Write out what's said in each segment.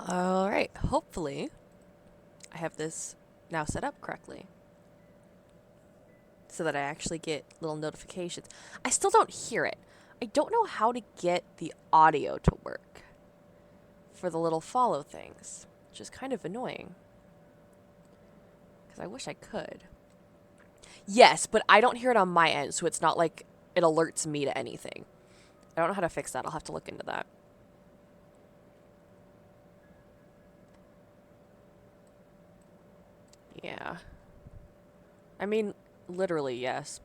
Alright, hopefully I have this now set up correctly so that I actually get little notifications. I still don't hear it. I don't know how to get the audio to work for the little follow things, which is kind of annoying because I wish I could. Yes, but I don't hear it on my end, so it's not like it alerts me to anything. I don't know how to fix that. I'll have to look into that. Yeah. I mean, literally, yes.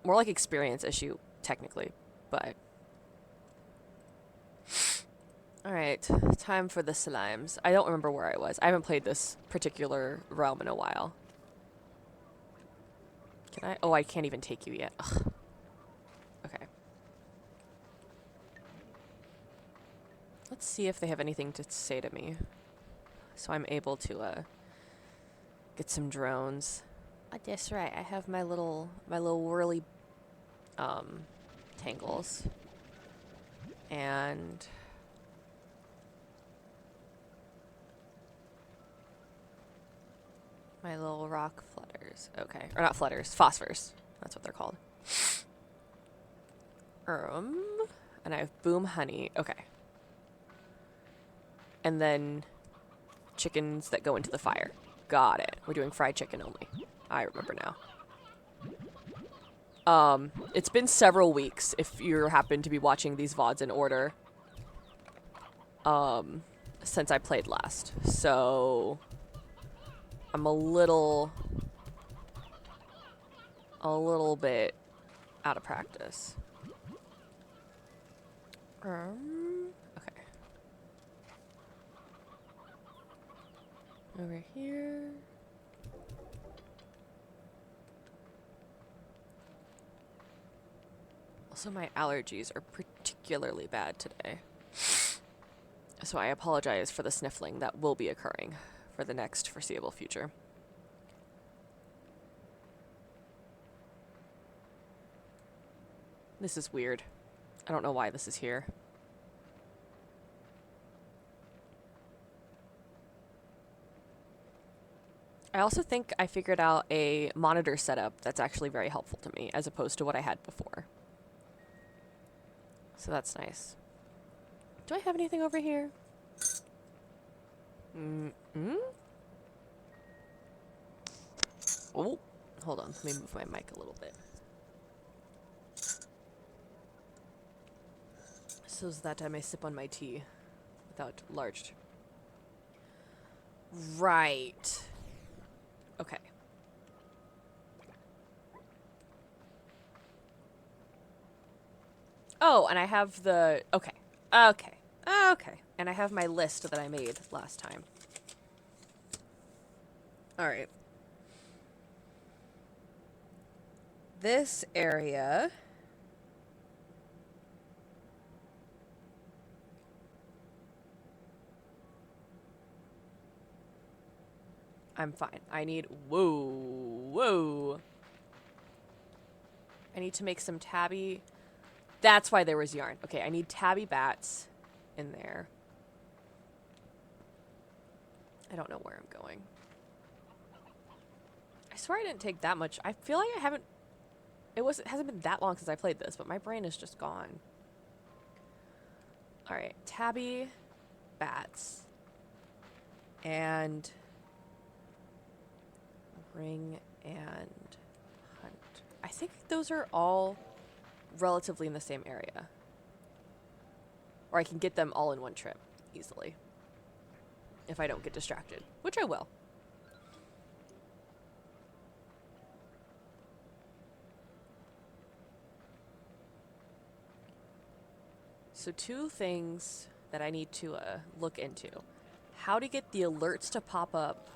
More like experience issue, technically, but... Alright, time for the slimes. I don't remember where I was. I haven't played this particular realm in a while. Can I? Oh, I can't even take you yet. Ugh. Okay. Let's see if they have anything to say to me. So I'm able to, get some drones. Oh, that's right. I have my little whirly, tangles. And... my little rock flutters. Okay. Or not flutters. Phosphors. That's what they're called. And I have boom honey. Okay. And then chickens that go into the fire. Got it. We're doing fried chicken only. I remember now. It's been several weeks if you happen to be watching these VODs in order. Since I played last. So I'm a little bit out of practice. Okay. Over here. Also, my allergies are particularly bad today. So I apologize for the sniffling that will be occurring for the next foreseeable future. This is weird. I don't know why this is here. I also think I figured out a monitor setup that's actually very helpful to me as opposed to what I had before. So that's nice. Do I have anything over here? Oh, hold on. Let me move my mic a little bit. So that I may sip on my tea without large. Right. Okay. Oh, and I have the... Okay. Okay. Okay. And I have my list that I made last time. Alright. This area... I'm fine. I need... Whoa. I need to make some tabby... That's why there was yarn. Okay, I need tabby bats in there. I don't know where I'm going. I swear I didn't take that much. I feel like I haven't... It hasn't been that long since I played this, but my brain is just gone. Alright, tabby bats. And... ring and hunt. I think those are all relatively in the same area. Or I can get them all in one trip easily. If I don't get distracted, which I will. So 2 things that I need to look into. How to get the alerts to pop up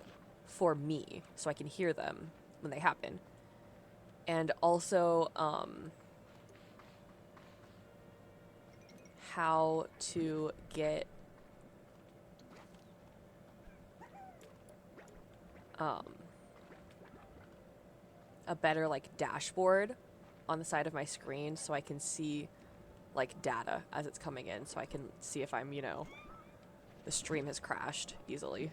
for me so I can hear them when they happen. And also, how to get a better like dashboard on the side of my screen so I can see like data as it's coming in, so I can see if I'm, The stream has crashed easily.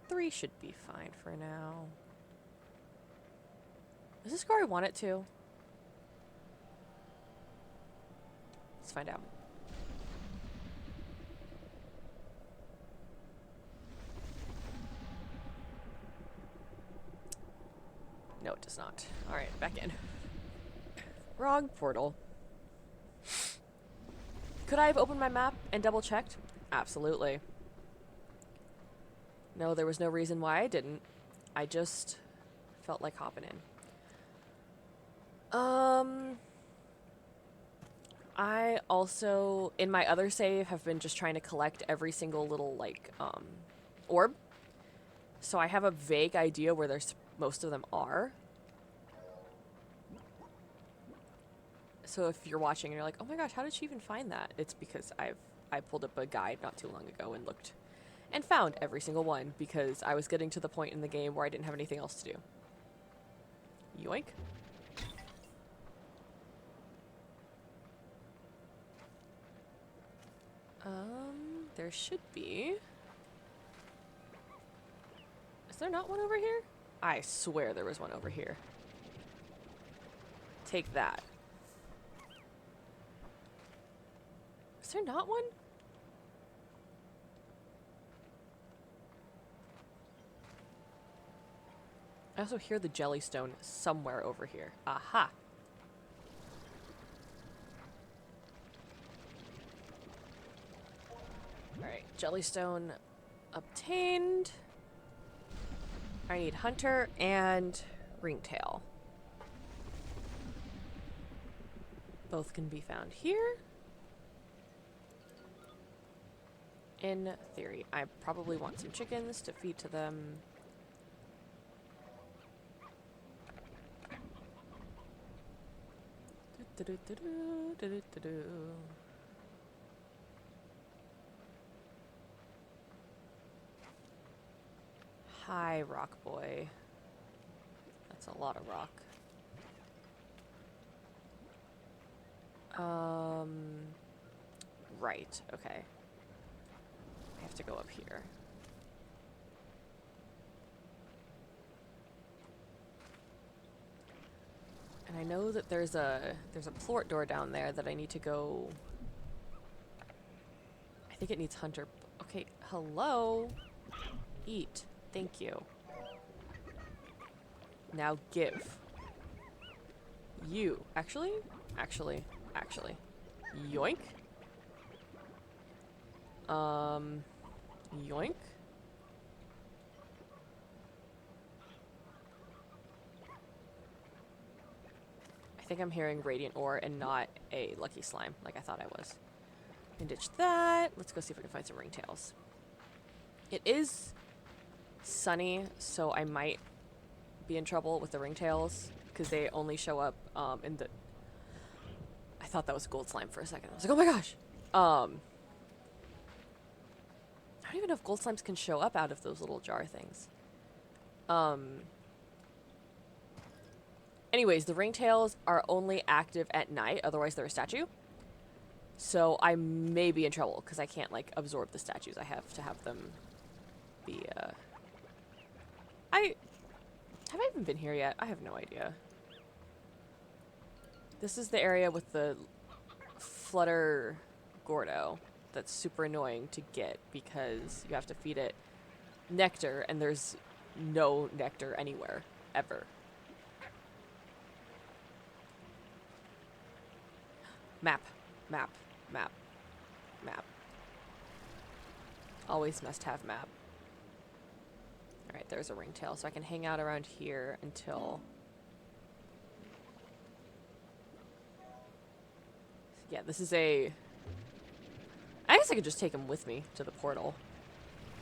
3 should be fine for now. Does this go where I want it to? Let's find out. No, it does not. Alright, back in. Wrong portal. Could I have opened my map and double checked? Absolutely. No, there was no reason why I didn't. I just felt like hopping in. I also, in my other save, have been just trying to collect every single little, like, orb. So I have a vague idea where there's most of them are. So if you're watching and you're like, oh my gosh, how did she even find that? It's because I pulled up a guide not too long ago and looked and found every single one because I was getting to the point in the game where I didn't have anything else to do. Yoink. There should be. Is there not one over here? I swear there was one over here. Take that. Is there not one? I also hear the jellystone somewhere over here. Aha! Alright, jellystone obtained. I need hunter and ringtail. Both can be found here. In theory, I probably want some chickens to feed to them. Hi, rock boy. That's a lot of rock. Right, okay. I have to go up here. And I know that there's a plort door down there that I need to go. I think it needs hunter. Okay, hello. Eat. Thank you. Now give. You. Actually. Yoink. Yoink. I think I'm hearing radiant ore and not a lucky slime like I thought I was. And ditch that. Let's go see if we can find some ringtails. It is sunny, so I might be in trouble with the ringtails because they only show up in the. I thought that was gold slime for a second. I was like, oh my gosh. I don't even know if gold slimes can show up out of those little jar things. Anyways, the ringtails are only active at night, otherwise they're a statue. So I may be in trouble because I can't like absorb the statues. I have to have them be have I even been here yet? I have no idea. This is the area with the flutter gordo that's super annoying to get because you have to feed it nectar and there's no nectar anywhere ever. Map. Always must have map. Alright, there's a ringtail, so I can hang out around here until... Yeah, this is a... I guess I could just take him with me to the portal.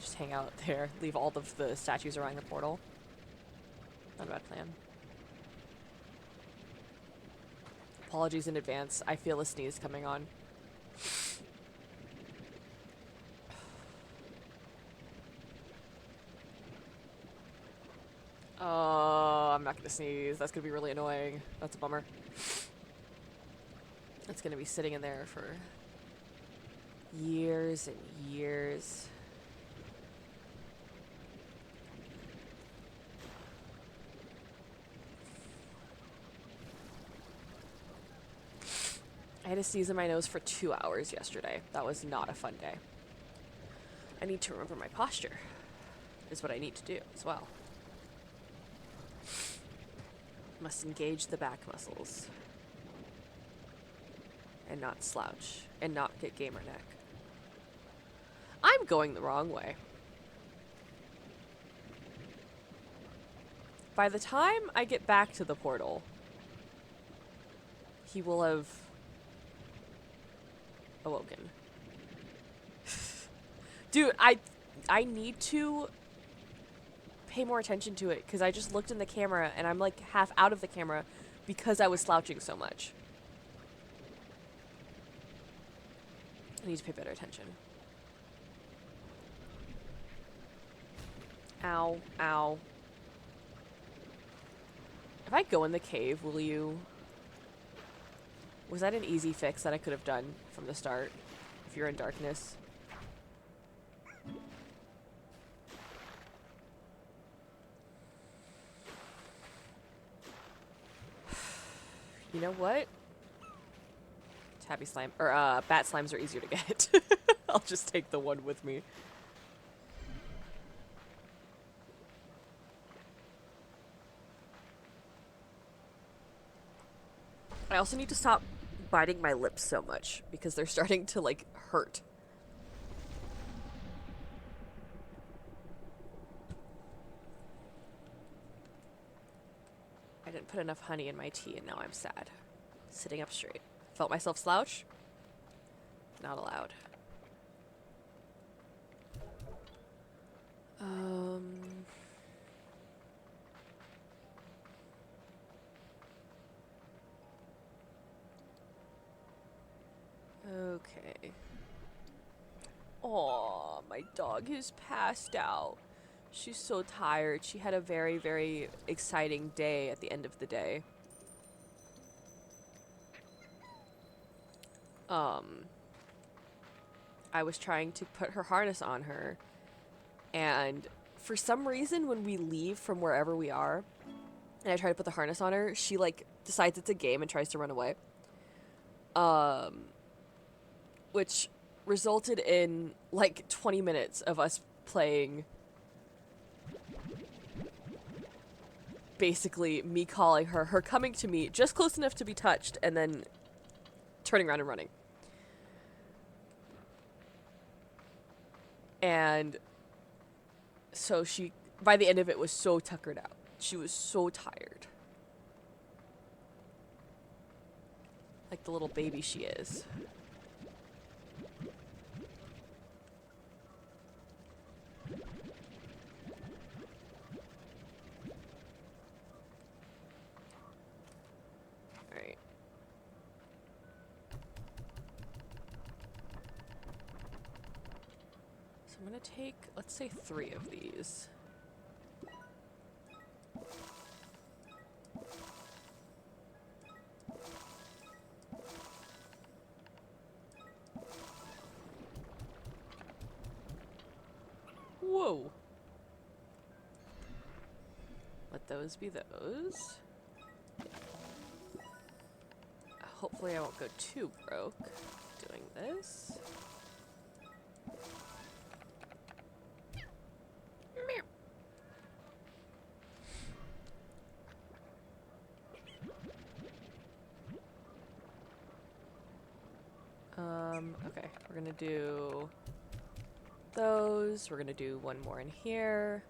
Just hang out there, leave all of the statues around the portal. Not a bad plan. Apologies in advance. I feel a sneeze coming on. Oh, I'm not gonna sneeze. That's gonna be really annoying. That's a bummer. It's gonna be sitting in there for Years and years. I had a sneeze in my nose for 2 hours yesterday. That was not a fun day. I need to remember my posture, is what I need to do as well. Must engage the back muscles. And not slouch. And not get gamer neck. I'm going the wrong way. By the time I get back to the portal, he will have awoken. Dude, I need to pay more attention to it because I just looked in the camera and I'm like half out of the camera because I was slouching so much. I need to pay better attention. Ow, ow. If I go in the cave, will you... Was that an easy fix that I could have done from the start? If you're in darkness? You know what? Tabby slime, or bat slimes are easier to get. I'll just take the one with me. I also need to stop biting my lips so much because they're starting to like hurt. I didn't put enough honey in my tea and now I'm sad. Sitting up straight. Felt myself slouch? Not allowed. Okay. Aw, my dog is passed out. She's so tired. She had a very, very exciting day at the end of the day. I was trying to put her harness on her, and for some reason when we leave from wherever we are, and I try to put the harness on her, she like decides it's a game and tries to run away. Which resulted in like 20 minutes of us playing basically me calling her, her coming to me just close enough to be touched, and then turning around and running. And so she, by the end of it, was so tuckered out. She was so tired. Like the little baby she is. Alright. So I'm gonna take, let's say 3 of these. Whoa. Let those be those. Hopefully I won't go too broke doing this. Okay, we're gonna do those. We're gonna do one more in here.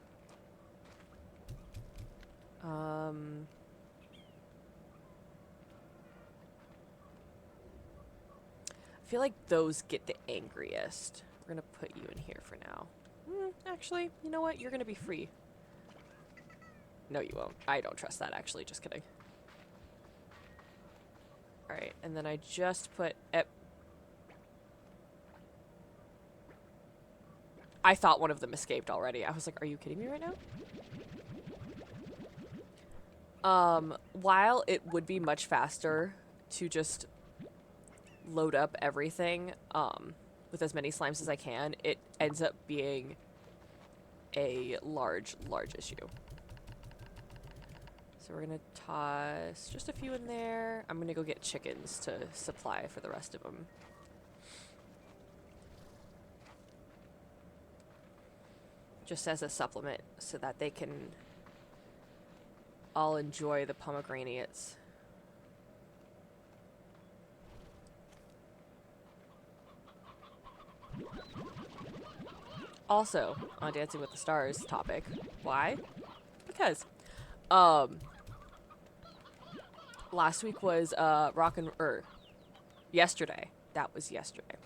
I feel like those get the angriest. We're gonna put you in here for now. Actually, you know what? You're gonna be free. No, you won't. I don't trust that, actually. Just kidding. Alright, and then I just put... I thought one of them escaped already. I was like, are you kidding me right now? While it would be much faster to just load up everything, with as many slimes as I can, it ends up being a large issue. So we're gonna toss just a few in there. I'm gonna go get chickens to supply for the rest of them. Just as a supplement so that they can all enjoy the pomegranates. Also, on Dancing with the Stars topic, why? Because, last week was yesterday. That was yesterday.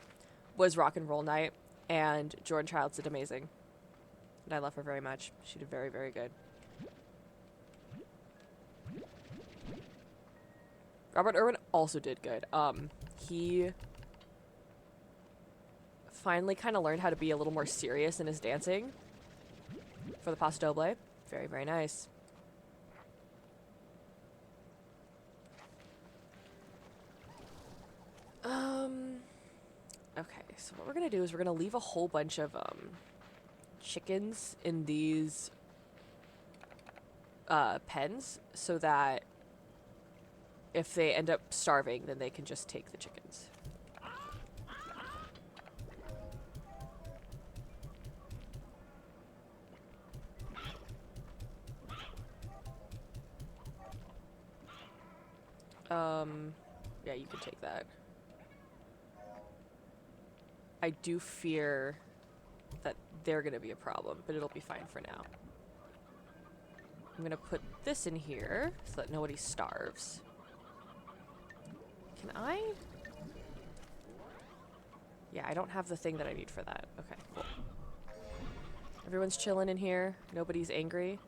Was rock and roll night, and Jordan Childs did amazing. And I love her very much. She did very, very good. Robert Irwin also did good. He finally kind of learned how to be a little more serious in his dancing for the Paso Doble. Very, very nice. Okay, so what we're gonna do is we're gonna leave a whole bunch of chickens in these pens so that if they end up starving, then they can just take the chickens. Yeah, you can take that. I do fear that they're gonna be a problem, but it'll be fine for now. I'm gonna put this in here so that nobody starves. Can I? Yeah, I don't have the thing that I need for that. Okay, cool. Everyone's chilling in here. Nobody's angry.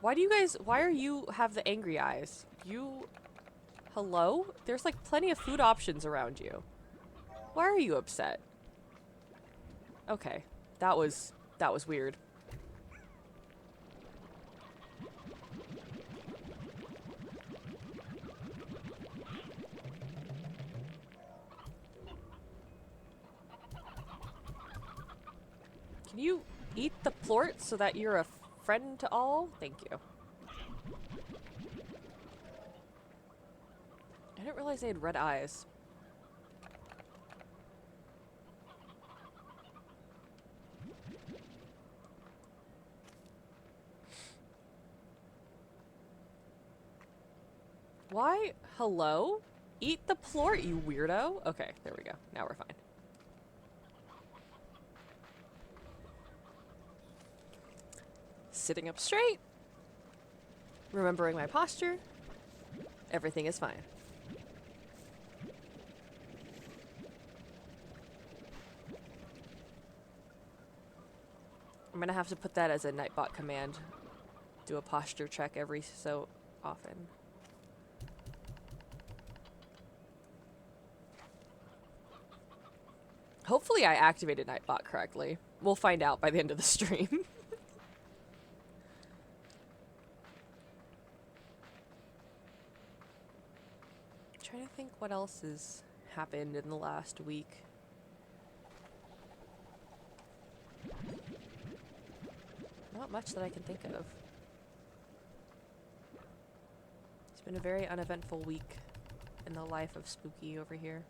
Why are you have the angry eyes? Hello? There's like plenty of food options around you. Why are you upset? Okay, that was weird. Can you eat the plort so that you're a friend to all? Thank you. I didn't realize they had red eyes. Why? Hello? Eat the plort, you weirdo. Okay, there we go. Now we're fine. Sitting up straight. Remembering my posture. Everything is fine. I'm gonna have to put that as a Nightbot command. Do a posture check every so often. Hopefully I activated Nightbot correctly. We'll find out by the end of the stream. Trying to think what else has happened in the last week. Not much that I can think of. It's been a very uneventful week in the life of Spooky over here.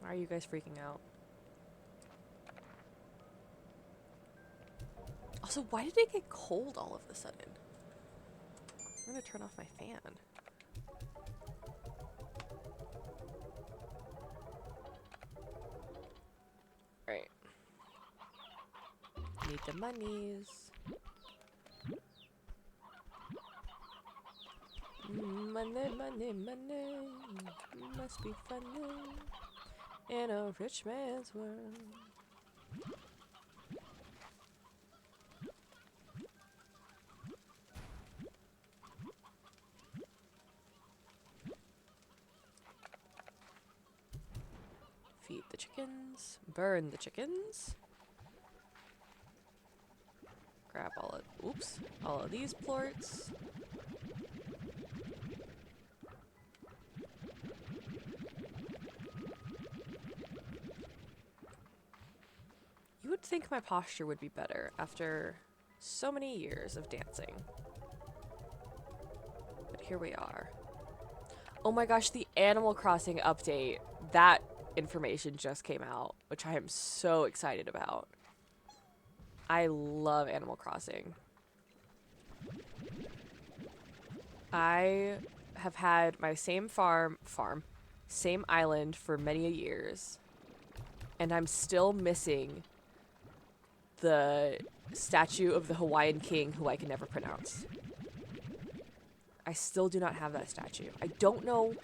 Why are you guys freaking out? Also, why did it get cold all of a sudden? I'm gonna turn off my fan. Right. Need the monies. Money, money, money. Must be funny in a rich man's world. Feed the chickens. Burn the chickens. Grab all of these plorts. think my posture would be better after so many years of dancing. But here we are. Oh my gosh, the Animal Crossing update. That information just came out, which I am so excited about. I love Animal Crossing. I have had my same same island for many years, and I'm still missing the statue of the Hawaiian king who I can never pronounce. I still do not have that statue. I don't know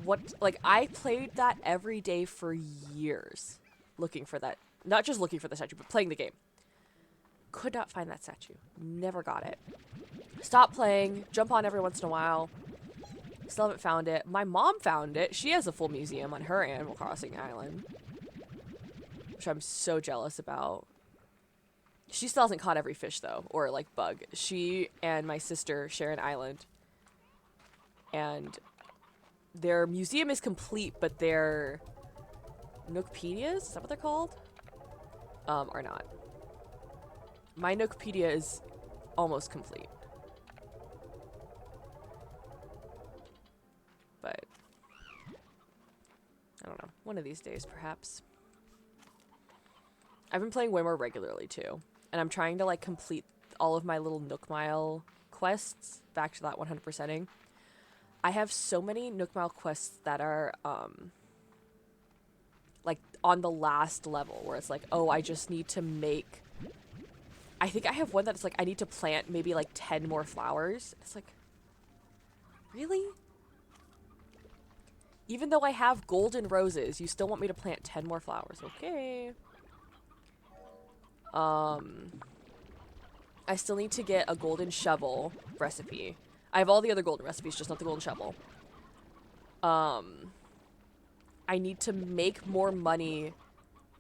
what, like, I played that every day for years, looking for that. Not just looking for the statue, but playing the game. Could not find that statue. Never got it. Stop playing, jump on every once in a while. Still haven't found it. My mom found it. She has a full museum on her Animal Crossing island, which I'm so jealous about. She still hasn't caught every fish, though, or, like, bug. She and my sister share an island, and their museum is complete, but their Nookpedias, is that what they're called? Are not. My Nookpedia is almost complete. But I don't know. One of these days, perhaps. I've been playing way more regularly, too. And I'm trying to, like, complete all of my little Nook Mile quests. Back to that 100%ing. I have so many Nook Mile quests that are, like, on the last level. Where it's like, oh, I just need to make... I think I have one that's like, I need to plant maybe, like, 10 more flowers. It's like... Really? Even though I have golden roses, you still want me to plant 10 more flowers. Okay. I still need to get a golden shovel recipe. I have all the other golden recipes, just not the golden shovel. I need to make more money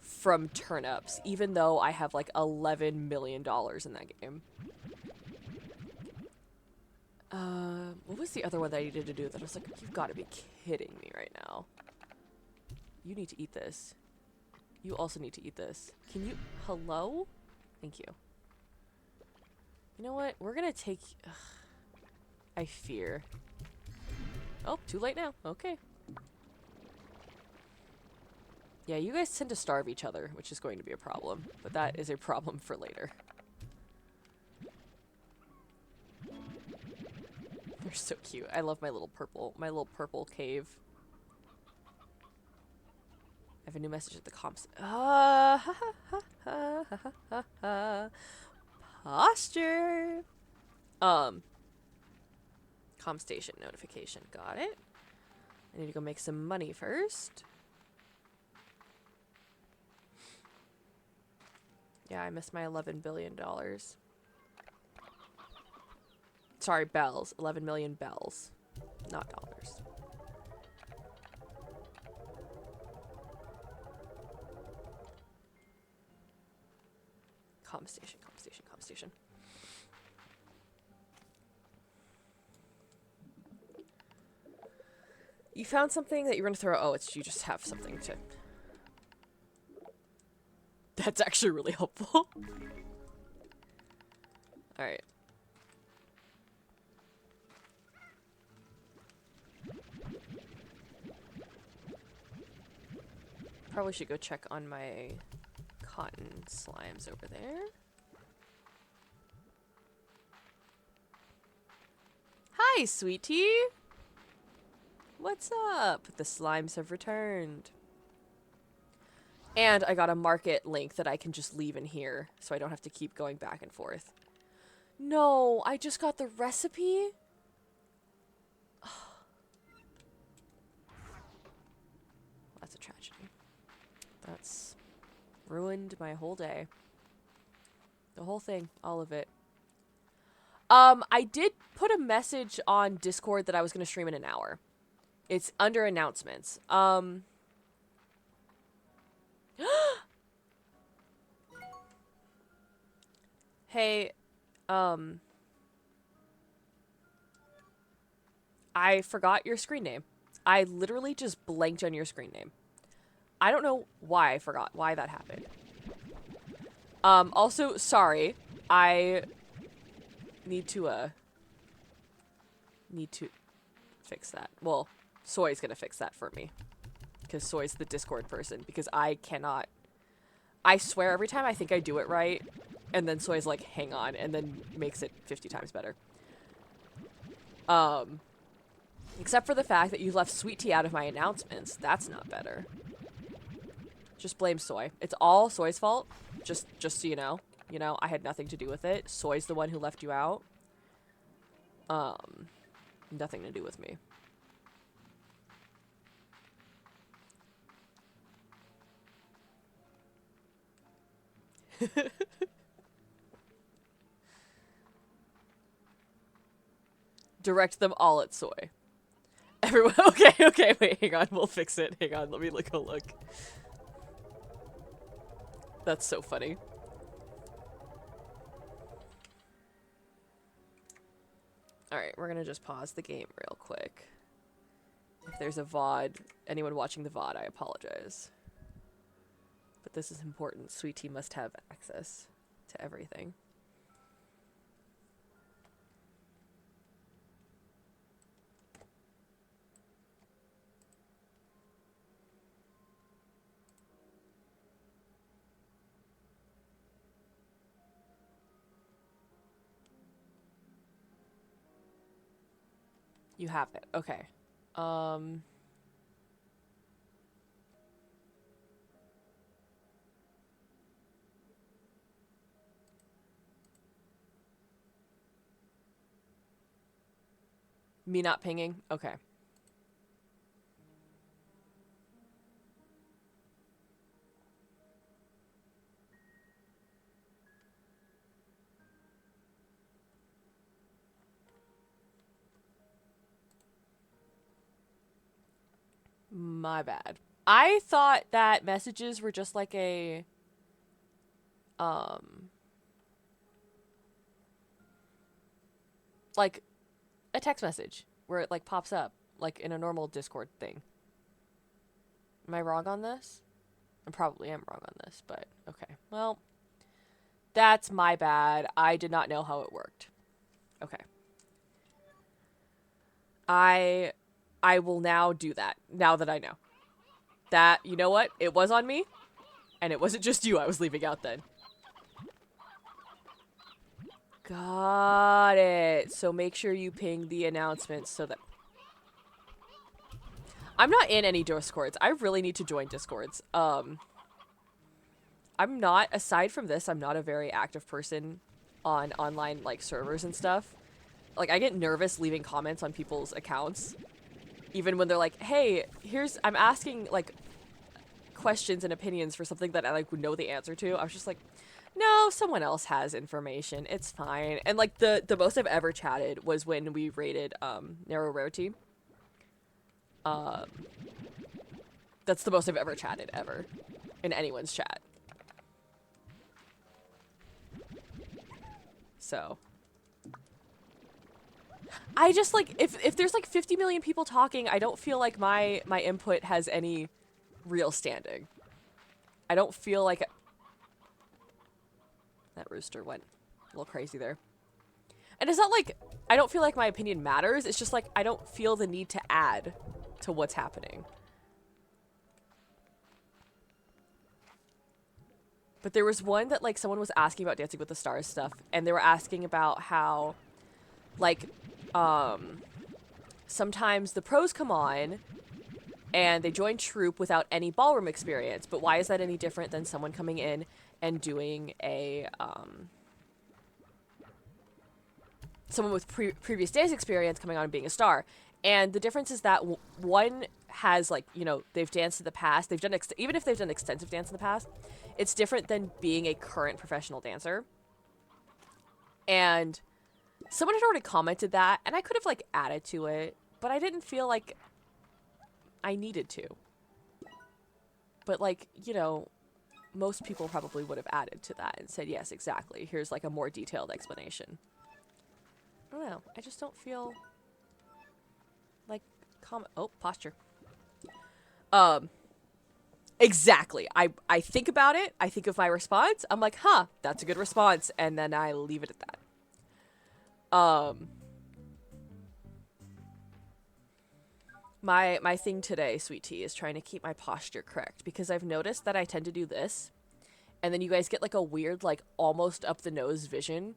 from turnips, even though I have like $11 million in that game. What was the other one that I needed to do that I was like, you've got to be kidding me right now. You need to eat this. You also need to eat this. Can you... Hello? Thank you. You know what? We're gonna take... Ugh. I fear. Oh, too late now. Okay. Yeah, you guys tend to starve each other, which is going to be a problem. But that is a problem for later. They're so cute. I love my little purple cave. I have a new message at the comps. Posture. Com station notification. Got it. I need to go make some money first. Yeah, I missed my $11 billion. Sorry, bells. 11 million bells. Not dollars. Com station, com station, com station. You found something that you're gonna throw. Oh, it's you just have something to... That's actually really helpful. Alright. Probably should go check on my cotton slimes over there. Hi, sweetie! What's up? The slimes have returned. And I got a market link that I can just leave in here, so I don't have to keep going back and forth. No, I just got the recipe? That's a tragedy. That's ruined my whole day. The whole thing, all of it. I did put a message on Discord that I was going to stream in an hour. It's under announcements. Hey, I forgot your screen name. I literally just blanked on your screen name. I don't know why I forgot why that happened. Also, sorry. I need to fix that. Well, Soy's gonna fix that for me. Because Soy's the Discord person. Because I cannot... I swear every time I think I do it right, and then Soy's like, hang on, and then makes it 50 times better. Except for the fact that you left sweet tea out of my announcements. That's not better. Just blame Soy. It's all Soy's fault. Just so you know. You know, I had nothing to do with it. Soy's the one who left you out. Nothing to do with me. Direct them all at Soy. Everyone, okay, wait, hang on, we'll fix it. Hang on, let me go look. That's so funny. Alright, we're gonna just pause the game real quick. If there's a VOD, anyone watching the VOD, I apologize. But this is important. Sweet Tea must have access to everything. You have it. Okay. Me not pinging? Okay. My bad. I thought that messages were just like a like a text message where it like pops up like in a normal Discord thing. Am I wrong on this? I probably am wrong on this, but okay. Well, that's my bad. I did not know how it worked. Okay. I will now do that, now that I know. That, you know what? It was on me, and it wasn't just you I was leaving out then. Got it. So make sure you ping the announcements so that... I'm not in any Discords. I really need to join Discords. I'm not, aside from this, I'm not a very active person on online, like, servers and stuff. Like, I get nervous leaving comments on people's accounts. Even when they're like, hey, I'm asking, like, questions and opinions for something that I, like, would know the answer to. I was just like, no, someone else has information. It's fine. And, like, the most I've ever chatted was when we rated, Narrow Rarity. That's the most I've ever chatted, ever. In anyone's chat. So... I just, like, if there's, like, 50 million people talking, I don't feel like my input has any real standing. I don't feel like... That rooster went a little crazy there. And it's not like I don't feel like my opinion matters. It's just, like, I don't feel the need to add to what's happening. But there was one that, like, someone was asking about Dancing with the Stars stuff, and they were asking about how, like... sometimes the pros come on and they join troupe without any ballroom experience, but why is that any different than someone coming in and doing a someone with previous dance experience coming on and being a star? And the difference is that one has, like, you know, they've danced in the past, they've done even if they've done extensive dance in the past, it's different than being a current professional dancer. And someone had already commented that, and I could have, like, added to it, but I didn't feel like I needed to. But, like, you know, most people probably would have added to that and said, yes, exactly. Here's, like, a more detailed explanation. I don't know. I just don't feel like oh, posture. Exactly. I think about it. I think of my response. I'm like, huh, that's a good response. And then I leave it at that. My thing today, sweet tea, is trying to keep my posture correct because I've noticed that I tend to do this, and then you guys get like a weird, like almost up the nose vision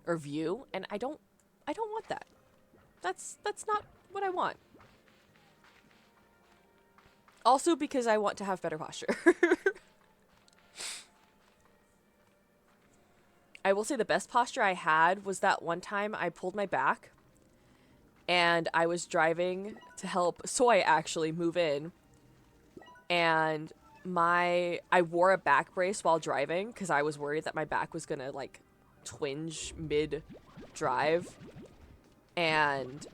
or view, and I don't want that. That's not what I want. Also because I want to have better posture. I will say the best posture I had was that one time I pulled my back and I was driving to help Soy actually move in, and I wore a back brace while driving because I was worried that my back was gonna like twinge mid drive, and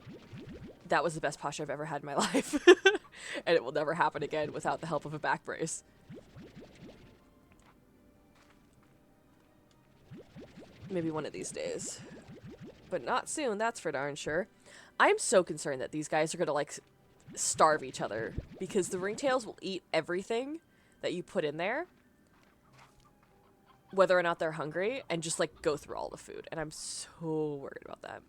that was the best posture I've ever had in my life. And it will never happen again without the help of a back brace. Maybe one of these days. But not soon, that's for darn sure. I'm so concerned that these guys are gonna like starve each other because the ringtails will eat everything that you put in there, whether or not they're hungry, and just like go through all the food. And I'm so worried about that.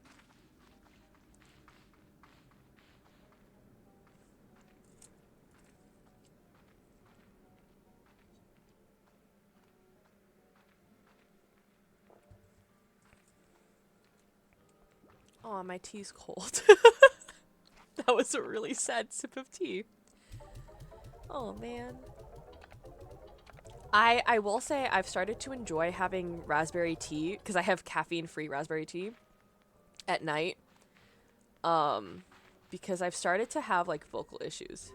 Oh, my tea's cold. That was a really sad sip of tea. Oh, man. I will say I've started to enjoy having raspberry tea because I have caffeine-free raspberry tea at night. Because I've started to have like vocal issues.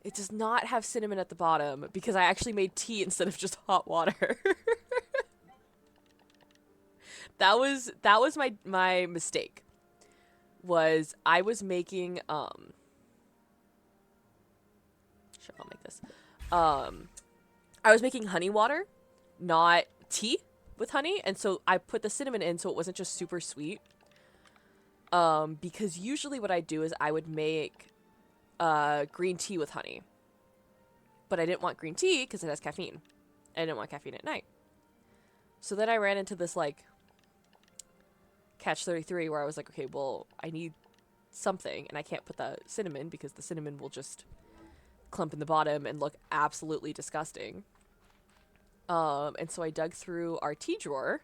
It does not have cinnamon at the bottom because I actually made tea instead of just hot water. That was my mistake. Was I was making sure, I'll make this. I was making honey water, not tea with honey, and so I put the cinnamon in so it wasn't just super sweet. Because usually what I do is I would make green tea with honey. But I didn't want green tea because it has caffeine. I didn't want caffeine at night. So then I ran into this like catch-33 where I was like, okay, well, I need something, and I can't put the cinnamon because the cinnamon will just clump in the bottom and look absolutely disgusting. And so I dug through our tea drawer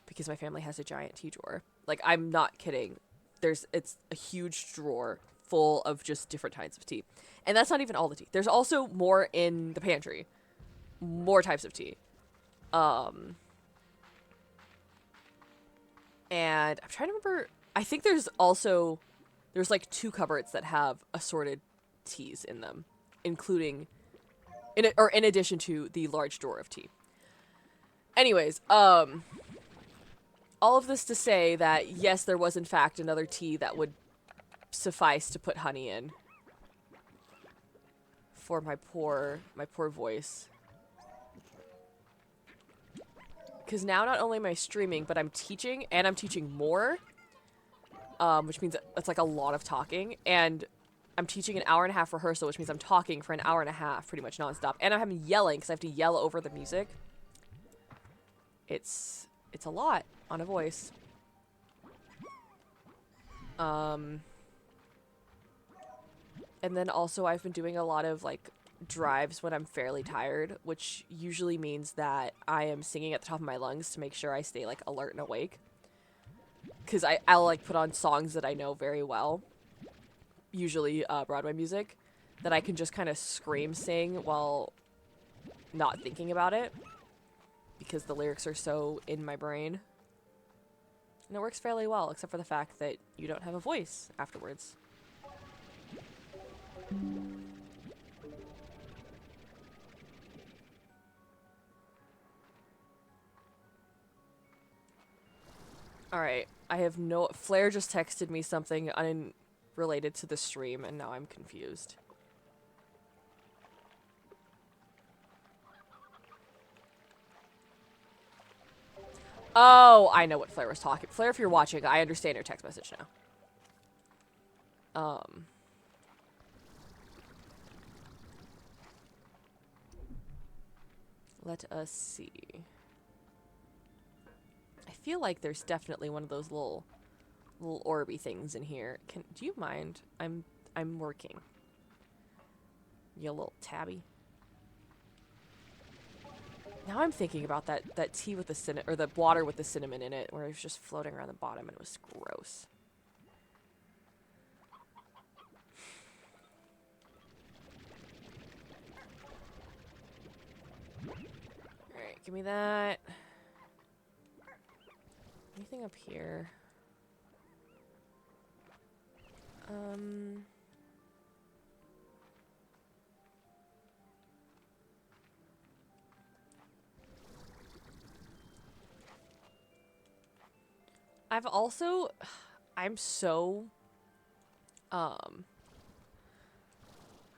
because my family has a giant tea drawer. Like, I'm not kidding. It's a huge drawer full of just different kinds of tea. And that's not even all the tea. There's also more in the pantry. More types of tea. And I'm trying to remember. I think there's like 2 cupboards that have assorted teas in them, including in addition to the large drawer of tea. Anyways, all of this to say that yes, there was in fact another tea that would suffice to put honey in for my poor voice. Because now not only am I streaming, but I'm teaching, and I'm teaching more, which means it's like a lot of talking, and I'm teaching an hour and a half rehearsal, which means I'm talking for an hour and a half, pretty much nonstop, and I'm yelling because I have to yell over the music. It's a lot on a voice. And then also I've been doing a lot of like drives when I'm fairly tired, which usually means that I am singing at the top of my lungs to make sure I stay like alert and awake. Because I'll like put on songs that I know very well, usually Broadway music, that I can just kind of scream sing while not thinking about it because the lyrics are so in my brain. And it works fairly well, except for the fact that you don't have a voice afterwards. Alright, I have no... Flair just texted me something unrelated to the stream, and now I'm confused. Oh, I know what Flair was talking... Flair, if you're watching, I understand your text message now. Let us see. I feel like there's definitely one of those little orby things in here. Do you mind? I'm working. You little tabby. Now I'm thinking about that tea with the or the water with the cinnamon in it, where it was just floating around the bottom and it was gross. Alright, give me that. Anything up here? I'm so,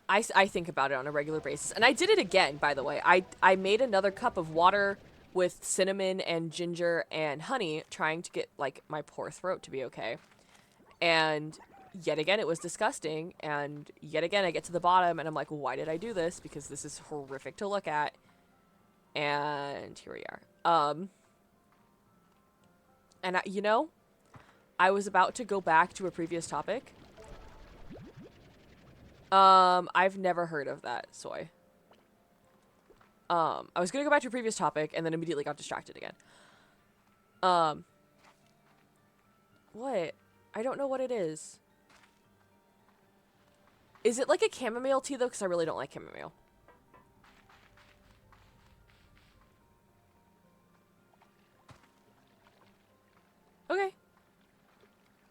I think about it on a regular basis. And I did it again, by the way. I made another cup of water with cinnamon and ginger and honey, trying to get, like, my poor throat to be okay. And yet again, it was disgusting. And yet again, I get to the bottom and I'm like, why did I do this? Because this is horrific to look at. And here we are. And you know, I was about to go back to a previous topic. I've never heard of that soy. I was gonna go back to a previous topic and then immediately got distracted again. What? I don't know what it is. Is it like a chamomile tea though? Because I really don't like chamomile. Okay.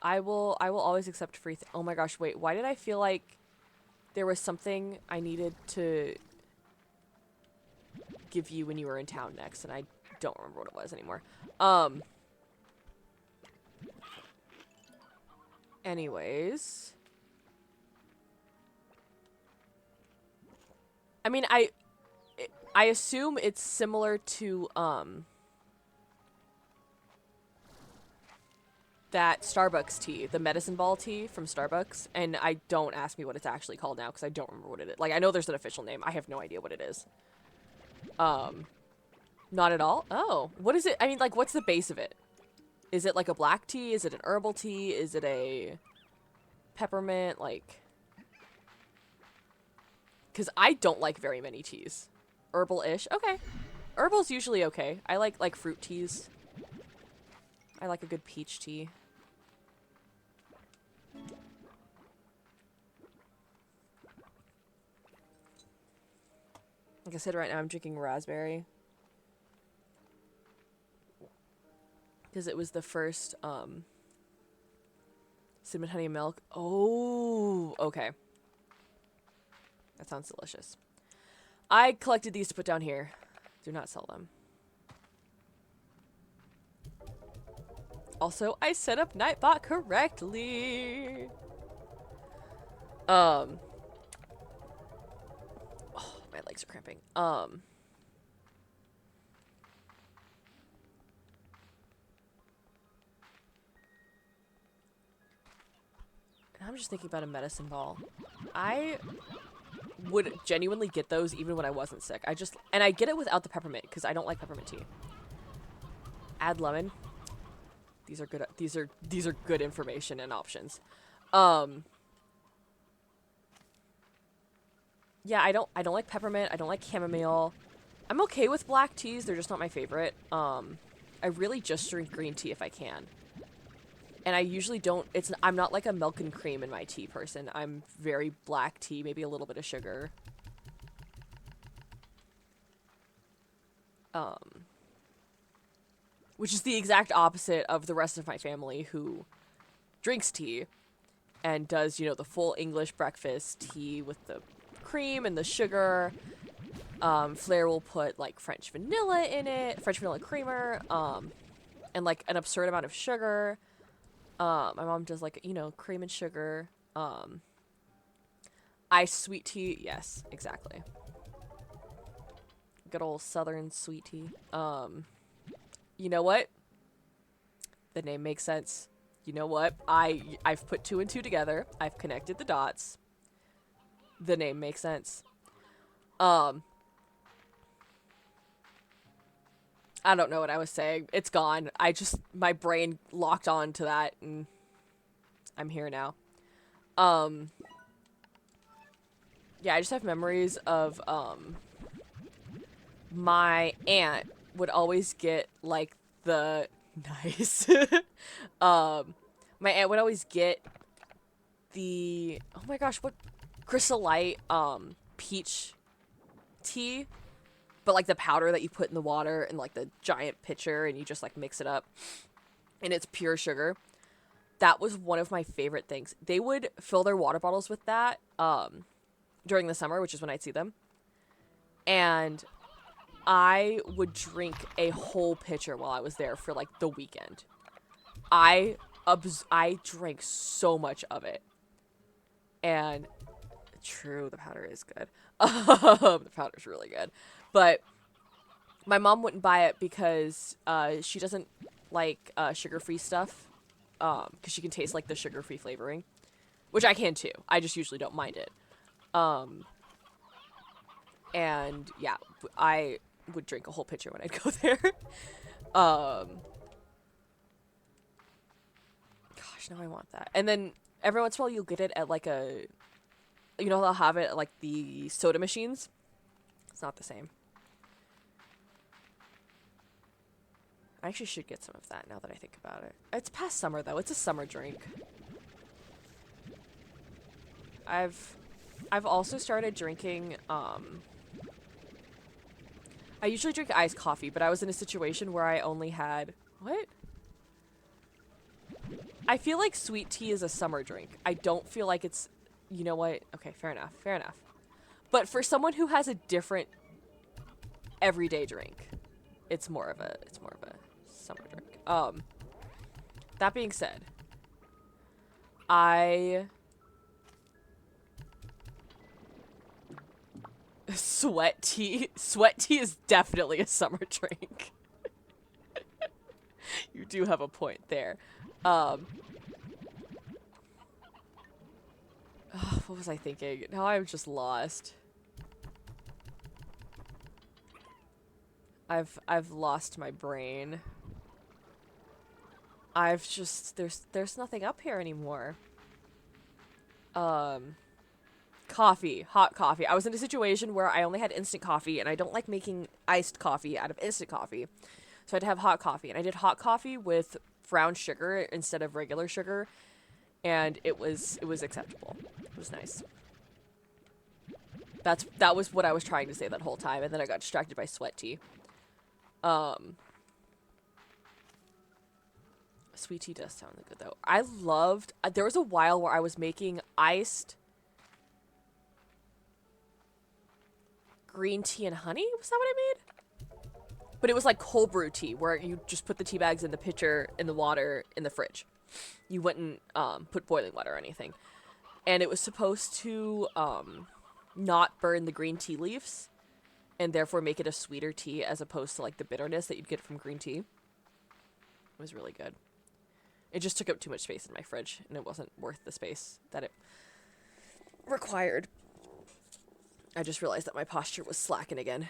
I will always accept free oh my gosh, wait, why did I feel like there was something I needed to give you when you were in town next, and I don't remember what it was anymore. Anyways. I mean, I assume it's similar to, that Starbucks tea, the medicine ball tea from Starbucks, and don't ask me what it's actually called now because I don't remember what it is. Like, I know there's an official name. I have no idea what it is. Not at all? Oh. What is it? I mean, like, what's the base of it? Is it like a black tea? Is it an herbal tea? Is it a peppermint? Like, because I don't like very many teas. Herbal-ish? Okay. Herbal's usually okay. I like fruit teas. I like a good peach tea. Like I said, right now I'm drinking raspberry. Because it was the first, cinnamon honey milk. Oh, okay. That sounds delicious. I collected these to put down here. Do not sell them. Also, I set up Nightbot correctly. Oh, my legs are cramping. And I'm just thinking about a medicine ball. I would genuinely get those even when I wasn't sick. And I get it without the peppermint because I don't like peppermint tea. Add lemon. These are good. These are good information and options. Yeah, I don't like peppermint. I don't like chamomile. I'm okay with black teas. They're just not my favorite. I really just drink green tea if I can. And I usually don't. I'm not like a milk and cream in my tea person. I'm very black tea, maybe a little bit of sugar. Which is the exact opposite of the rest of my family who drinks tea and does, you know, the full English breakfast tea with the cream and the sugar. Flair will put, like, French vanilla in it, French vanilla creamer, and, like, an absurd amount of sugar. My mom does, like, you know, cream and sugar. Iced sweet tea. Yes, exactly. Good old southern sweet tea. You know what? The name makes sense. You know what? I've put 2 and 2 together. I've connected the dots. The name makes sense. I don't know what I was saying. It's gone. My brain locked on to that, and I'm here now. Um, yeah, I just have memories of, my aunt would always get, like, the, nice. um, my aunt would always get oh my gosh, what, chrysolite, peach tea, but like the powder that you put in the water and like the giant pitcher and you just like mix it up and it's pure sugar. That was one of my favorite things. They would fill their water bottles with that during the summer, which is when I'd see them. And I would drink a whole pitcher while I was there for like the weekend. I drank so much of it. And true, the powder is good. The powder's really good. But my mom wouldn't buy it because she doesn't like sugar-free stuff. Because she can taste like the sugar-free flavoring, which I can too. I just usually don't mind it. And yeah, I would drink a whole pitcher when I'd go there. Gosh, now I want that. And then every once in a while you'll get it at like they'll have it at like the soda machines. It's not the same. I actually should get some of that now that I think about it. It's past summer though. It's a summer drink. I've also started drinking I usually drink iced coffee, but I was in a situation where I only had what? I feel like sweet tea is a summer drink. I don't feel like it's, you know what? Okay, fair enough. Fair enough. But for someone who has a different everyday drink, it's more of a summer drink. That being said, sweat tea is definitely a summer drink. You do have a point there. What was I thinking? Now I'm just lost. I've lost my brain. I've just there's nothing up here anymore. Coffee, hot coffee. I was in a situation where I only had instant coffee and I don't like making iced coffee out of instant coffee. So I had to have hot coffee, and I did hot coffee with brown sugar instead of regular sugar, and it was acceptable. It was nice. That was what I was trying to say that whole time, and then I got distracted by sweat tea. Sweet tea does sound good though. I loved. There was a while where I was making iced green tea and honey. Was that what I made? But it was like cold brew tea, where you just put the tea bags in the pitcher, in the water, in the fridge. You wouldn't put boiling water or anything. And it was supposed to not burn the green tea leaves, and therefore make it a sweeter tea as opposed to like the bitterness that you'd get from green tea. It was really good. It just took up too much space in my fridge, and it wasn't worth the space that it required. I just realized that my posture was slacking again.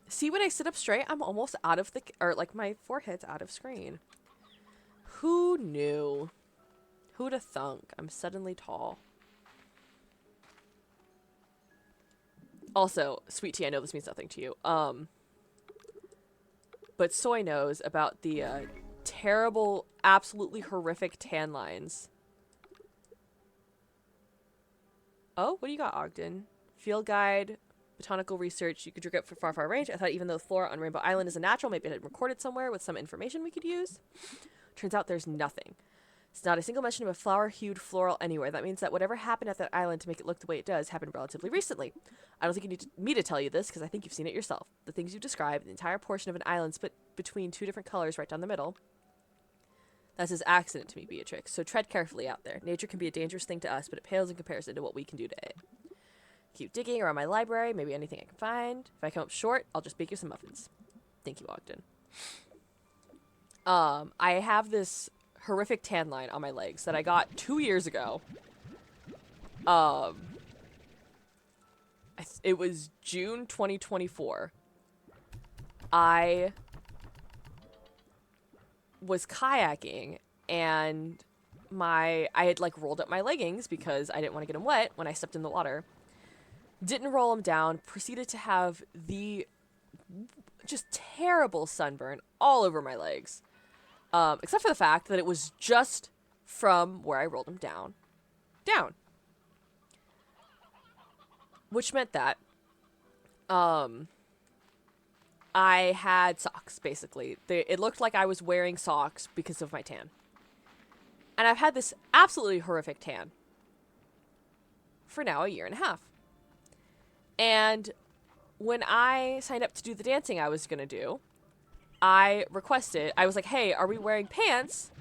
See, when I sit up straight, I'm almost out of like my forehead's out of screen. Who knew? Who'd have thunk? I'm suddenly tall. Also, sweet tea, I know this means nothing to you. But Soy knows about the terrible, absolutely horrific tan lines. Oh, what do you got, Ogden? Field guide, botanical research. You could drink it for far range. I thought even though the flora on Rainbow Island is a natural, maybe it had recorded somewhere with some information we could use. Turns out there's nothing. It's not a single mention of a flower-hued floral anywhere. That means that whatever happened at that island to make it look the way it does happened relatively recently. I don't think you need me to tell you this, because I think you've seen it yourself. The things you describe, the entire portion of an island split between two different colors right down the middle. That's his accident to me, Beatrix. So tread carefully out there. Nature can be a dangerous thing to us, but it pales in comparison to what we can do to it. Keep digging around my library, maybe anything I can find. If I come up short, I'll just bake you some muffins. Thank you, Ogden. I have this horrific tan line on my legs that I got 2 years ago. Um, it was June 2024. I was kayaking and I had like rolled up my leggings because I didn't want to get them wet when I stepped in the water. Didn't roll them down, proceeded to have the just terrible sunburn all over my legs. Except for the fact that it was just from where I rolled them down. Which meant that I had socks, basically. It looked like I was wearing socks because of my tan. And I've had this absolutely horrific tan for now a year and a half. And when I signed up to do the dancing I was going to do, I was like, hey, are we wearing pants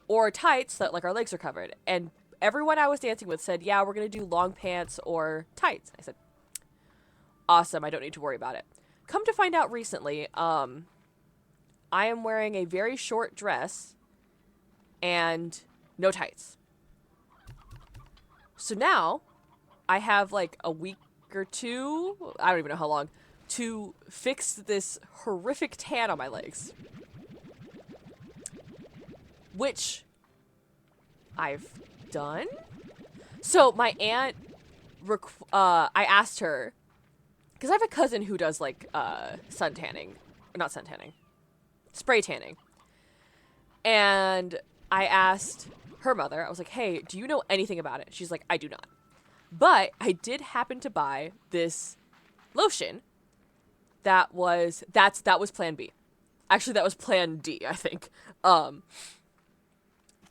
or tights so that like our legs are covered? And everyone I was dancing with said, yeah, we're going to do long pants or tights. I said, awesome, I don't need to worry about it. Come to find out recently, I am wearing a very short dress and no tights. So now I have like a week or two, I don't even know how long, to fix this horrific tan on my legs. Which I've done. So my aunt, I asked her, because I have a cousin who does like sun tanning, not sun tanning, spray tanning. And I asked her mother, I was like, hey, do you know anything about it? She's like, I do not. But I did happen to buy this lotion that was plan B. Actually, that was plan D, I think.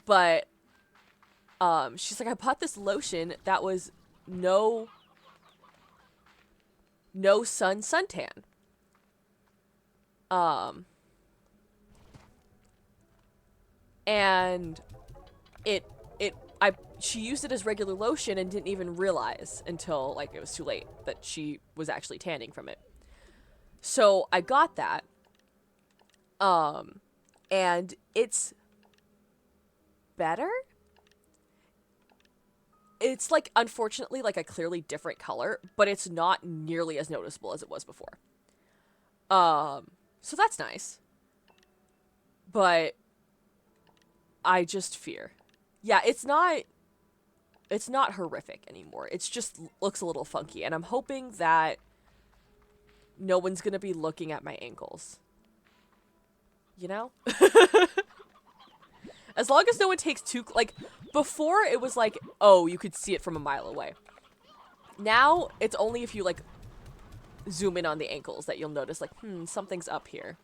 But she's like, I bought this lotion that was no suntan. And she used it as regular lotion and didn't even realize until like it was too late that she was actually tanning from it. So I got that. And it's better. It's like unfortunately like a clearly different color, but it's not nearly as noticeable as it was before. So that's nice. But I just fear. Yeah, it's not horrific anymore. It's just looks a little funky, and I'm hoping that no one's gonna be looking at my ankles. You know? As long as no one takes too, like, before it was like, oh, you could see it from a mile away. Now, it's only if you, like, zoom in on the ankles that you'll notice, like, something's up here.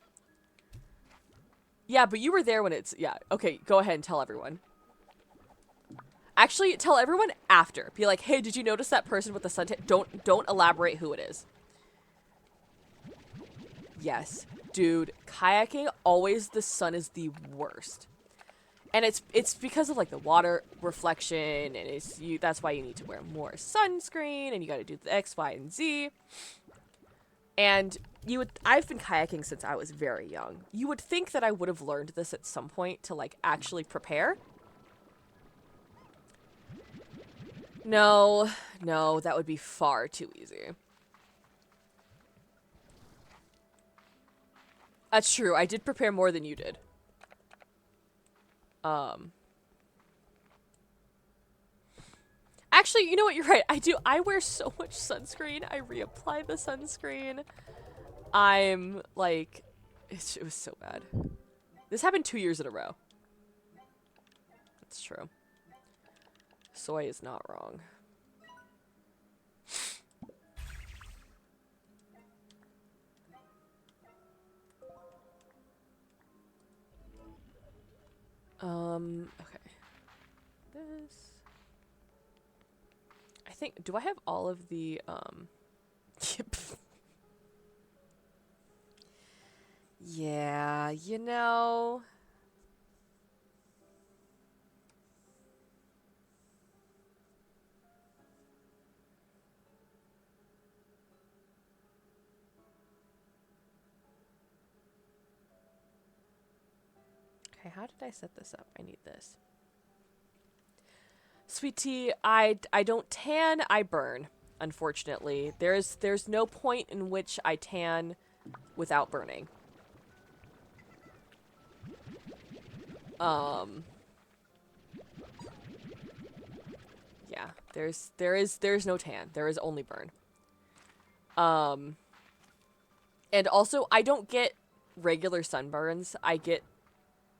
Yeah, but you were there when it's, yeah. Okay, go ahead and tell everyone. Actually, tell everyone after. Be like, hey, did you notice that person with the suntan? Don't elaborate who it is. Yes. Dude, kayaking, always the sun is the worst. And it's because of like the water reflection, and that's why you need to wear more sunscreen, and you got to do the X, Y, and Z. And I've been kayaking since I was very young. You would think that I would have learned this at some point to like actually prepare. No, that would be far too easy. That's true. I did prepare more than you did. Actually, you know what? You're right. I do. I wear so much sunscreen. I reapply the sunscreen. I'm like, it was so bad. This happened 2 years in a row. That's true. Soy is not wrong. Okay. This. I think, do I have all of the, yeah, you know. Okay, how did I set this up? I need this. Sweet tea, I don't tan, I burn, unfortunately. There's no point in which I tan without burning. Yeah, there's no tan. There is only burn. And also I don't get regular sunburns. I get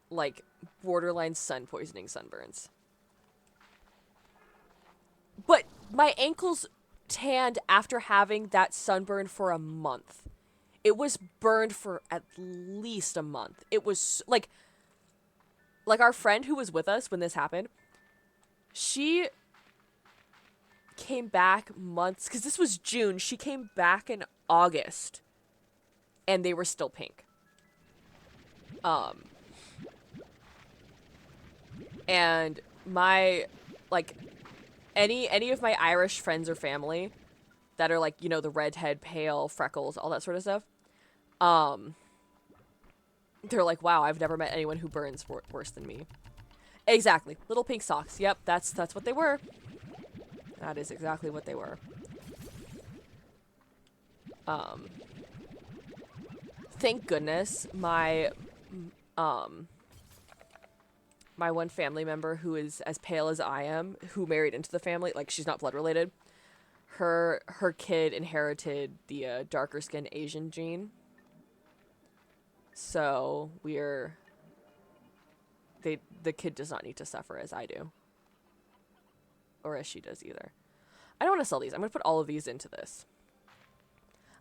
like borderline sun poisoning sunburns. But my ankles tanned after having that sunburn for a month. It was burned for at least a month. It was like our friend who was with us when this happened, she came back months, because this was June. She came back in August and they were still pink. And my, like, any of my Irish friends or family that are like, you know, the redhead, pale, freckles, all that sort of stuff, they're like, wow, I've never met anyone who burns worse than me. Exactly. Little pink socks. Yep, that's what they were. That is exactly what they were. Thank goodness my one family member who is as pale as I am, who married into the family, like she's not blood related, her kid inherited the darker skinned Asian gene. So the kid does not need to suffer as I do. Or as she does either. I don't want to sell these. I'm going to put all of these into this.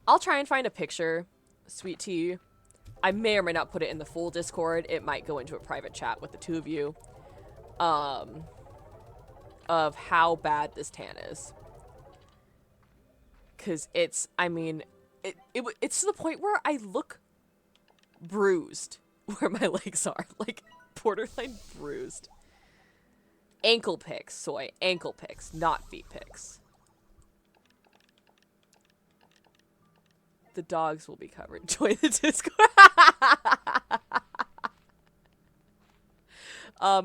I'll try and find a picture, Sweet tea. I may or may not put it in the full Discord. It might go into a private chat with the two of you. Of how bad this tan is. Because it's, I mean, it's to the point where I look bruised where my legs are. Like, borderline bruised. Ankle pics, soy. Ankle pics, not feet pics. The dogs will be covered. Join the Discord.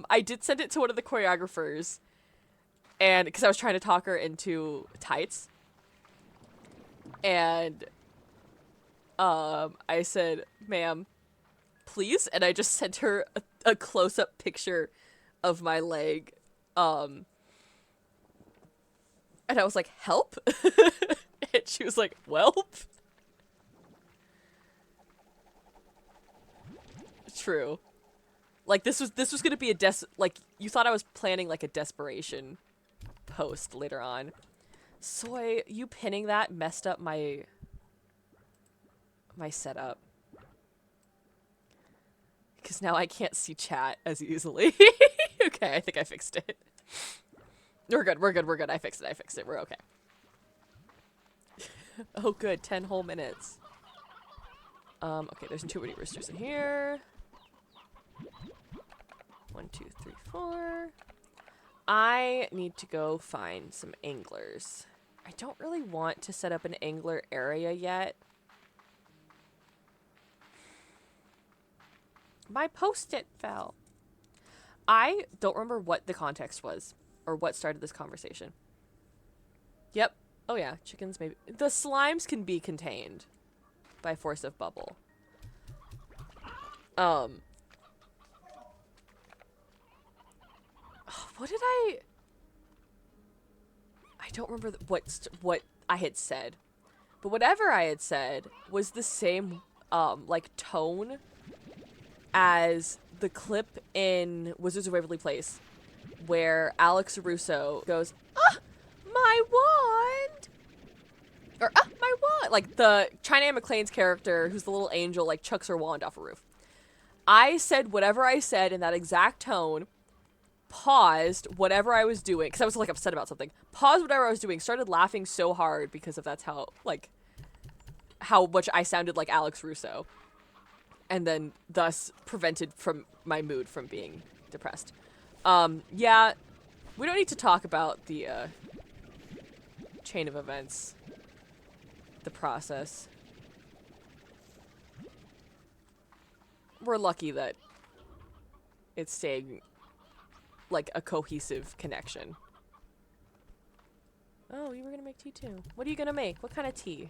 I did send it to one of the choreographers, and because I was trying to talk her into tights, and I said, "Ma'am, please," and I just sent her a close-up picture of my leg, and I was like, "Help," and she was like, "Welp." True. Like, this was gonna be like, you thought I was planning, like, a desperation post later on. Soy, you pinning that messed up my setup. Because now I can't see chat as easily. Okay, I think I fixed it. We're good. I fixed it. We're okay. Oh, good. 10 whole minutes. Okay, there's too many roosters in here. 1, 2, 3, 4. I need to go find some anglers. I don't really want to set up an angler area yet. My post-it fell. I don't remember what the context was or what started this conversation. Yep. Oh yeah, chickens maybe. The slimes can be contained by force of bubble. What did I don't remember what I had said. But whatever I had said was the same like tone as the clip in Wizards of Waverly Place where Alex Russo goes, "Ah, my wand!" Or, "Ah, my wand!" Like, the China Anne McClain's character, who's the little angel, like, chucks her wand off a roof. I said whatever I said in that exact tone, paused whatever I was doing, because I was, like, upset about something, paused whatever I was doing, started laughing so hard because of that's how, like, how much I sounded like Alex Russo. And then, thus, prevented from my mood from being depressed. Yeah, we don't need to talk about the, chain of events. The process. We're lucky that it's staying, like, a cohesive connection. Oh, you were gonna make tea too. What are you gonna make? What kind of tea?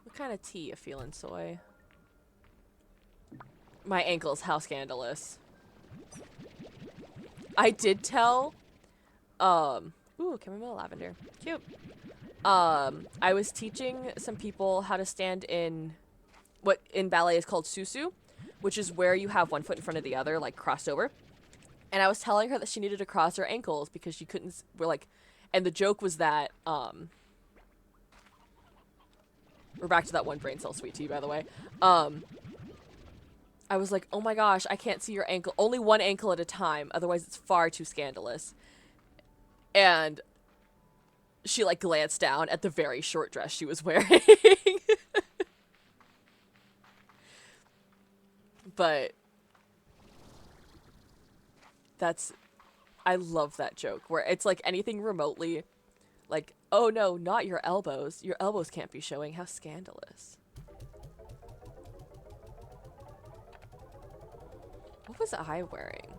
What kind of tea you feeling, Soy? My ankles, how scandalous. I did tell, ooh, chamomile lavender. Cute. I was teaching some people how to stand in what in ballet is called susu, which is where you have one foot in front of the other, like crossed over. And I was telling her that she needed to cross her ankles because she couldn't, we're like, and the joke was that, we're back to that one brain cell sweet tea, by the way. I was like, oh my gosh, I can't see your ankle. Only one ankle at a time. Otherwise, it's far too scandalous. And she, like, glanced down at the very short dress she was wearing. But that's... I love that joke. Where it's, like, anything remotely... Like, oh no, not your elbows. Your elbows can't be showing. How scandalous. What was I wearing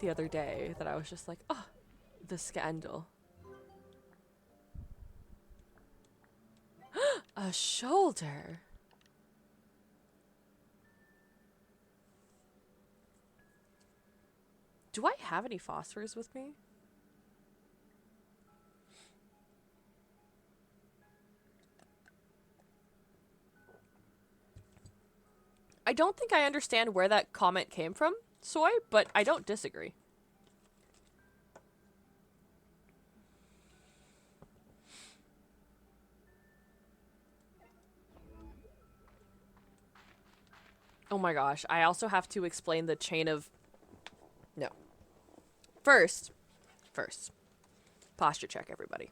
the other day that I was just like, oh, the scandal. A shoulder. Do I have any phosphors with me? I don't think I understand where that comment came from, Soy, but I don't disagree. Oh my gosh, I also have to explain the chain of... No. First, posture check, everybody.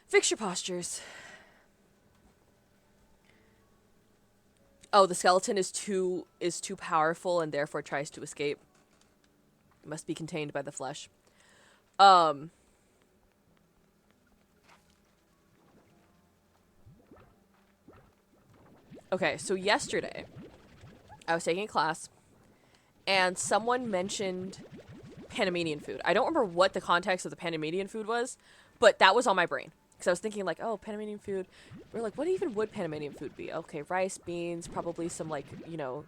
Fix your postures. Oh, the skeleton is too powerful and therefore tries to escape. It must be contained by the flesh. Okay, so yesterday, I was taking a class, and someone mentioned Panamanian food. I don't remember what the context of the Panamanian food was, but that was on my brain. Because I was thinking, like, oh, Panamanian food. We're like, what even would Panamanian food be? Okay, rice, beans, probably some, like, you know,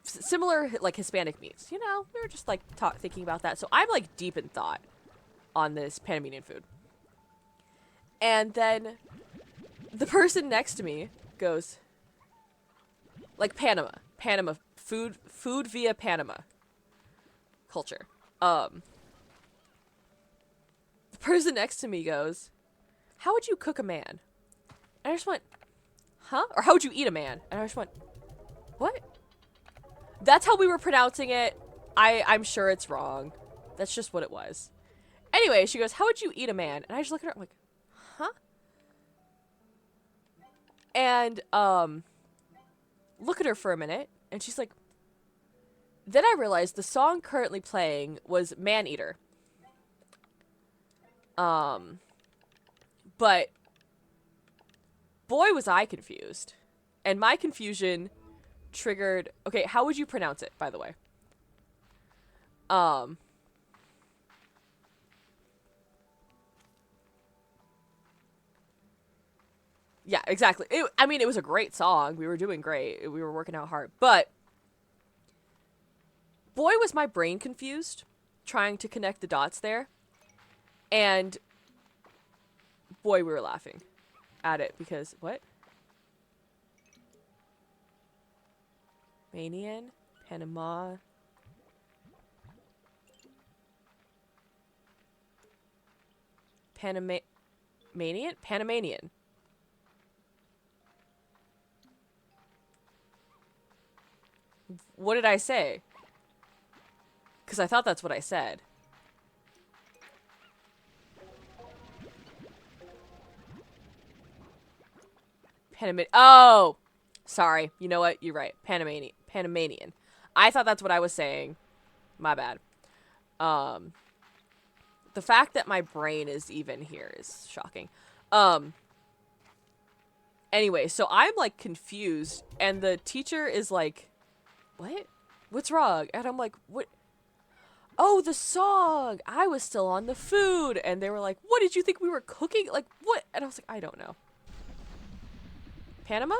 similar, like, Hispanic meats. You know, we were just, like, thinking about that. So I'm, like, deep in thought on this Panamanian food. And then the person next to me goes, like, Panama, food via Panama culture. The person next to me goes, how would you cook a man? And I just went, huh? Or how would you eat a man? And I just went, what? That's how we were pronouncing it. I'm sure it's wrong. That's just what it was. Anyway, she goes, how would you eat a man? And I just look at her, I'm like, huh? And, look at her for a minute, and she's like, then I realized the song currently playing was Man Eater. But boy was I confused. And my confusion triggered... Okay, how would you pronounce it, by the way? Yeah, exactly. I mean, it was a great song. We were doing great. We were working out hard. But boy, was my brain confused trying to connect the dots there. And boy, we were laughing at it because... What? Manian? Panama? Panamanian? Panamanian. What did I say? Because I thought that's what I said. Oh! Sorry. You know what? You're right. Panamanian. I thought that's what I was saying. My bad. The fact that my brain is even here is shocking. Anyway, so I'm, like, confused, and the teacher is like, what? What's wrong? And I'm like, what? Oh, the song! I was still on the food! And they were like, what did you think we were cooking? Like, what? And I was like, I don't know. Panama?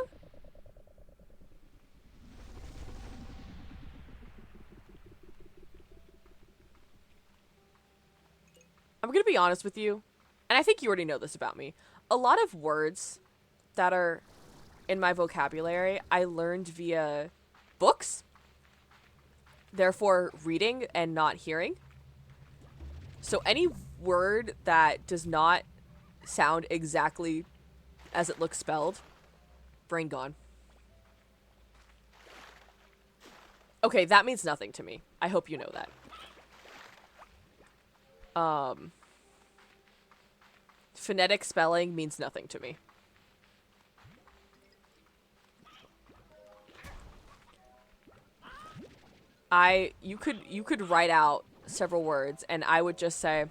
I'm gonna be honest with you, and I think you already know this about me. A lot of words that are in my vocabulary, I learned via books, therefore reading and not hearing. So any word that does not sound exactly as it looks spelled, brain gone. Okay, that means nothing to me. I hope you know that. Phonetic spelling means nothing to me. You could write out several words and I would just say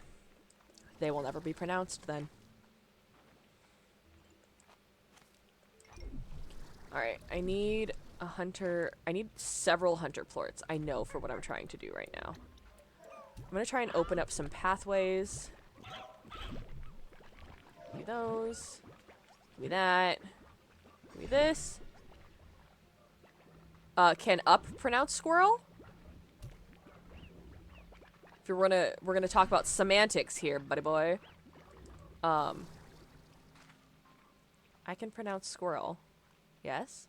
they will never be pronounced then. Alright, I need a hunter. I need several hunter plorts, I know, for what I'm trying to do right now. I'm gonna try and open up some pathways. Give me those. Give me that. Give me this. Can up pronounce squirrel? If we're gonna talk about semantics here, buddy boy. I can pronounce squirrel. Yes?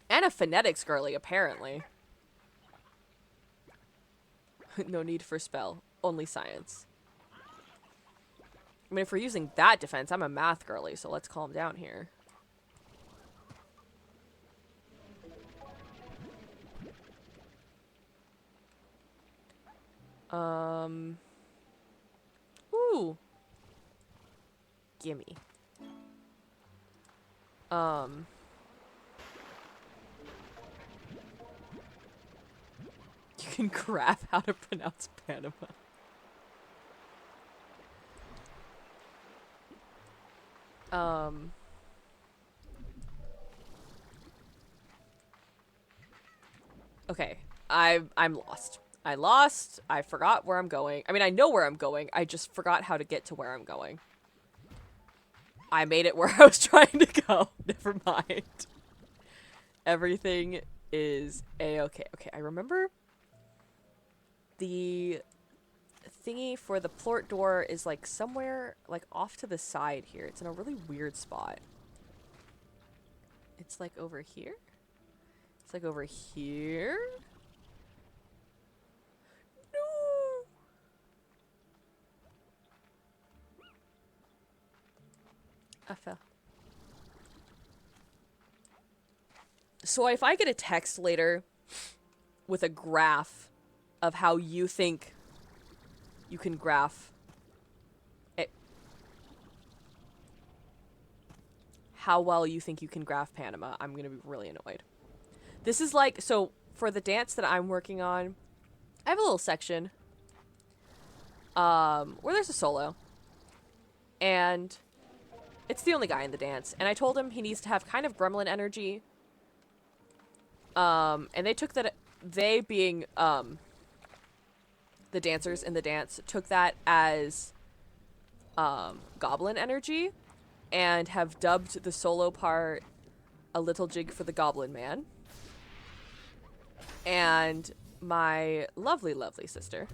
And a phonetics girly, apparently. No need for spell. Only science. I mean, if we're using that defense, I'm a math girly, so let's calm down here. Ooh. Gimme. You can grab how to pronounce Panama. Okay. I'm lost. I lost. I forgot where I'm going. I mean, I know where I'm going. I just forgot how to get to where I'm going. I made it where I was trying to go. Never mind. Everything is a-okay. Okay, I remember the thingy for the plort door is like somewhere like off to the side here. It's in a really weird spot. It's like over here? It's like over here? No! I fell. So if I get a text later with a graph of how you think you can graph it, how well you think you can graph Panama, I'm gonna be really annoyed. This is like, so for the dance that I'm working on, I have a little section where there's a solo, and it's the only guy in the dance, and I told him he needs to have kind of gremlin energy. And they took that, they being the dancers in the dance took that as goblin energy, and have dubbed the solo part A Little Jig for the Goblin Man. And my lovely, lovely sister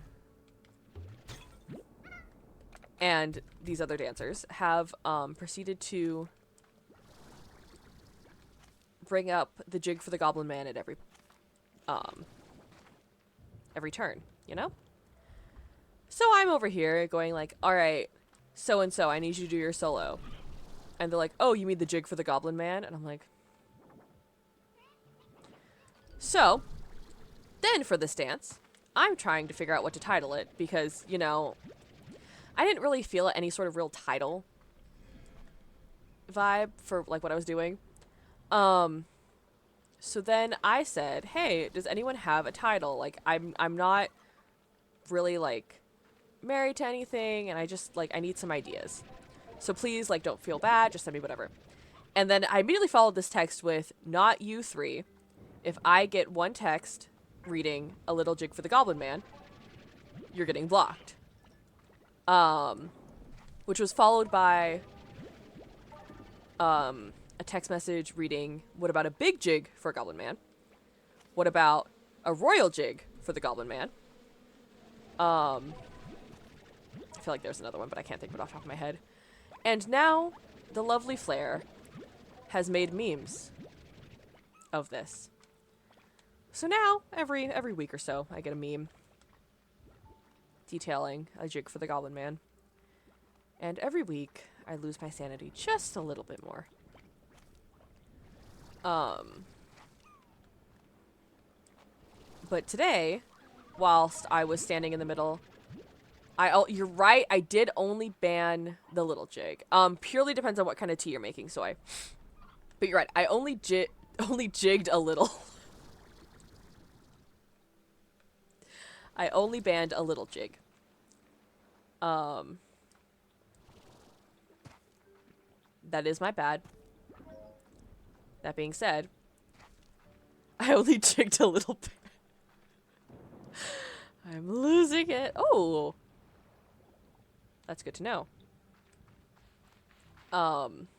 and these other dancers have proceeded to bring up the jig for the Goblin Man at every turn, you know? So I'm over here going like, all right, so-and-so, I need you to do your solo. And they're like, oh, you mean the jig for the Goblin Man? And I'm like... So, then for this dance, I'm trying to figure out what to title it, because, you know, I didn't really feel any sort of real title vibe for, like, what I was doing. So then I said, hey, does anyone have a title? Like, I'm not really, like, married to anything, and I just, like, I need some ideas. So please, like, don't feel bad, just send me whatever. And then I immediately followed this text with, not you three, If I get one text reading a little jig for the Goblin Man, you're getting blocked. Which was followed by a text message reading, what about a big jig for a Goblin Man? What about a royal jig for the Goblin Man? I feel like there's another one, but I can't think of it off the top of my head. And now, the lovely Flair has made memes of this. So now, every week or so, I get a meme detailing a jig for the Goblin Man. And every week, I lose my sanity just a little bit more. But today, whilst I was standing in the middle, you're right, I did only ban the little jig. Purely depends on what kind of tea you're making, Soy. But you're right, I only jigged a little. I only banned a little jig. That is my bad. That being said, I only jigged a little bit. I'm losing it. Oh! That's good to know. I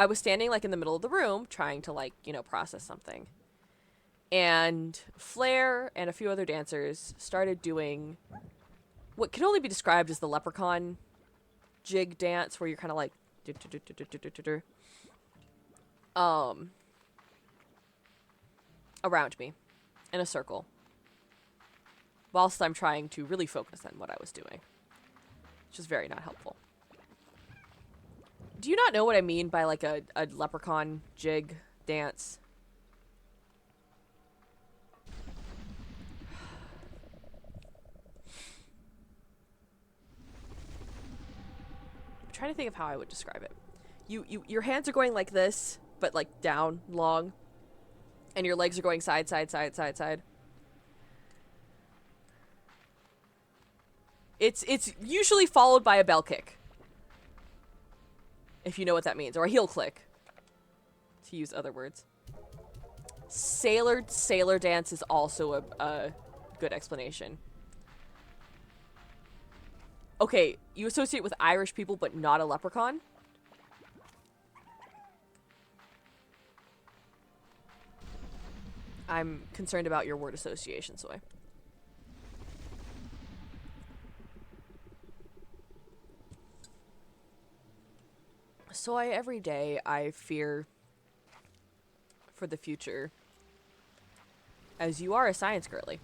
was standing, like, in the middle of the room, trying to, like, you know, process something. And Flair and a few other dancers started doing what can only be described as the leprechaun jig dance, where you're kind of like around me in a circle whilst I'm trying to really focus on what I was doing, which is very not helpful. Do you not know what I mean by like a leprechaun jig dance? I'm trying to think of how I would describe it. Your hands are going like this, but like down long, and your legs are going side, side, side, side, side. It's usually followed by a bell kick, if you know what that means, or a heel click, to use other words. Sailor dance is also a good explanation. Okay, you associate with Irish people, but not a leprechaun? I'm concerned about your word association, Soy. Soy, every day I fear for the future, as you are a science girly.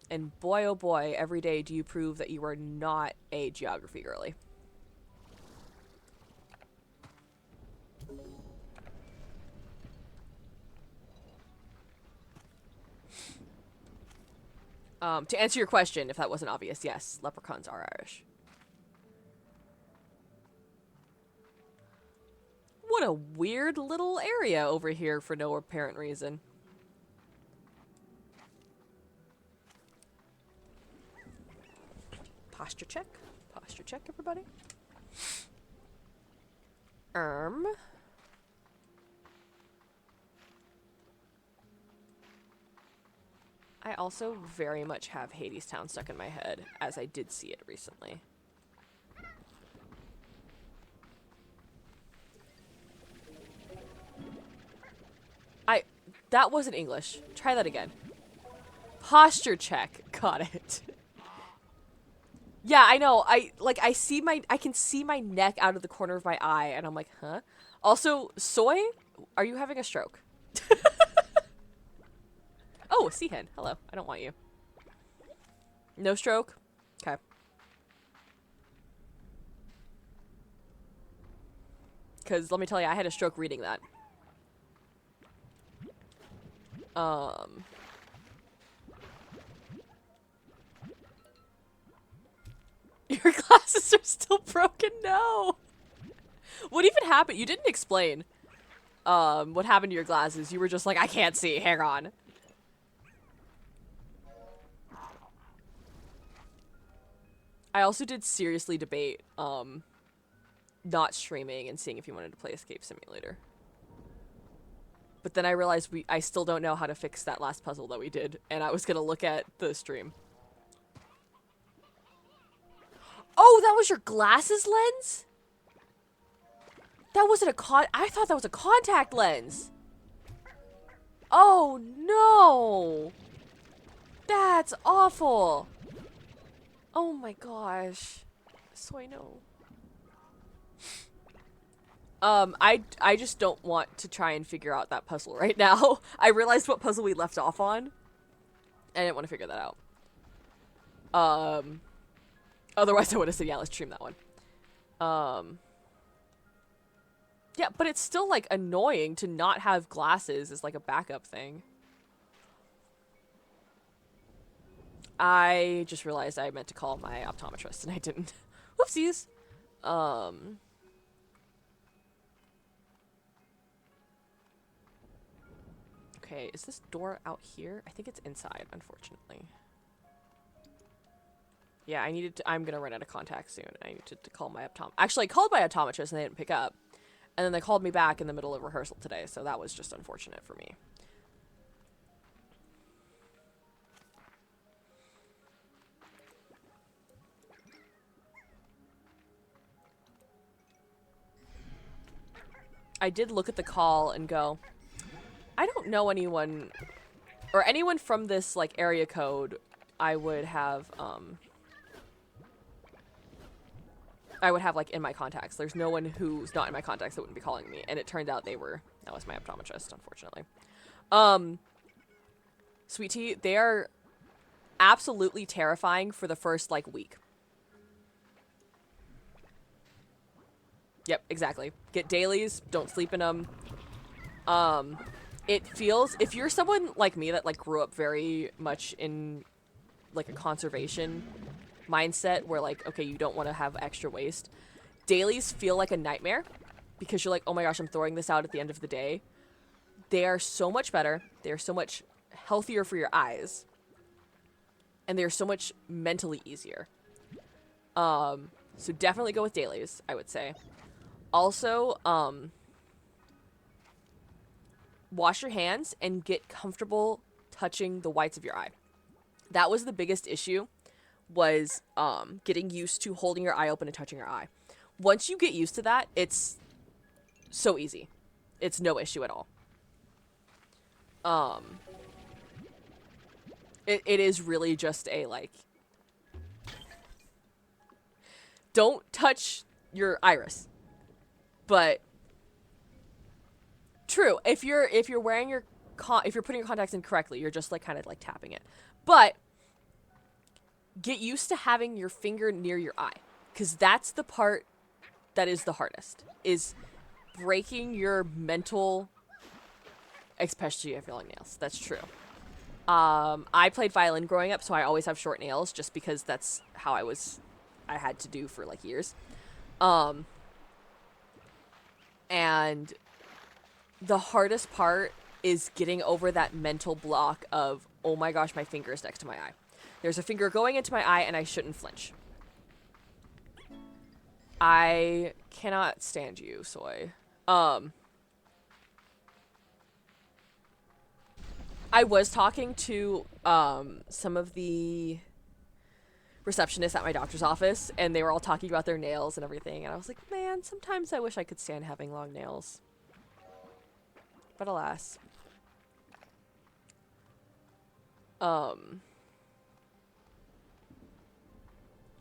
And boy oh boy, every day do you prove that you are not a geography girly. To answer your question, if that wasn't obvious, yes, leprechauns are Irish. What a weird little area over here for no apparent reason. Posture check. Posture check, everybody. I also very much have Hadestown stuck in my head, as I did see it recently. That wasn't English. Try that again. Posture check. Got it. Yeah, I know. I can see my neck out of the corner of my eye, and I'm like, huh? Also, Soy, are you having a stroke? Oh, sea hen. Hello. I don't want you. No stroke? Okay. Because let me tell you, I had a stroke reading that. Your glasses are still broken? No. What even happened? You didn't explain what happened to your glasses. You were just like, I can't see. Hang on. I also did seriously debate not streaming and seeing if you wanted to play Escape Simulator. But then I realized I still don't know how to fix that last puzzle that we did, and I was gonna look at the stream. Oh, that was your glasses lens? That wasn't I thought that was a contact lens. Oh no! That's awful. Oh my gosh. So I know. I just don't want to try and figure out that puzzle right now. I realized what puzzle we left off on. I didn't want to figure that out. Otherwise I would have said, yeah, let's stream that one. Yeah, but it's still, like, annoying to not have glasses as, like, a backup thing. I just realized I meant to call my optometrist and I didn't. Whoopsies. Okay, is this door out here? I think it's inside, unfortunately. Yeah, I'm gonna run out of contacts soon. I need to call my Actually, I called my optometrist and they didn't pick up. And then they called me back in the middle of rehearsal today, so that was just unfortunate for me. I did look at the call and go, I don't know anyone, or anyone from this, like, area code I would have, like, in my contacts. There's no one who's not in my contacts that wouldn't be calling me. And it turned out that was my optometrist, unfortunately. Sweet Tea, they are absolutely terrifying for the first, like, week. Yep, exactly. Get dailies, don't sleep in them. It feels, if you're someone like me that, like, grew up very much in, like, a conservation mindset where, like, okay, you don't want to have extra waste, dailies feel like a nightmare because you're like, oh my gosh, I'm throwing this out at the end of the day. They are so much better. They are so much healthier for your eyes. And they're so much mentally easier. So definitely go with dailies, I would say. Also, wash your hands and get comfortable touching the whites of your eye. That was the biggest issue, was getting used to holding your eye open and touching your eye. Once you get used to that, it's so easy. It's no issue at all. It is really just a, like, don't touch your iris. But true, if you're wearing your if you're putting your contacts in correctly, you're just, like, kind of, like, tapping it. But get used to having your finger near your eye, because that's the part that is the hardest, is breaking your mental, especially if you have long nails. That's true. I played violin growing up, so I always have short nails just because that's how I had to do for, like, years. And the hardest part is getting over that mental block of, oh my gosh, my finger is next to my eye. There's a finger going into my eye and I shouldn't flinch. I cannot stand you, Soy. I was talking to some of the receptionists at my doctor's office, and they were all talking about their nails and everything, and I was like, man, sometimes I wish I could stand having long nails. But alas. No,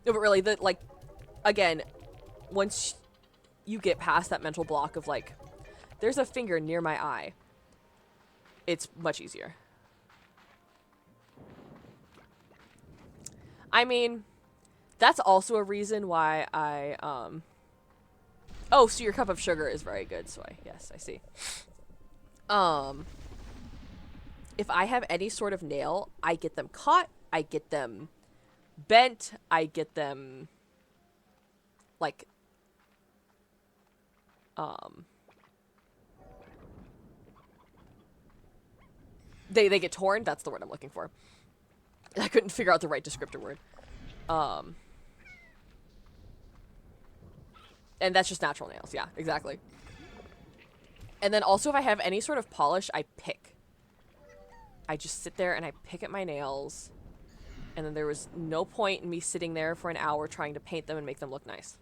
but really, like, again, once you get past that mental block of, like, there's a finger near my eye, it's much easier. I mean, that's also a reason why I, oh, so your cup of sugar is very good, Soy. Yes, I see. If I have any sort of nail, I get them caught, I get them bent, I get them, like, they get torn. That's the word I'm looking for. I couldn't figure out the right descriptor word. And that's just natural nails. Yeah, exactly. And then also if I have any sort of polish, I pick. I just sit there and I pick at my nails. And then there was no point in me sitting there for an hour trying to paint them and make them look nice.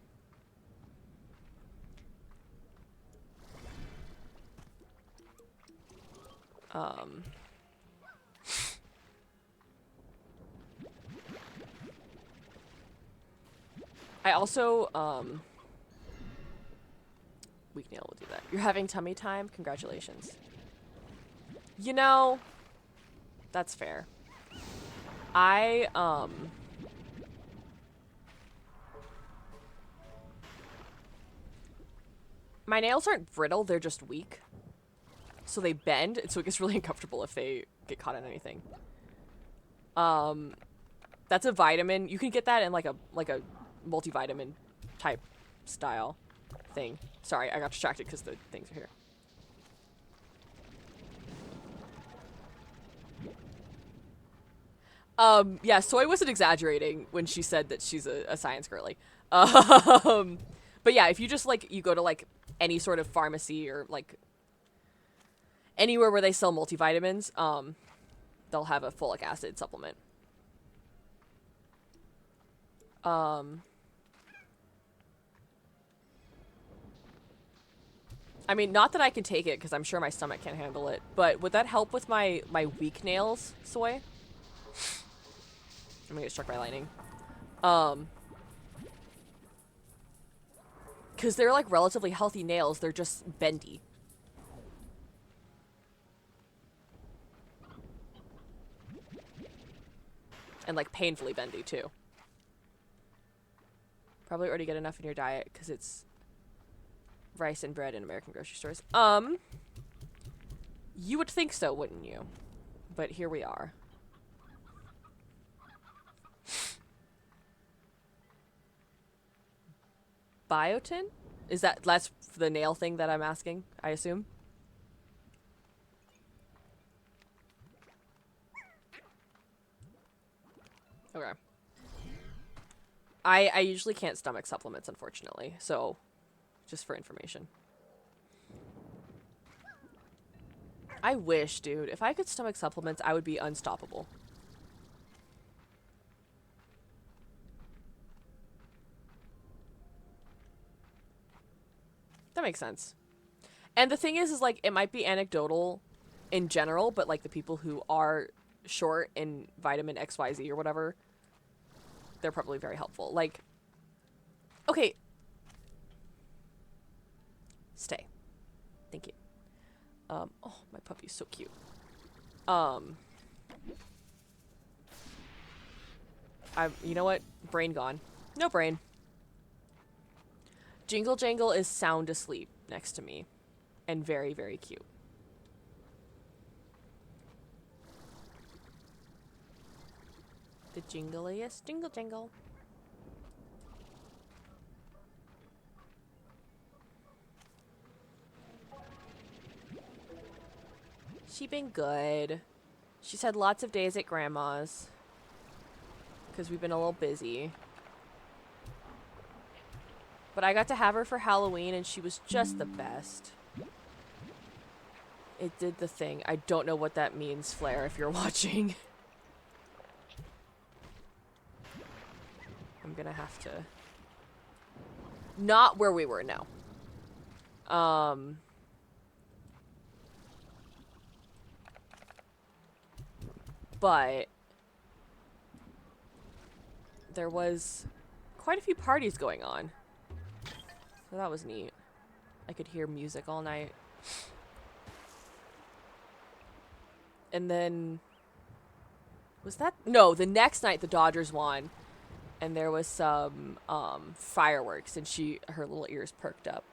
I also, weak nail will do that. You're having tummy time? Congratulations. You know, that's fair. I, my nails aren't brittle, they're just weak. So they bend, and so it gets really uncomfortable if they get caught in anything. That's a vitamin. You can get that in like a multivitamin type style thing. Sorry, I got distracted because the things are here. Yeah, Soy wasn't exaggerating when she said that she's a science girly. But yeah, if you just like, you go to like any sort of pharmacy or like anywhere where they sell multivitamins, they'll have a folic acid supplement. I mean, not that I can take it because I'm sure my stomach can't handle it, but would that help with my weak nails, Soy? I'm gonna get struck by lightning. Because they're like relatively healthy nails, they're just bendy. And like painfully bendy too. Probably already get enough in your diet because it's rice and bread in American grocery stores. You would think so, wouldn't you? But here we are. Biotin? That's the nail thing that I'm asking, I assume? Okay. I usually can't stomach supplements, unfortunately, so just for information. I wish, dude. If I could stomach supplements, I would be unstoppable. That makes sense. And the thing is like, it might be anecdotal in general, but like the people who are short in vitamin XYZ or whatever, they're probably very helpful. Like, okay. Stay. Thank you. Oh, my puppy's so cute. You know what? Brain gone. No brain. Jingle Jangle is sound asleep next to me. And very, very cute. The jingliest jingle jangle. She been good. She's had lots of days at grandma's. Because we've been a little busy. But I got to have her for Halloween and she was just the best. It did the thing. I don't know what that means, Flair, if you're watching. I'm gonna have to... Not where we were, no. But... there was quite a few parties going on. So that was neat. I could hear music all night. And then... was that... No, the next night the Dodgers won. And there was some fireworks and her little ears perked up.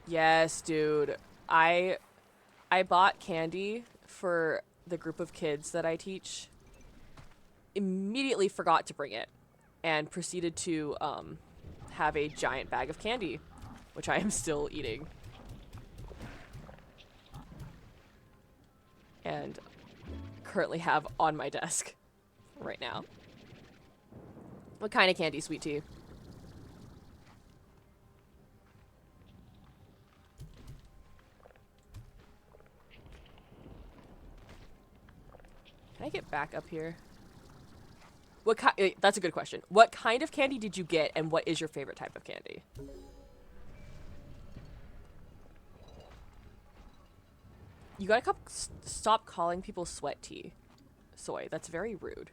Yes, dude. I bought candy for the group of kids that I teach. Immediately forgot to bring it and proceeded to have a giant bag of candy, which I am still eating. And currently have on my desk right now. What kind of candy, sweet tea? Can I get back up here? What kind? That's a good question. What kind of candy did you get, and what is your favorite type of candy? You gotta stop calling people sweat tea. Soy. That's very rude.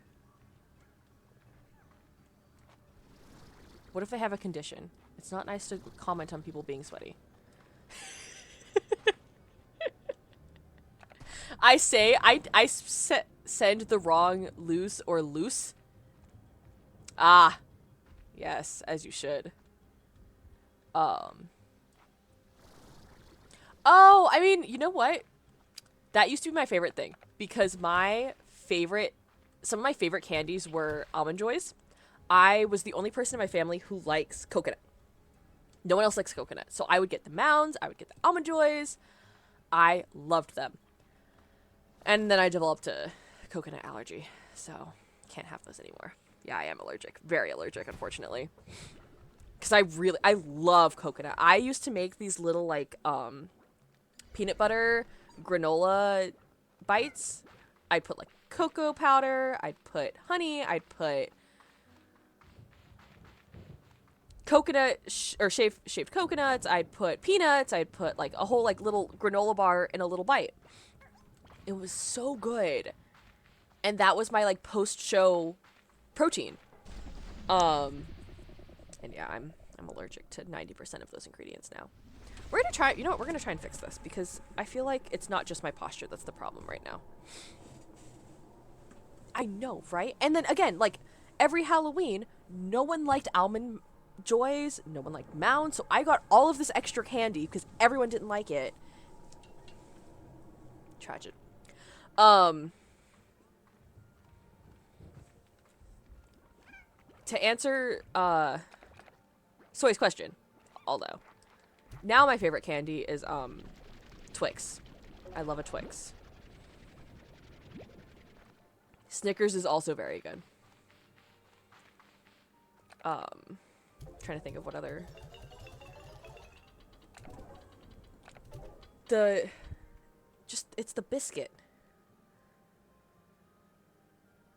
What if they have a condition? It's not nice to comment on people being sweaty. I send the wrong loose or loose. Ah. Yes, as you should. Oh, I mean, you know what? That used to be my favorite thing because some of my favorite candies were Almond Joys. I was the only person in my family who likes coconut. No one else likes coconut. So I would get the Mounds, I would get the Almond Joys. I loved them. And then I developed a coconut allergy, so can't have those anymore. Yeah, I am allergic. Very allergic, unfortunately. Because I love coconut. I used to make these little, like, peanut butter granola bites. I'd put, like, cocoa powder. I'd put honey. I'd put coconut or shaved coconuts. I'd put peanuts. I'd put, like, a whole, like, little granola bar in a little bite. It was so good. And that was my, like, post-show protein. And yeah, I'm allergic to 90% of those ingredients now. We're gonna try, you know what, we're gonna try and fix this because I feel like it's not just my posture that's the problem right now. I know, right? And then again, like, every Halloween, no one liked Almond Joys, no one liked Mounds, so I got all of this extra candy because everyone didn't like it. Tragic. To answer, Soy's question, although, now my favorite candy is, Twix. I love a Twix. Snickers is also very good. Trying to think of what other... It's the biscuit.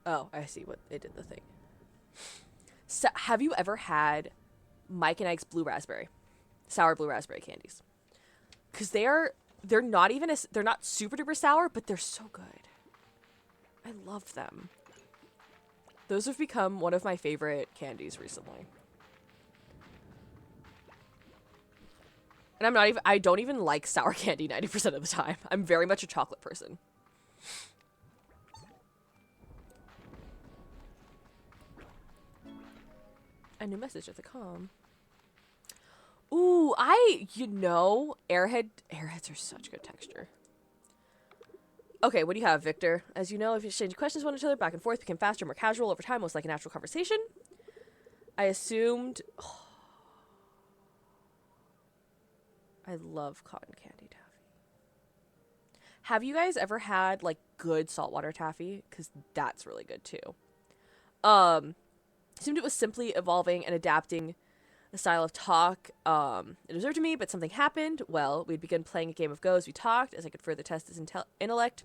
Oh, I see what it did the thing. So, have you ever had Mike and Ike's blue raspberry? Sour blue raspberry candies? Because they're not even they're not super duper sour, but they're so good. I love them. Those have become one of my favorite candies recently. And I don't even like sour candy 90% of the time. I'm very much a chocolate person. A new message at the com. Ooh, Airheads are such good texture. Okay, what do you have, Victor? As you know, if you exchange questions with one another back and forth, became faster, more casual over time, most like a natural conversation. I assumed... Oh, I love cotton candy taffy. Have you guys ever had, like, good saltwater taffy? Because that's really good, too. Assumed it was simply evolving and adapting the style of talk it observed to me, but something happened. Well, we'd begun playing a game of Go as we talked, as I could further test his intellect.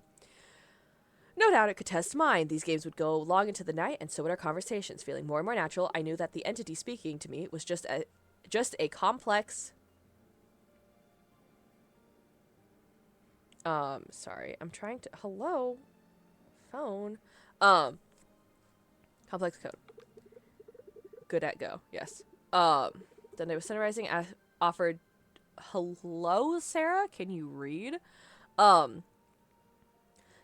No doubt it could test mine. These games would go long into the night, and so would our conversations. Feeling more and more natural, I knew that the entity speaking to me was just a complex... sorry, I'm trying to... Hello? Phone? Complex code. Good at Go, yes. Then I was summarizing, offered, hello, Sarah? Can you read?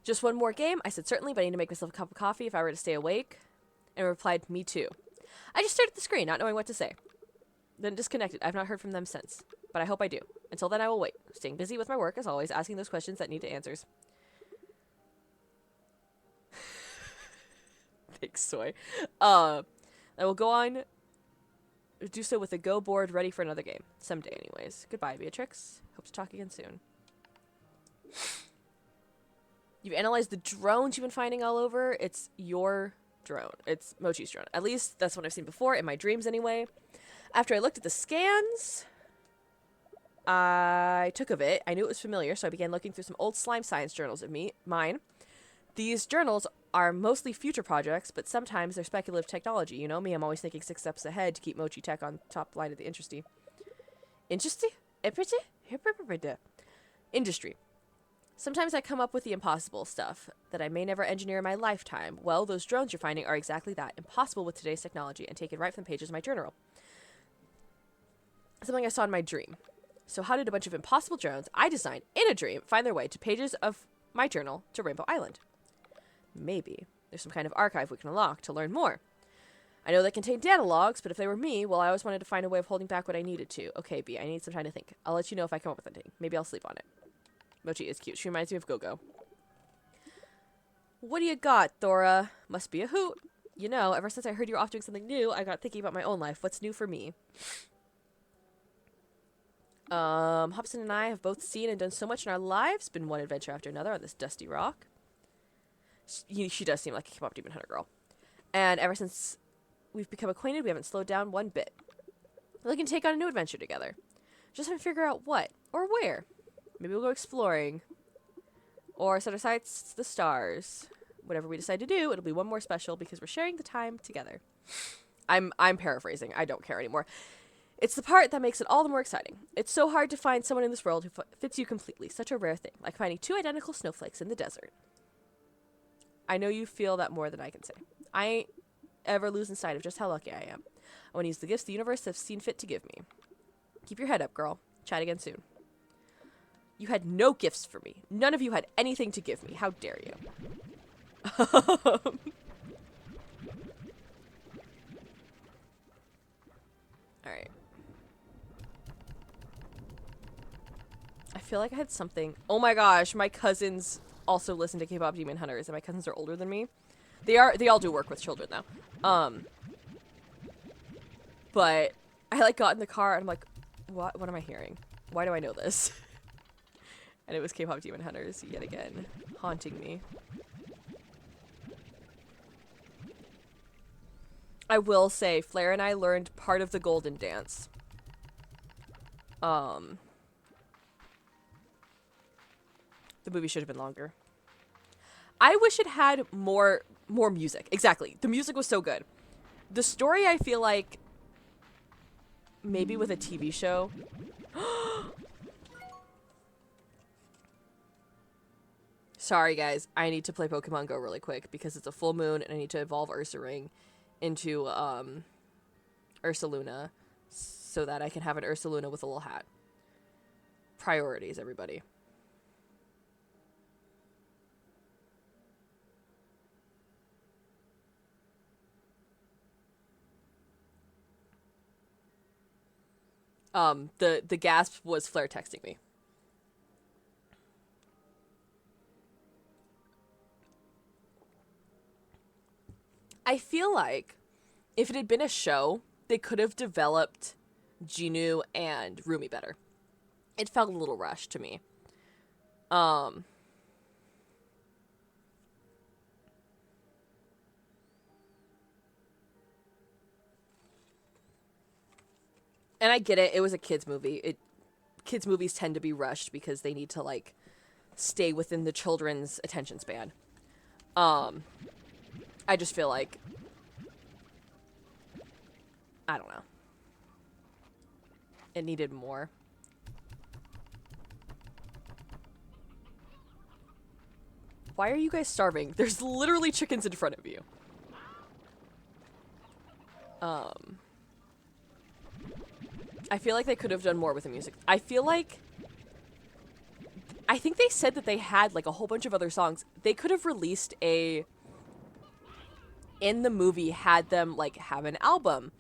Just one more game? I said, certainly, but I need to make myself a cup of coffee if I were to stay awake. And replied, me too. I just stared at the screen, not knowing what to say. Then disconnected. I've not heard from them since. But I hope I do. Until then, I will wait. Staying busy with my work, as always, asking those questions that need answers. Thanks, Soy. I will go on... Do so with a Go board ready for another game. Someday, anyways. Goodbye, Beatrix. Hope to talk again soon. You've analyzed the drones you've been finding all over. It's your drone. It's Mochi's drone. At least that's what I've seen before, in my dreams anyway. After I looked at the scans I took of it, I knew it was familiar, so I began looking through some old slime science journals of mine. These journals are mostly future projects, but sometimes they're speculative technology. You know me, I'm always thinking 6 steps ahead to keep Mochi Tech on top line of the industry. Industry. Sometimes I come up with the impossible stuff that I may never engineer in my lifetime. Well, those drones you're finding are exactly that, impossible with today's technology, and taken right from the pages of my journal. Something I saw in my dream. So how did a bunch of impossible drones I designed in a dream find their way to pages of my journal to Rainbow Island? Maybe there's some kind of archive we can unlock to learn more. I know they contain data logs, but if they were me, well, I always wanted to find a way of holding back what I needed to. Okay, B, I need some time to think. I'll let you know if I come up with anything. Maybe I'll sleep on it. Mochi is cute. She reminds me of Go-Go. What do you got, Thora? Must be a hoot. You know, ever since I heard you were off doing something new, I got thinking about my own life. What's new for me? Hobson and I have both seen and done so much in our lives. Been one adventure after another on this dusty rock. She does seem like a K-pop demon hunter girl. And ever since we've become acquainted, we haven't slowed down one bit. We're looking to take on a new adventure together. Just haven't figured out what or where. Maybe we'll go exploring. Or set our sights to the stars. Whatever we decide to do, it'll be one more special because we're sharing the time together. I'm paraphrasing. I don't care anymore. It's the part that makes it all the more exciting. It's so hard to find someone in this world who fits you completely. Such a rare thing. Like finding 2 identical snowflakes in the desert. I know you feel that more than I can say. I ain't ever losing sight of just how lucky I am. I want to use the gifts the universe has seen fit to give me. Keep your head up, girl. Chat again soon. You had no gifts for me. None of you had anything to give me. How dare you? Alright. I feel like I had something. Oh my gosh, my cousins also listen to K-pop Demon Hunters, and my cousins are older than me. They all do work with children though. But I like got in the car and I'm like, what am I hearing? Why do I know this? And it was K-pop Demon Hunters yet again, haunting me. I will say, Flair and I learned part of the Golden Dance. The movie should have been longer. I wish it had more music. Exactly. The music was so good. The story, I feel like, maybe with a TV show. Sorry, guys. I need to play Pokemon Go really quick because it's a full moon and I need to evolve Ursaring into Ursaluna so that I can have an Ursaluna with a little hat. Priorities, everybody. The gasp was Flair texting me. I feel like if it had been a show, they could have developed Genu and Rumi better. It felt a little rushed to me. And I get it. It was a kids movie. Kids movies tend to be rushed because they need to like stay within the children's attention span. I just feel like I don't know. It needed more. Why are you guys starving? There's literally chickens in front of you. I feel like they could have done more with the music. I think they said that they had like a whole bunch of other songs. They could have released in the movie, had them like have an album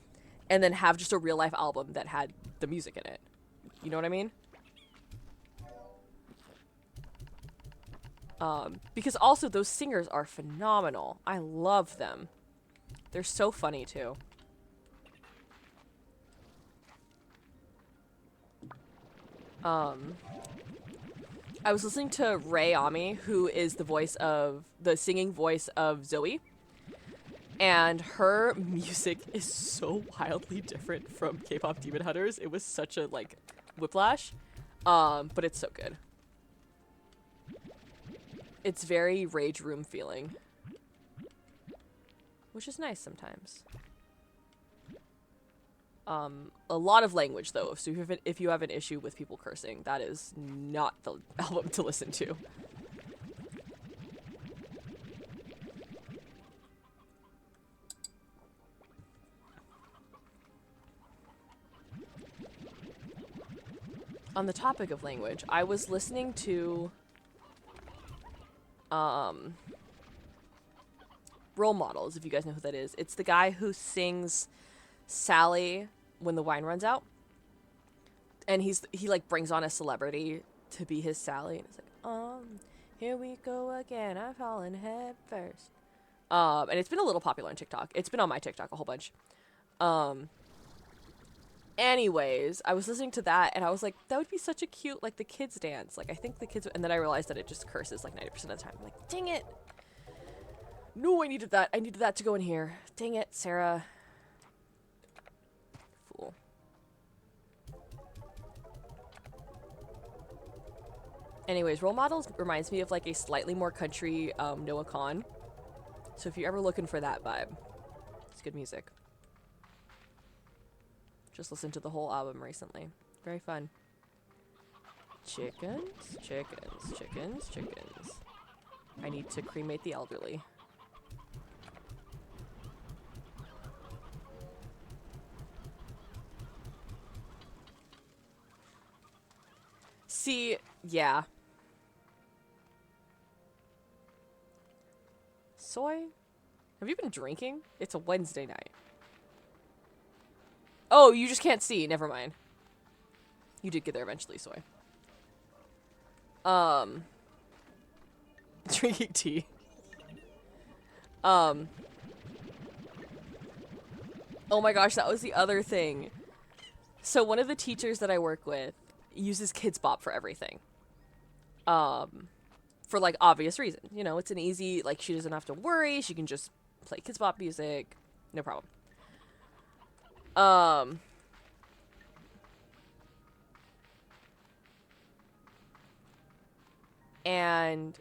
and then have just a real life album that had the music in it. You know what I mean? Because also those singers are phenomenal. I love them. They're so funny too. I was listening to Ray Ami, who is the singing voice of Zoe. And her music is so wildly different from K-pop Demon Hunters. It was such a, like, whiplash. But it's so good. It's very Rage Room feeling. Which is nice sometimes. A lot of language, though. So if you have an issue with people cursing, that is not the album to listen to. On the topic of language, I was listening to Role Models, if you guys know who that is. It's the guy who sings Sally when the wine runs out. And he like brings on a celebrity to be his Sally, and it's like, here we go again, I've fallen head first. And it's been a little popular on TikTok. It's been on my TikTok a whole bunch. Anyways, I was listening to that and I was like, that would be such a cute, like, the kids dance. Like, I think the kids, and then I realized that it just curses like 90% of the time. I'm like, dang it. No, I needed that. I needed that to go in here. Dang it, Sarah. Fool. Anyways, Role Models reminds me of, like, a slightly more country Noah Kahan. So if you're ever looking for that vibe, it's good music. Just listened to the whole album recently. Very fun. Chickens, chickens, chickens, chickens. I need to cremate the elderly. See, yeah. Soy? Have you been drinking? It's a Wednesday night. Oh, you just can't see. Never mind. You did get there eventually, Soy. Drinking tea. Oh my gosh, that was the other thing. So one of the teachers that I work with uses Kids Bop for everything. For, like, obvious reasons. You know, it's an easy, like, she doesn't have to worry. She can just play Kids Bop music. No problem. And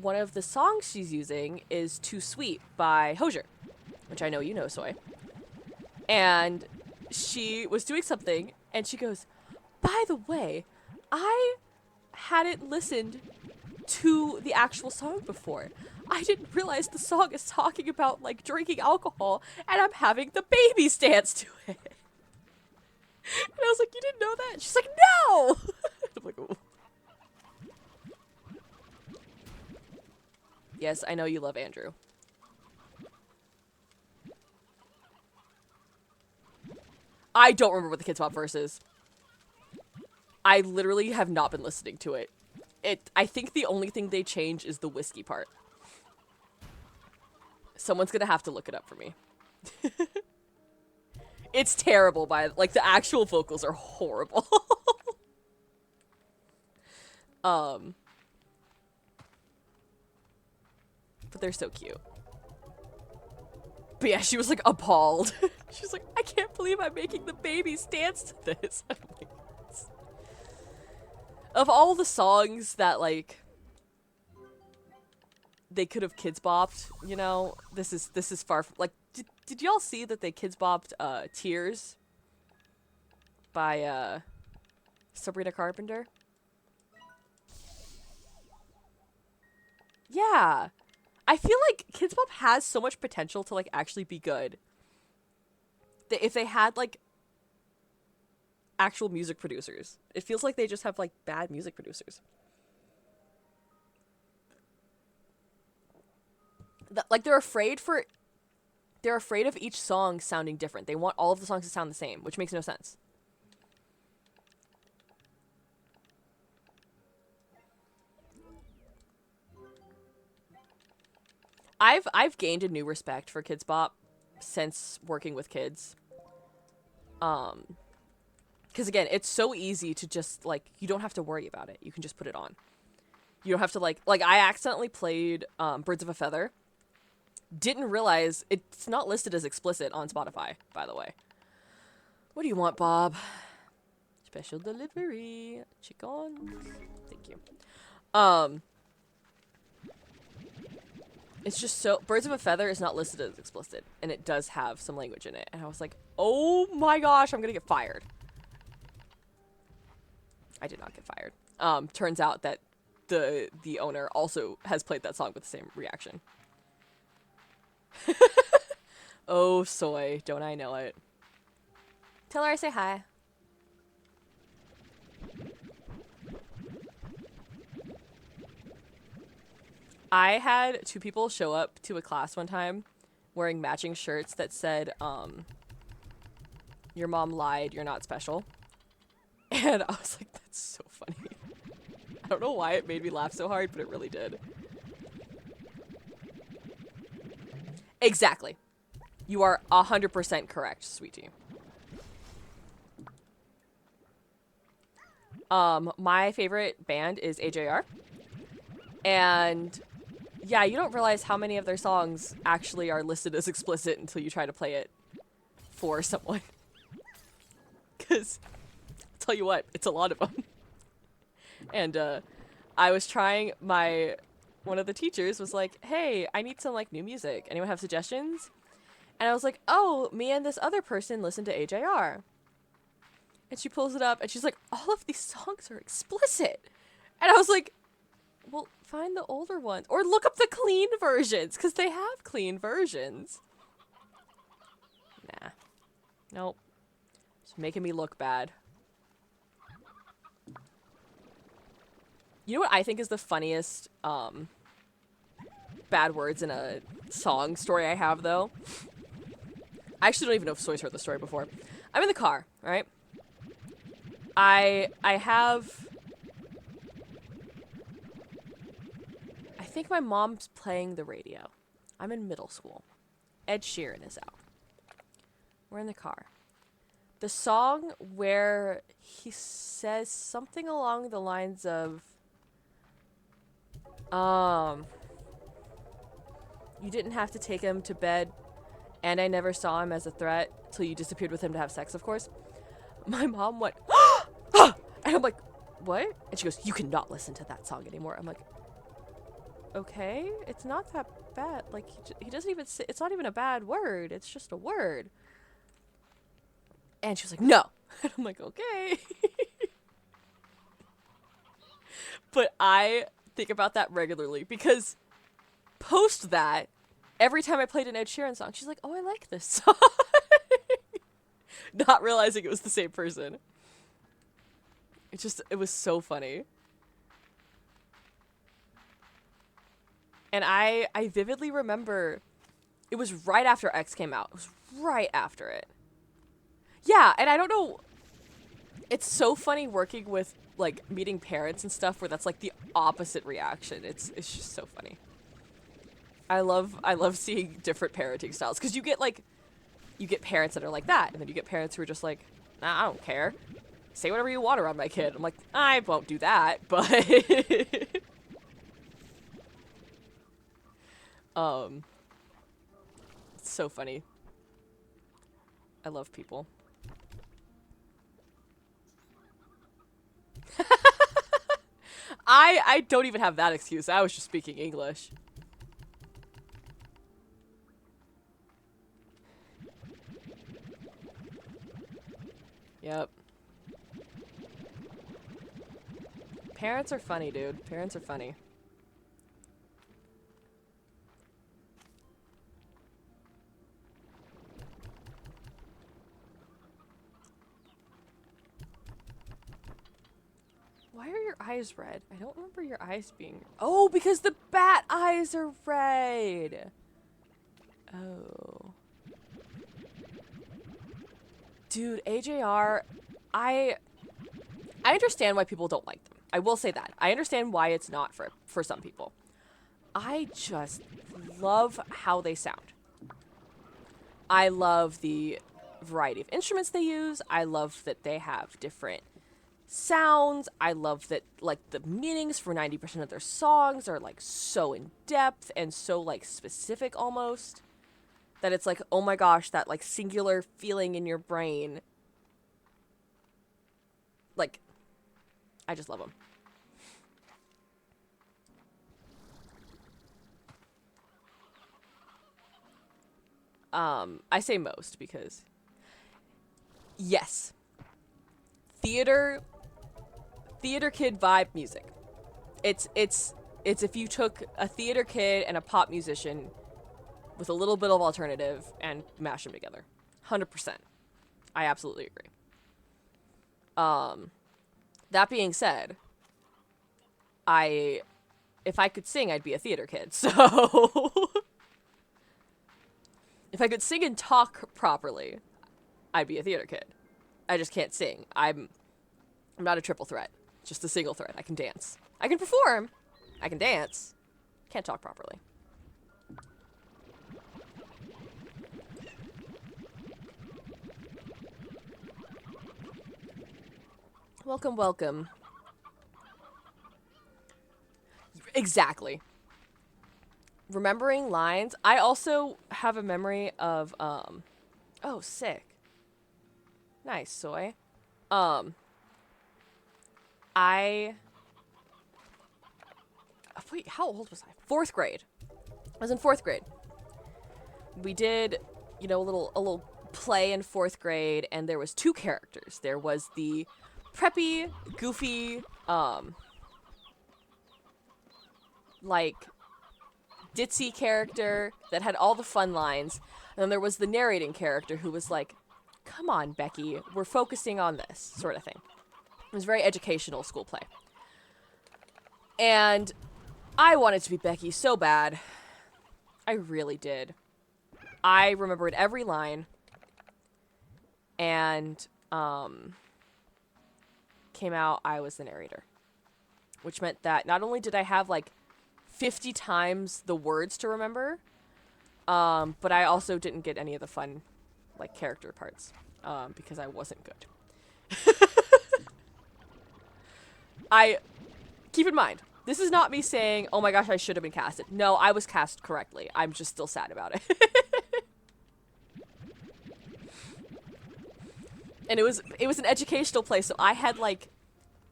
one of the songs she's using is Too Sweet by Hozier, which I know you know, Soy. And she was doing something, and she goes, by the way, I hadn't listened to the actual song before. I didn't realize the song is talking about, like, drinking alcohol, and I'm having the babies dance to it. And I was like, you didn't know that? And she's like, no! I'm like, ooh. Yes, I know you love Andrew. I don't remember what the Kids Bop verse is. I literally have not been listening to it. I think the only thing they change is the whiskey part. Someone's gonna have to look it up for me. It's terrible, like, the actual vocals are horrible. But they're so cute. But yeah, she was, like, appalled. She was like, I can't believe I'm making the babies dance to this. I'm like, of all the songs that, like, they could have Kids Bopped, you know, this is far from, like, did y'all see that they Kids Bopped Tears by Sabrina Carpenter? Yeah. I feel like Kids Bop has so much potential to, like, actually be good. That if they had, like, actual music producers. It feels like they just have, like, bad music producers. Like, they're afraid of each song sounding different. They want all of the songs to sound the same, which makes no sense. I've gained a new respect for Kids Bop since working with kids. Because again, it's so easy to just, like, you don't have to worry about it. You can just put it on. You don't have to, like I accidentally played Birds of a Feather Didn't realize it's not listed as explicit on Spotify, by the way. What do you want, Bob? Special delivery. Chickens. Thank you. It's just so... Birds of a Feather is not listed as explicit, and it does have some language in it. And I was like, oh my gosh, I'm gonna get fired. I did not get fired. Turns out that the owner also has played that song with the same reaction. Oh, soy. Don't I know it. Tell her I say hi. I had 2 people show up to a class one time wearing matching shirts that said, your mom lied, you're not special. And I was like, that's so funny. I don't know why it made me laugh so hard, but it really did. Exactly. You are 100% correct, sweetie. My favorite band is AJR. And yeah, you don't realize how many of their songs actually are listed as explicit until you try to play it for someone. Because, I'll tell you what, it's a lot of them. And I was trying one of the teachers was like, hey, I need some like new music. Anyone have suggestions? And I was like, oh, me and this other person listen to AJR. And she pulls it up and she's like, all of these songs are explicit. And I was like, well, find the older ones. Or look up the clean versions, because they have clean versions. Nah. Nope. It's making me look bad. You know what I think is the funniest bad words in a song story I have, though? I actually don't even know if Soy's heard the story before. I'm in the car, right? I have... I think my mom's playing the radio. I'm in middle school. Ed Sheeran is out. We're in the car. The song where he says something along the lines of, you didn't have to take him to bed, and I never saw him as a threat till you disappeared with him to have sex, of course. My mom went, and I'm like, what? And she goes, you cannot listen to that song anymore. I'm like, okay, it's not that bad. Like, he doesn't even say, it's not even a bad word. It's just a word. And she was like, no. And I'm like, okay. But I think about that regularly because post that, every time I played an Ed Sheeran song, she's like, oh, I like this song. Not realizing it was the same person. It was so funny. And I vividly remember it was right after X came out. It was right after it. Yeah, and I don't know. It's so funny working with, like, meeting parents and stuff where that's, like, the opposite reaction. It's just so funny. I love seeing different parenting styles. Because you get parents that are like that. And then you get parents who are just like, nah, I don't care. Say whatever you want around my kid. I'm like, I won't do that, but... It's so funny. I love people. I don't even have that excuse. I was just speaking English. Yep. Parents are funny, dude. Parents are funny. Why are your eyes red? I don't remember your eyes being... Oh, because the bat eyes are red! Oh. Dude, AJR, I understand why people don't like them. I will say that. I understand why it's not for some people. I just love how they sound. I love the variety of instruments they use. I love that they have different sounds. I love that, like, the meanings for 90% of their songs are, like, so in depth and so, like, specific almost. That it's like, oh my gosh, that, like, singular feeling in your brain. Like, I just love them. I say most because, yes, theater kid vibe music. It's if you took a theater kid and a pop musician with a little bit of alternative and mash them together. 100%. I absolutely agree. That being said, if I could sing, I'd be a theater kid. So if I could sing and talk properly, I'd be a theater kid. I just can't sing. I'm not a triple threat. Just a single threat. I can dance. I can perform. I can dance. Can't talk properly. Welcome, welcome. Exactly. Remembering lines. I also have a memory of, oh, sick. Nice, Soy. I... Wait, how old was I? 4th grade. I was in 4th grade. We did, you know, a little play in 4th grade, and there was 2 characters. There was the preppy, goofy, like, ditzy character that had all the fun lines. And then there was the narrating character who was like, come on, Becky, we're focusing on this, sort of thing. It was very educational school play. And I wanted to be Becky so bad. I really did. I remembered every line. And, came out, I was the narrator. Which meant that not only did I have, like, 50 times the words to remember, but I also didn't get any of the fun, like, character parts, because I wasn't good. Keep in mind, this is not me saying, oh my gosh, I should have been casted. No, I was cast correctly. I'm just still sad about it. And it was an educational play, so I had, like,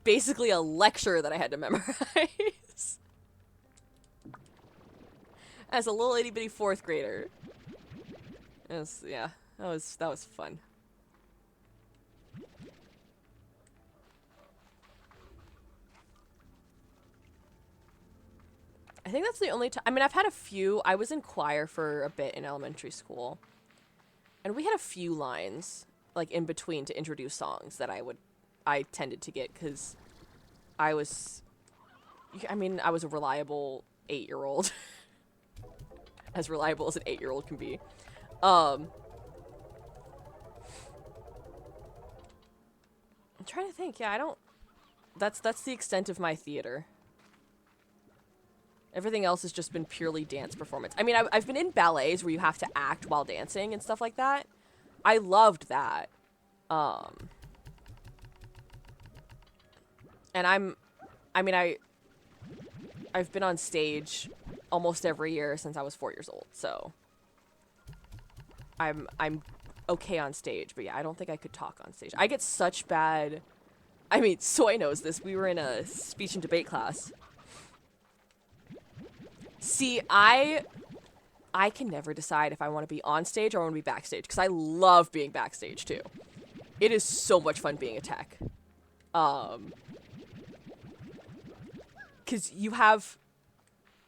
basically a lecture that I had to memorize. As a little itty bitty 4th grader. Yeah, that was fun. I think that's the only time. I mean, I've had a few. I was in choir for a bit in elementary school. And we had a few lines, like, in between to introduce songs that I tended to get because I was a reliable 8-year-old. As reliable as an 8-year-old can be. I'm trying to think. Yeah, I don't... That's the extent of my theater. Everything else has just been purely dance performance. I mean, I've been in ballets where you have to act while dancing and stuff like that. I loved that. And I've been on stage almost every year since I was 4 years old, so I'm okay on stage, but yeah, I don't think I could talk on stage. I get such bad... I mean, Soy knows this. We were in a speech and debate class. See, I can never decide if I want to be on stage or I want to be backstage, because I love being backstage, too. It is so much fun being a tech. Because you have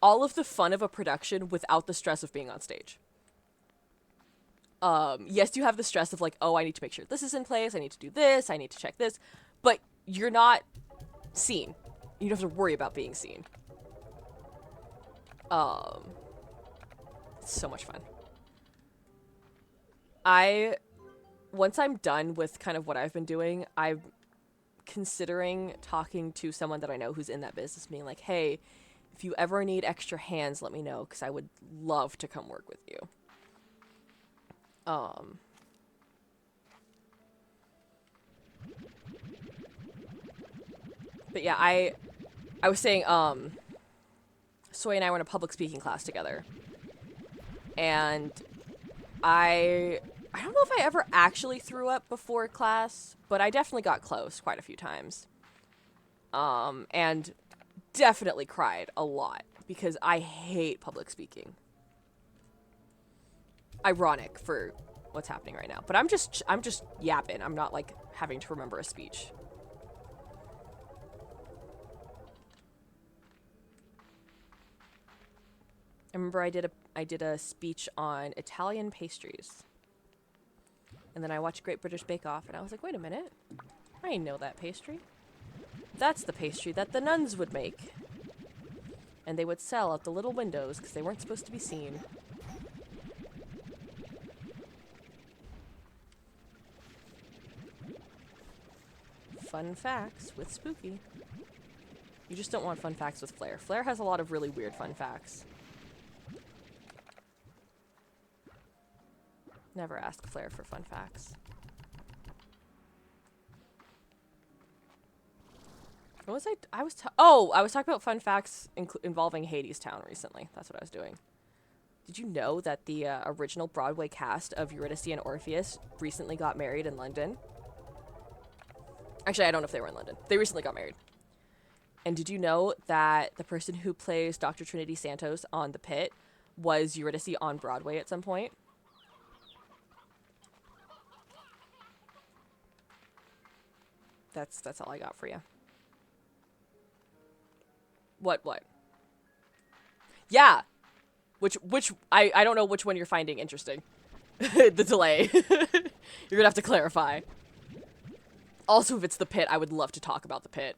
all of the fun of a production without the stress of being on stage. Yes, you have the stress of, like, oh, I need to make sure this is in place, I need to do this, I need to check this, but you're not seen. You don't have to worry about being seen. It's so much fun. Once I'm done with kind of what I've been doing, I'm considering talking to someone that I know who's in that business, being like, hey, if you ever need extra hands, let me know, because I would love to come work with you. But yeah, I was saying, Soy and I were in a public speaking class together. And I don't know if I ever actually threw up before class, but I definitely got close quite a few times. And definitely cried a lot because I hate public speaking. Ironic for what's happening right now, but I'm just yapping. I'm not like having to remember a speech. I remember I did a speech on Italian pastries. And then I watched Great British Bake Off and I was like, "Wait a minute. I know that pastry. That's the pastry that the nuns would make." And they would sell out the little windows because they weren't supposed to be seen. Fun facts with Spooky. You just don't want fun facts with Flair. Flair has a lot of really weird fun facts. Never ask Flair for fun facts. What was I was talking about fun facts involving Hadestown recently. That's what I was doing. Did you know that the original Broadway cast of Eurydice and Orpheus recently got married in London? Actually, I don't know if they were in London. They recently got married. And did you know that the person who plays Dr. Trinity Santos on The Pit was Eurydice on Broadway at some point? That's all I got for you. What? Yeah. Which I don't know which one you're finding interesting. The delay. You're gonna have to clarify. Also, if it's The Pit, I would love to talk about The Pit.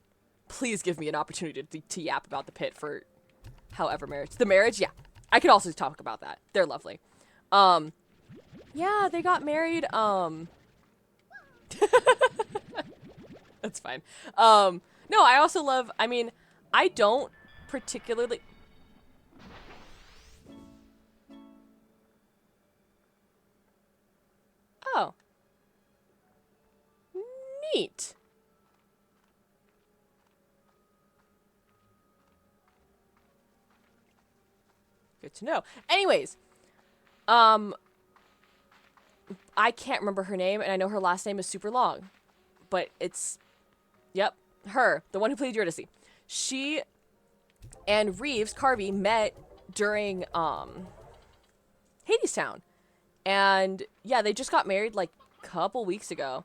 Please give me an opportunity to yap about The Pit for however marriage. The marriage, yeah. I could also talk about that. They're lovely. Yeah, they got married, That's fine. No, I also love, I mean, I don't particularly... Oh. Neat. Good to know. Anyways, I can't remember her name, and I know her last name is super long. But it's... Yep, her. The one who played Eurydice. She and Reeves Carvey met during, Hadestown. And, yeah, they just got married, like, a couple weeks ago.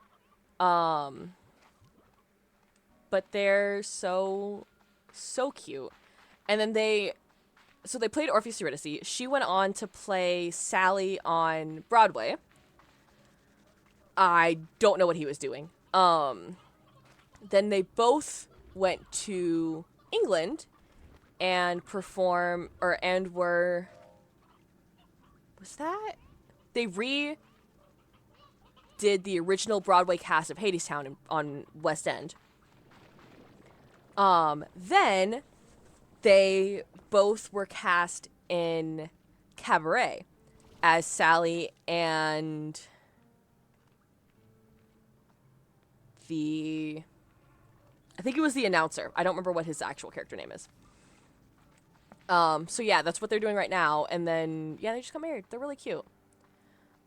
But they're so cute. And then they played Orpheus Eurydice. She went on to play Sally on Broadway. I don't know what he was doing. Then they both went to England and were... Was that? They redid the original Broadway cast of Hadestown on West End. Then they both were cast in Cabaret as Sally and I think it was the announcer. I don't remember what his actual character name is. So yeah, that's what they're doing right now. And then, yeah, they just got married. They're really cute.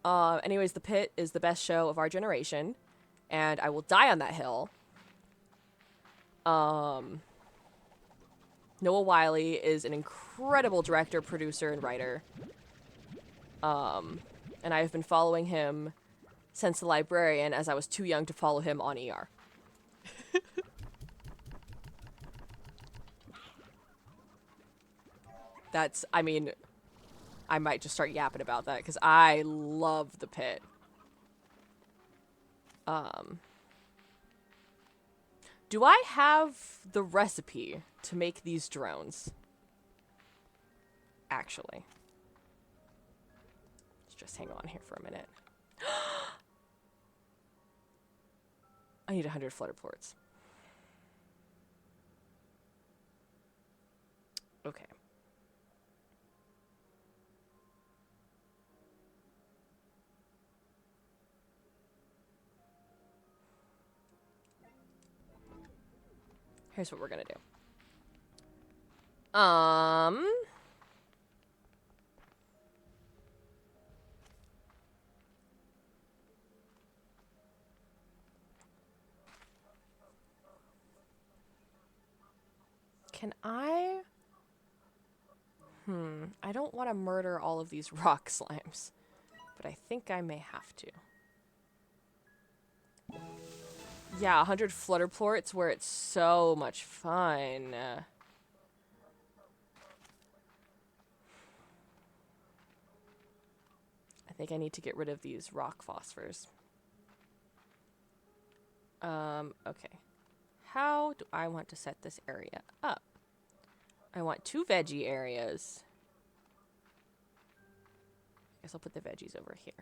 Anyways, The Pit is the best show of our generation. And I will die on that hill. Noah Wyle is an incredible director, producer, and writer. And I have been following him since The Librarian, as I was too young to follow him on ER. That's, I mean, I might just start yapping about that, because I love The Pit. Do I have the recipe to make these drones? Actually. Let's just hang on here for a minute. I need 100 flutter ports. Okay. Here's what we're gonna do. Can I... I don't want to murder all of these rock slimes, but I think I may have to. Yeah, 100 flutterplorts where it's so much fun. I think I need to get rid of these rock phosphors. Okay. How do I want to set this area up? I want 2 veggie areas. I guess I'll put the veggies over here.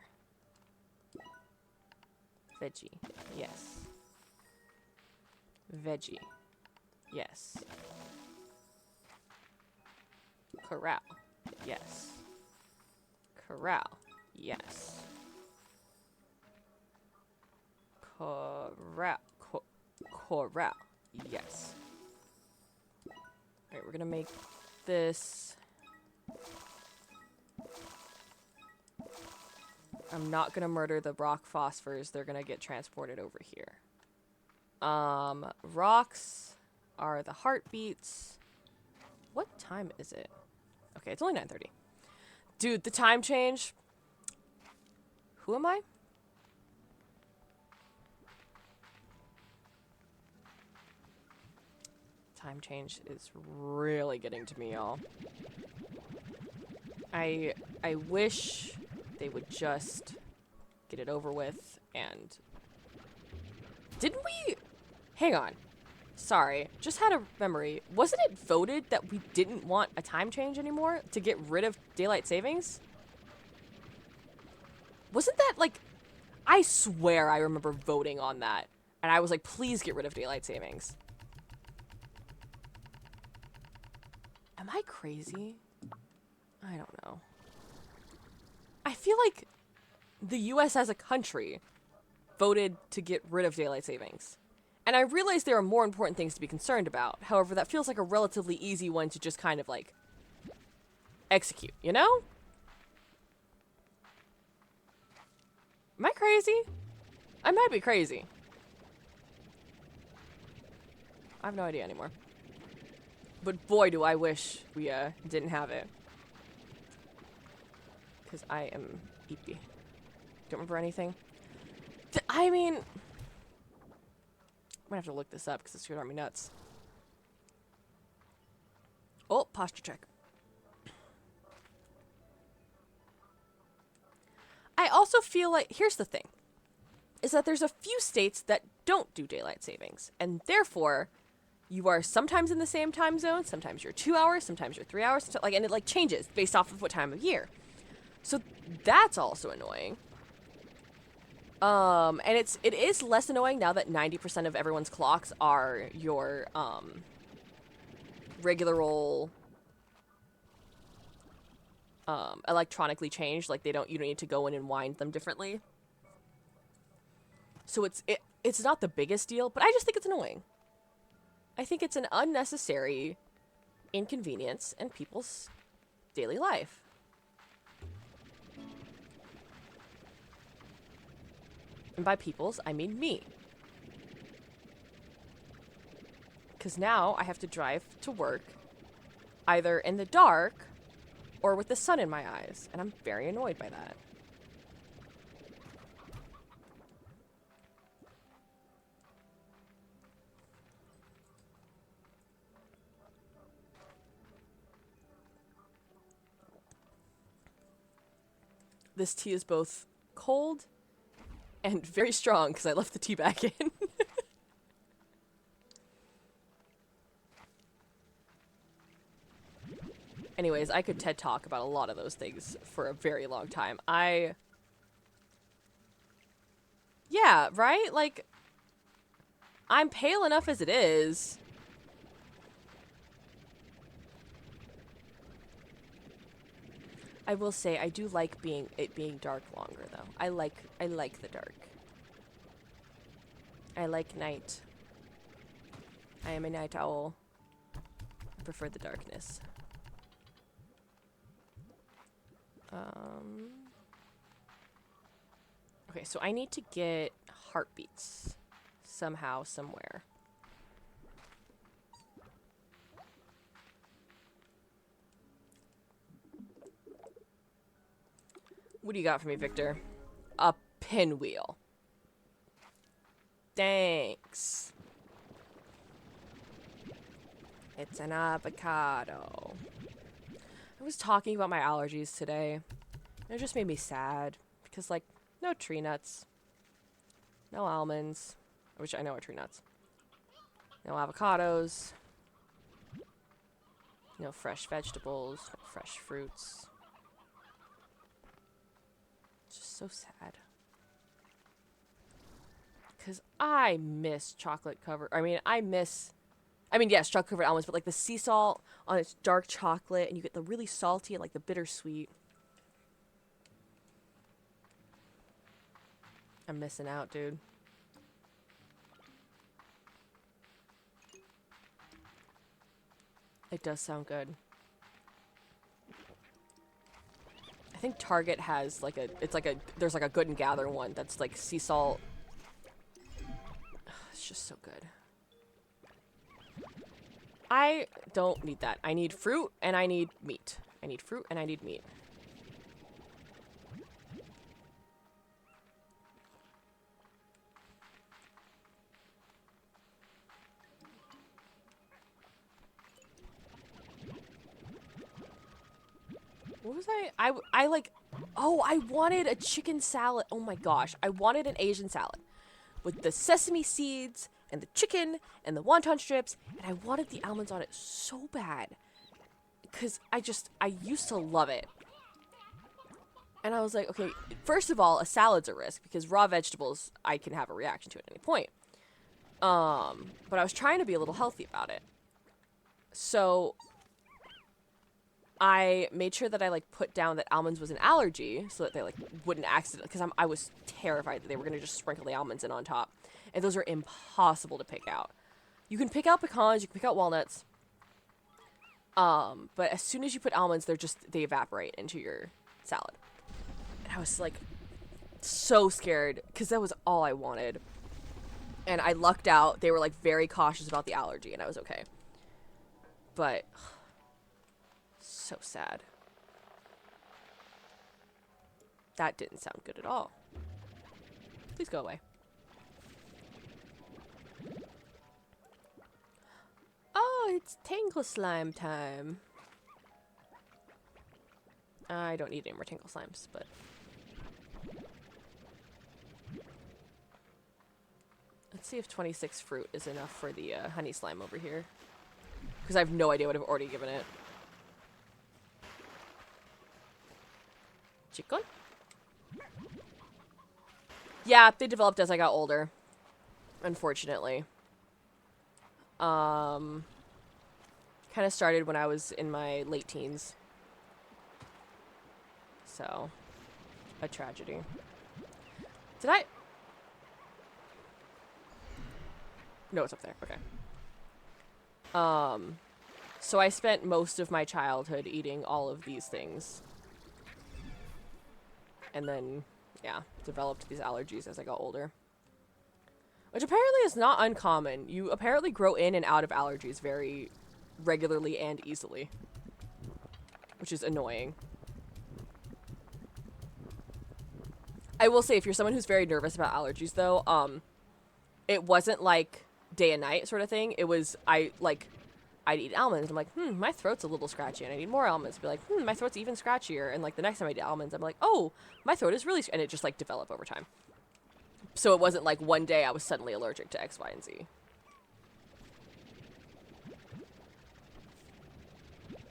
Veggie. Yes. Veggie. Yes. Corral. Yes. Corral. Yes. Corral. Corral. Yes. Alright, we're gonna make this... I'm not gonna murder the rock phosphors. They're gonna get transported over here. Rocks are the heartbeats. What time is it? Okay, it's only 9:30. Dude, the time change. Who am I? Time change is really getting to me, y'all. I wish they would just get it over with and... Didn't we... Hang on. Sorry. Just had a memory. Wasn't it voted that we didn't want a time change anymore to get rid of daylight savings? Wasn't that, like... I swear I remember voting on that. And I was like, please get rid of daylight savings. Am I crazy? I don't know. I feel like the US as a country voted to get rid of daylight savings. And I realize there are more important things to be concerned about. However, that feels like a relatively easy one to just kind of like execute, you know? Am I crazy? I might be crazy. I have no idea anymore. But boy, do I wish we didn't have it. Because I am eepy. Don't remember anything. I mean... I'm gonna have to look this up because it's gonna drive me nuts. Oh, posture check. I also feel like... Here's the thing. Is that there's a few states that don't do daylight savings. And therefore... You are sometimes in the same time zone, sometimes you're 2 hours, sometimes you're 3 hours, like, and it like changes based off of what time of year. So that's also annoying. And it is less annoying now that 90% of everyone's clocks are your regular old electronically changed, like you don't need to go in and wind them differently. So it's not the biggest deal, but I just think it's annoying. I think it's an unnecessary inconvenience in people's daily life. And by people's, I mean me. Because now I have to drive to work either in the dark or with the sun in my eyes. And I'm very annoyed by that. This tea is both cold and very strong because I left the tea back in. Anyways, I could TED Talk about a lot of those things for a very long time. Yeah, right? Like, I'm pale enough as it is. I will say I do like it being dark longer though. I like the dark. I like night. I am a night owl. I prefer the darkness. Okay, so I need to get heartbeats somehow, somewhere. What do you got for me, Victor? A pinwheel. Thanks. It's an avocado. I was talking about my allergies today. And it just made me sad. Because, like, no tree nuts. No almonds. Which I know are tree nuts. No avocados. No fresh vegetables. No fresh fruits. It's just so sad. Because I miss chocolate covered. Yes, chocolate covered almonds, but like the sea salt on its dark chocolate, and you get the really salty and like the bittersweet. I'm missing out, dude. It does sound good. I think Target has like there's like a Good and Gather one that's like sea salt. It's just so good. I don't need that. I need fruit and I need meat. I need fruit and I need meat. What was I like, oh, I wanted a chicken salad. Oh my gosh. I wanted an Asian salad with the sesame seeds and the chicken and the wonton strips, and I wanted the almonds on it so bad. Because I used to love it. And I was like, okay, first of all, a salad's a risk because raw vegetables I can have a reaction to at any point. But I was trying to be a little healthy about it. So I made sure that I like put down that almonds was an allergy so that they like wouldn't accidentally, because I was terrified that they were going to just sprinkle the almonds in on top. And those are impossible to pick out. You can pick out pecans, you can pick out walnuts. But as soon as you put almonds, they evaporate into your salad. And I was like so scared because that was all I wanted. And I lucked out. They were like very cautious about the allergy and I was okay. But so sad. That didn't sound good at all. Please go away. Oh, it's Tangle Slime time. I don't need any more Tangle Slimes, but... Let's see if 26 fruit is enough for the honey slime over here. Because I have no idea what I've already given it. Chicken? Yeah, they developed as I got older. Unfortunately. Kind of started when I was in my late teens. So, a tragedy. Did I? No, it's up there. Okay. So I spent most of my childhood eating all of these things. And then, yeah, developed these allergies as I got older. Which apparently is not uncommon. You apparently grow in and out of allergies very regularly and easily. Which is annoying. I will say, if you're someone who's very nervous about allergies, though, it wasn't like day and night sort of thing. It was, I'd eat almonds. I'm like, my throat's a little scratchy, and I need more almonds. Be like, my throat's even scratchier. And like the next time I did almonds, I'm like, oh, my throat is really, and it just like developed over time. So it wasn't like one day I was suddenly allergic to X, Y, and Z.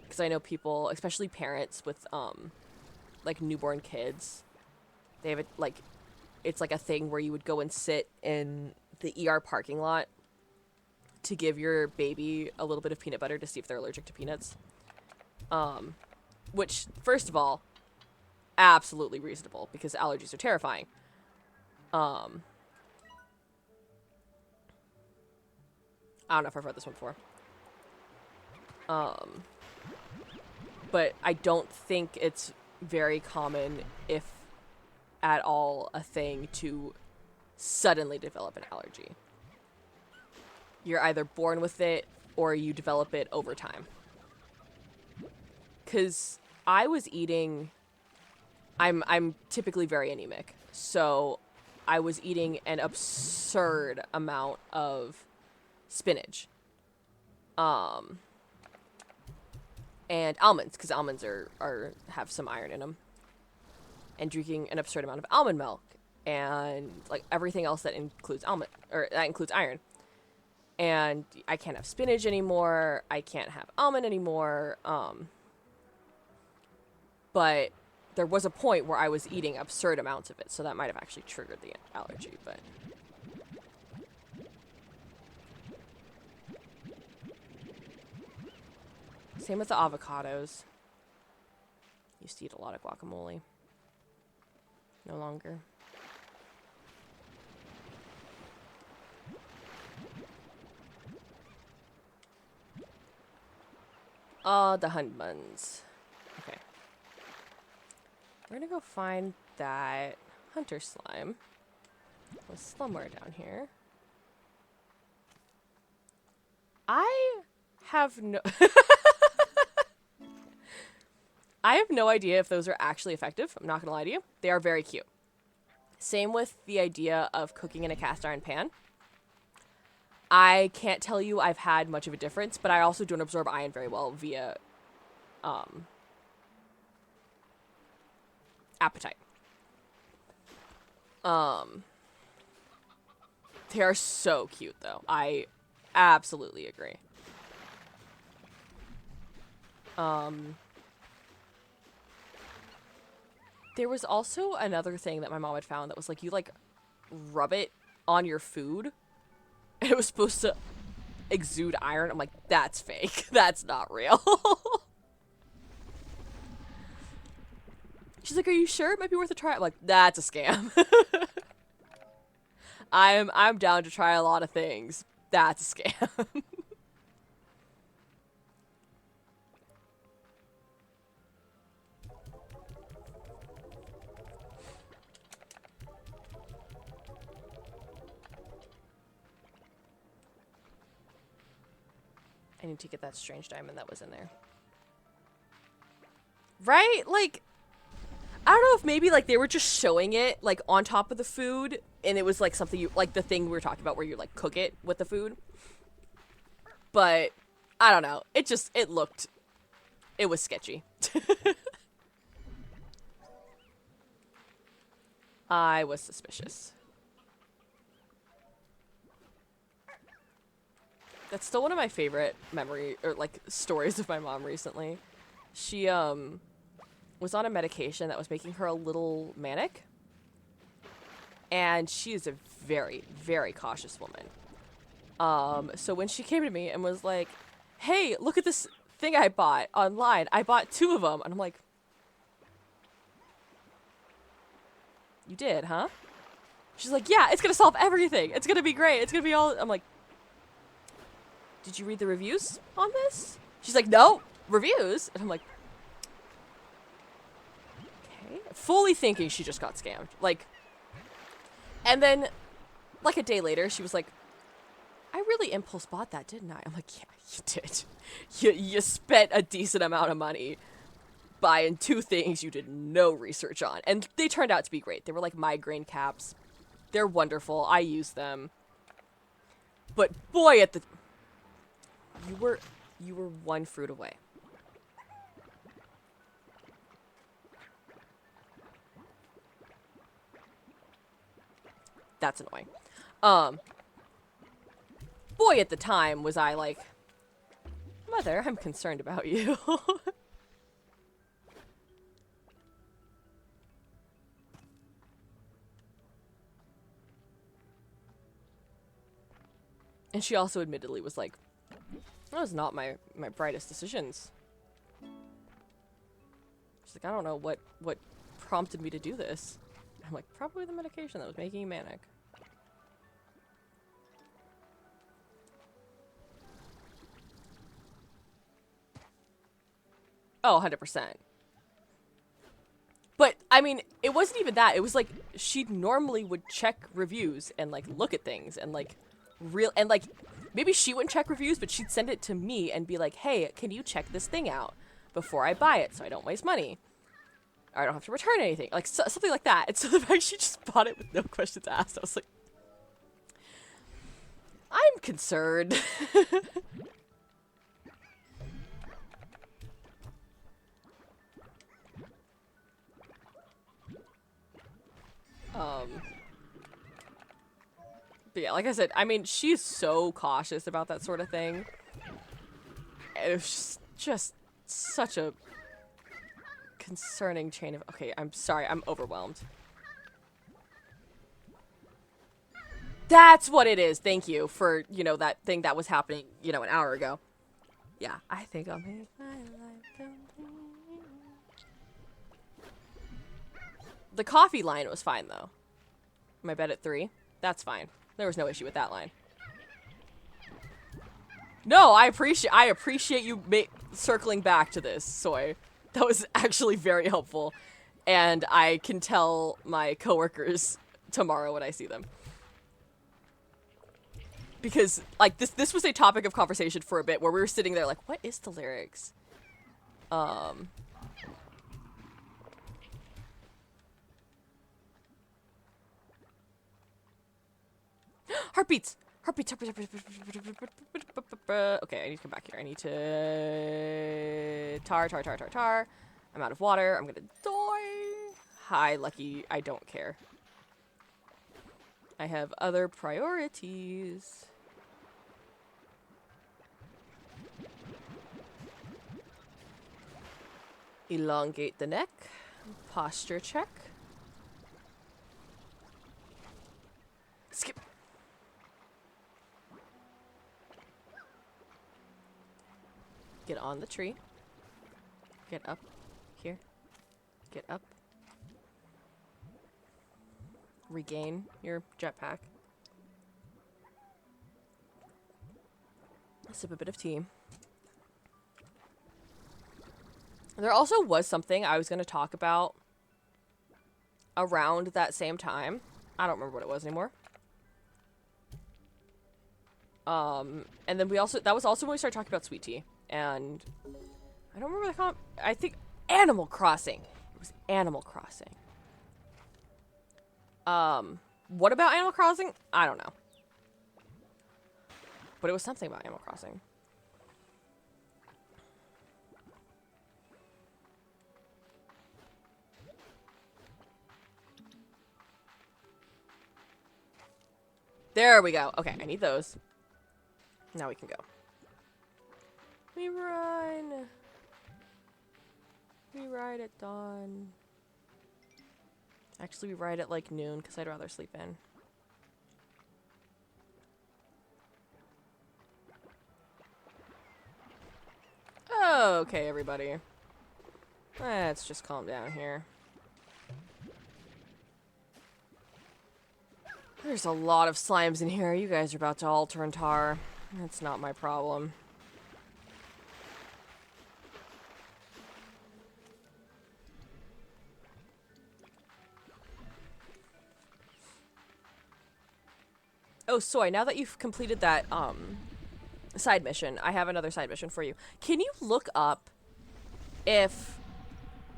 Because I know people, especially parents with like newborn kids, they have it like, it's like a thing where you would go and sit in the ER parking lot to give your baby a little bit of peanut butter to see if they're allergic to peanuts. Which, first of all, absolutely reasonable because allergies are terrifying. I don't know if I've read this one before. But I don't think it's very common, if at all, a thing to suddenly develop an allergy. You're either born with it or you develop it over time. Because I was eating... I'm typically very anemic, so I was eating an absurd amount of spinach. And almonds, because almonds have some iron in them. And drinking an absurd amount of almond milk. And, like, everything else that includes iron. And I can't have spinach anymore. I can't have almond anymore. But there was a point where I was eating absurd amounts of it, so that might have actually triggered the allergy, but... Same with the avocados. Used to eat a lot of guacamole. No longer. The hunt buns. Okay. We're gonna go find that hunter slime. It was somewhere down here. I have no... I have no idea if those are actually effective. I'm not gonna lie to you. They are very cute. Same with the idea of cooking in a cast iron pan. I can't tell you I've had much of a difference, but I also don't absorb iron very well via appetite. They are so cute, though. I absolutely agree. There was also another thing that my mom had found that was like, you like rub it on your food and it was supposed to exude iron. I'm like, that's fake. That's not real. She's like, are you sure it might be worth a try? I'm like, that's a scam. I'm down to try a lot of things. That's a scam. I need to get that strange diamond that was in there. Right? Like, I don't know if maybe, like, they were just showing it, like, on top of the food, and it was, like, something you, like, the thing we were talking about where you, like, cook it with the food. But, I don't know. It was sketchy. I was suspicious. That's still one of my favorite stories of my mom recently. She, was on a medication that was making her a little manic. And she is a very, very cautious woman. So when she came to me and was like, hey, look at this thing I bought online. I bought 2 of them. And I'm like, you did, huh? She's like, yeah, it's gonna solve everything. It's gonna be great. It's gonna be all... I'm like, did you read the reviews on this? She's like, no, reviews? And I'm like, okay. Fully thinking she just got scammed. Like, and then, like a day later, she was like, I really impulse bought that, didn't I? I'm like, yeah, you did. You spent a decent amount of money buying 2 things you did no research on. And they turned out to be great. They were like migraine caps. They're wonderful. I use them. But boy, at the... You were 1 fruit away. That's annoying. Boy, at the time, was I like, Mother, I'm concerned about you. And she also admittedly was like, that was not my brightest decisions. She's like, I don't know what prompted me to do this. I'm like, probably the medication that was making you manic. Oh, 100%. But, I mean, it wasn't even that. It was like, she normally would check reviews and, like, look at things and, like, maybe she wouldn't check reviews, but she'd send it to me and be like, hey, can you check this thing out before I buy it so I don't waste money? Or I don't have to return anything. Like, something like that. And so the fact she just bought it with no questions asked, I was like, I'm concerned. But yeah, like I said, I mean, she's so cautious about that sort of thing. And it was just such a concerning chain of... Okay, I'm sorry, I'm overwhelmed. That's what it is. Thank you for, you know, that thing that was happening, you know, an hour ago. Yeah, I think I'll make my life complete. The coffee line was fine, though. My bed at 3. That's fine. There was no issue with that line. No, I appreciate you circling back to this, Soy. That was actually very helpful. And I can tell my coworkers tomorrow when I see them. Because, like, this was a topic of conversation for a bit where we were sitting there like, what is the lyrics? Heartbeats! Heartbeats, heartbeats, heartbeats. Okay, I need to come back here. I need to... Tar. I'm out of water. I'm gonna die. Hi, Lucky. I don't care. I have other priorities. Elongate the neck. Posture check. Skip. Get on the tree. Get up. Here. Get up. Regain your jetpack. Sip a bit of tea. There also was something I was going to talk about around that same time. I don't remember what it was anymore. And then that was also when we started talking about sweet tea. And I don't remember I think Animal Crossing. It was Animal Crossing. What about Animal Crossing? I don't know. But it was something about Animal Crossing. There we go. Okay, I need those. Now we can go. We run. We ride at dawn. Actually, we ride at like noon because I'd rather sleep in. Okay, everybody. Let's just calm down here. There's a lot of slimes in here. You guys are about to all turn tar. That's not my problem. Oh, Soy, now that you've completed that, side mission, I have another side mission for you. Can you look up if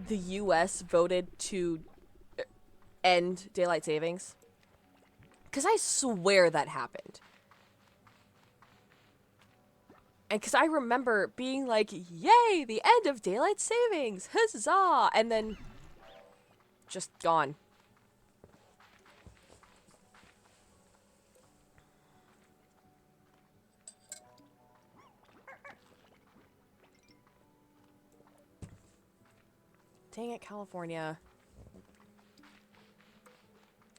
the US voted to end daylight savings? Because I swear that happened. And because I remember being like, yay, the end of daylight savings, huzzah, and then just gone. Dang it, California.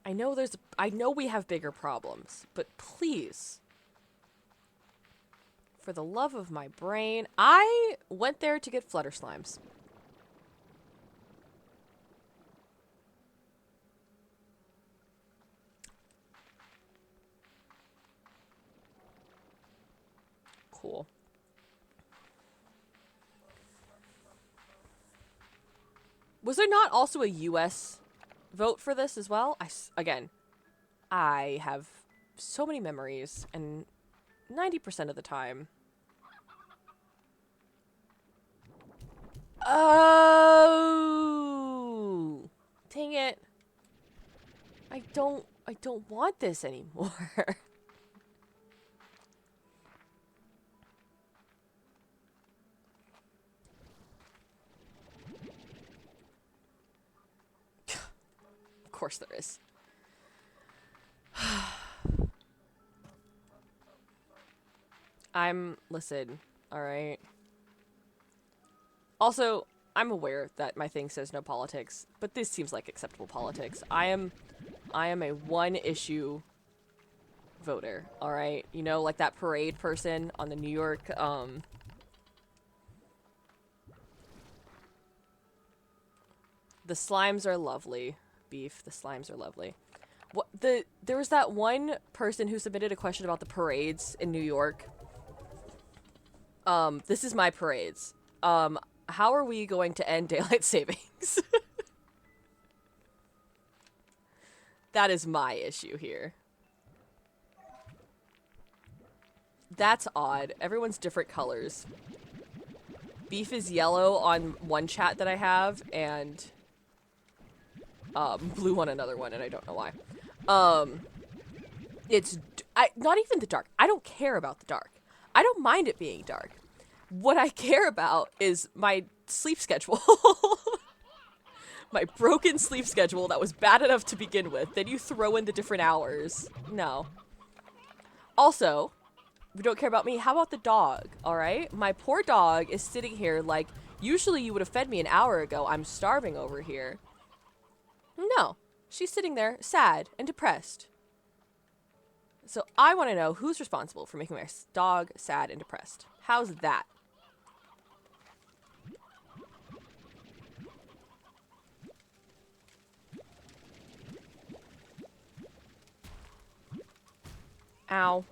I know we have bigger problems, but please, for the love of my brain, I went there to get flutter slimes. Cool. Was there not also a U.S. vote for this as well? Again, I have so many memories, and 90% of the time. Oh, dang it! I don't want this anymore. Of course there is. Listen, alright? Also, I'm aware that my thing says no politics, but this seems like acceptable politics. I am a one-issue voter, alright? You know, like that parade person on the New York, The slimes are lovely. Beef, the slimes are lovely. There was that one person who submitted a question about the parades in New York. This is my parades. How are we going to end daylight savings? That is my issue here. That's odd. Everyone's different colors. Beef is yellow on one chat that I have, and blue on another one, and I don't know why. It's not even the dark. I don't care about the dark. I don't mind it being dark. What I care about is my sleep schedule. My broken sleep schedule that was bad enough to begin with. Then you throw in the different hours. No. Also, we don't care about me. How about the dog? All right? My poor dog is sitting here like, usually you would have fed me an hour ago. I'm starving over here. No. She's sitting there sad and depressed. So I want to know who's responsible for making my dog sad and depressed. How's that? Ow.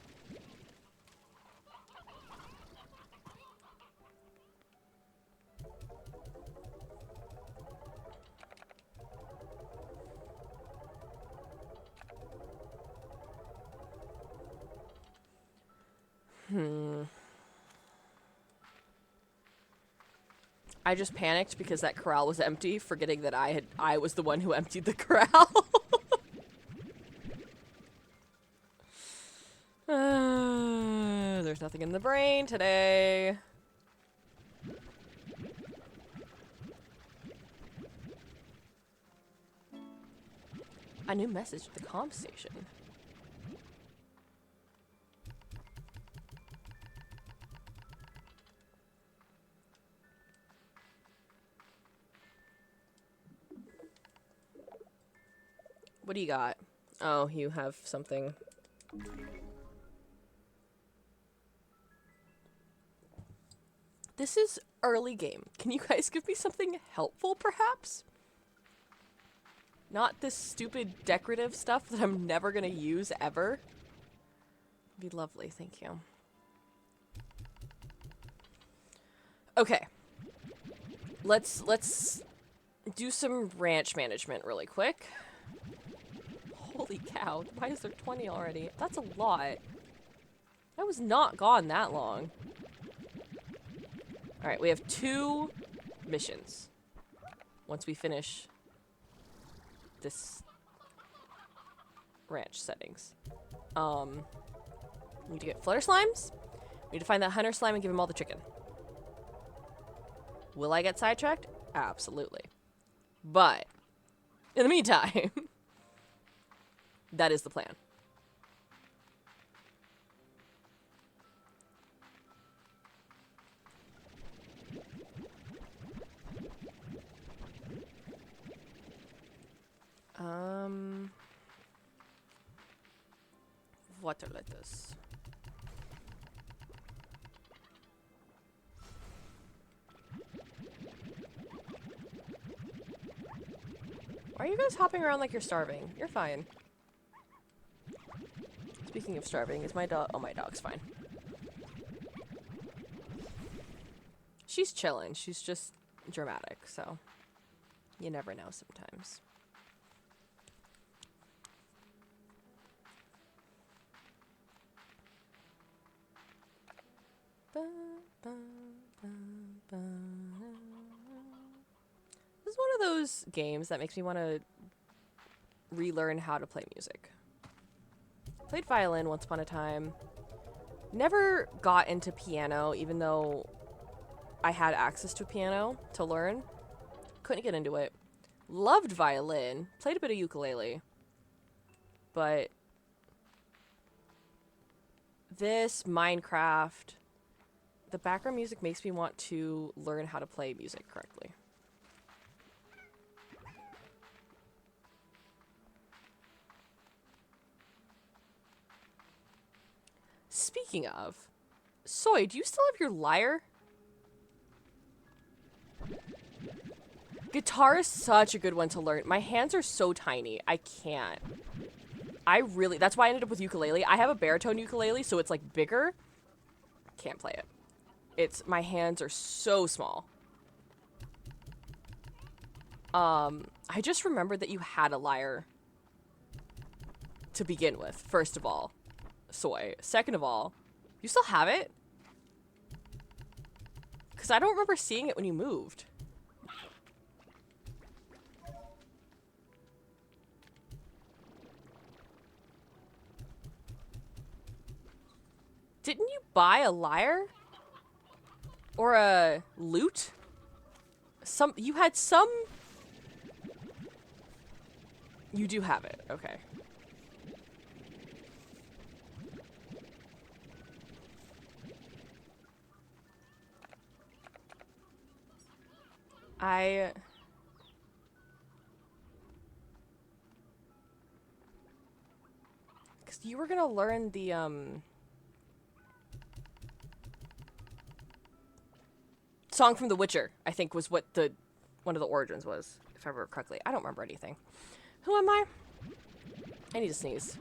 I just panicked because that corral was empty, forgetting that I was the one who emptied the corral. There's nothing in the brain today. A new message to the comm station. What do you got? Oh, you have something. This is early game. Can you guys give me something helpful, perhaps? Not this stupid decorative stuff that I'm never gonna use ever. Be lovely, thank you. Okay. Let's do some ranch management really quick. Holy cow, why is there 20 already? That's a lot. I was not gone that long. Alright, we have 2 missions. Once we finish this ranch settings. We need to get flutter slimes. We need to find that hunter slime and give him all the chicken. Will I get sidetracked? Absolutely. But, in the meantime, that is the plan. Water lettuce. Why are you guys hopping around like you're starving? You're fine. Speaking of starving, is my dog... Oh, my dog's fine. She's chilling. She's just dramatic, so... You never know sometimes. This is one of those games that makes me want to relearn how to play music. Played violin once upon a time. Never got into piano, even though I had access to a piano to learn. Couldn't get into it. Loved violin. Played a bit of ukulele. But this, Minecraft, the background music makes me want to learn how to play music correctly. Speaking of, Soy, do you still have your lyre? Guitar is such a good one to learn. My hands are so tiny. I can't. That's why I ended up with ukulele. I have a baritone ukulele, so it's like bigger. Can't play it. My hands are so small. I just remembered that you had a lyre to begin with, first of all. Soy. Second of all, you still have it? Because I don't remember seeing it when you moved. Didn't you buy a lyre? Or a lute? You had some... You do have it, okay. Because you were gonna learn the, Song from The Witcher, I think, was what one of the origins was, if I remember correctly. I don't remember anything. Who am I? I need to sneeze.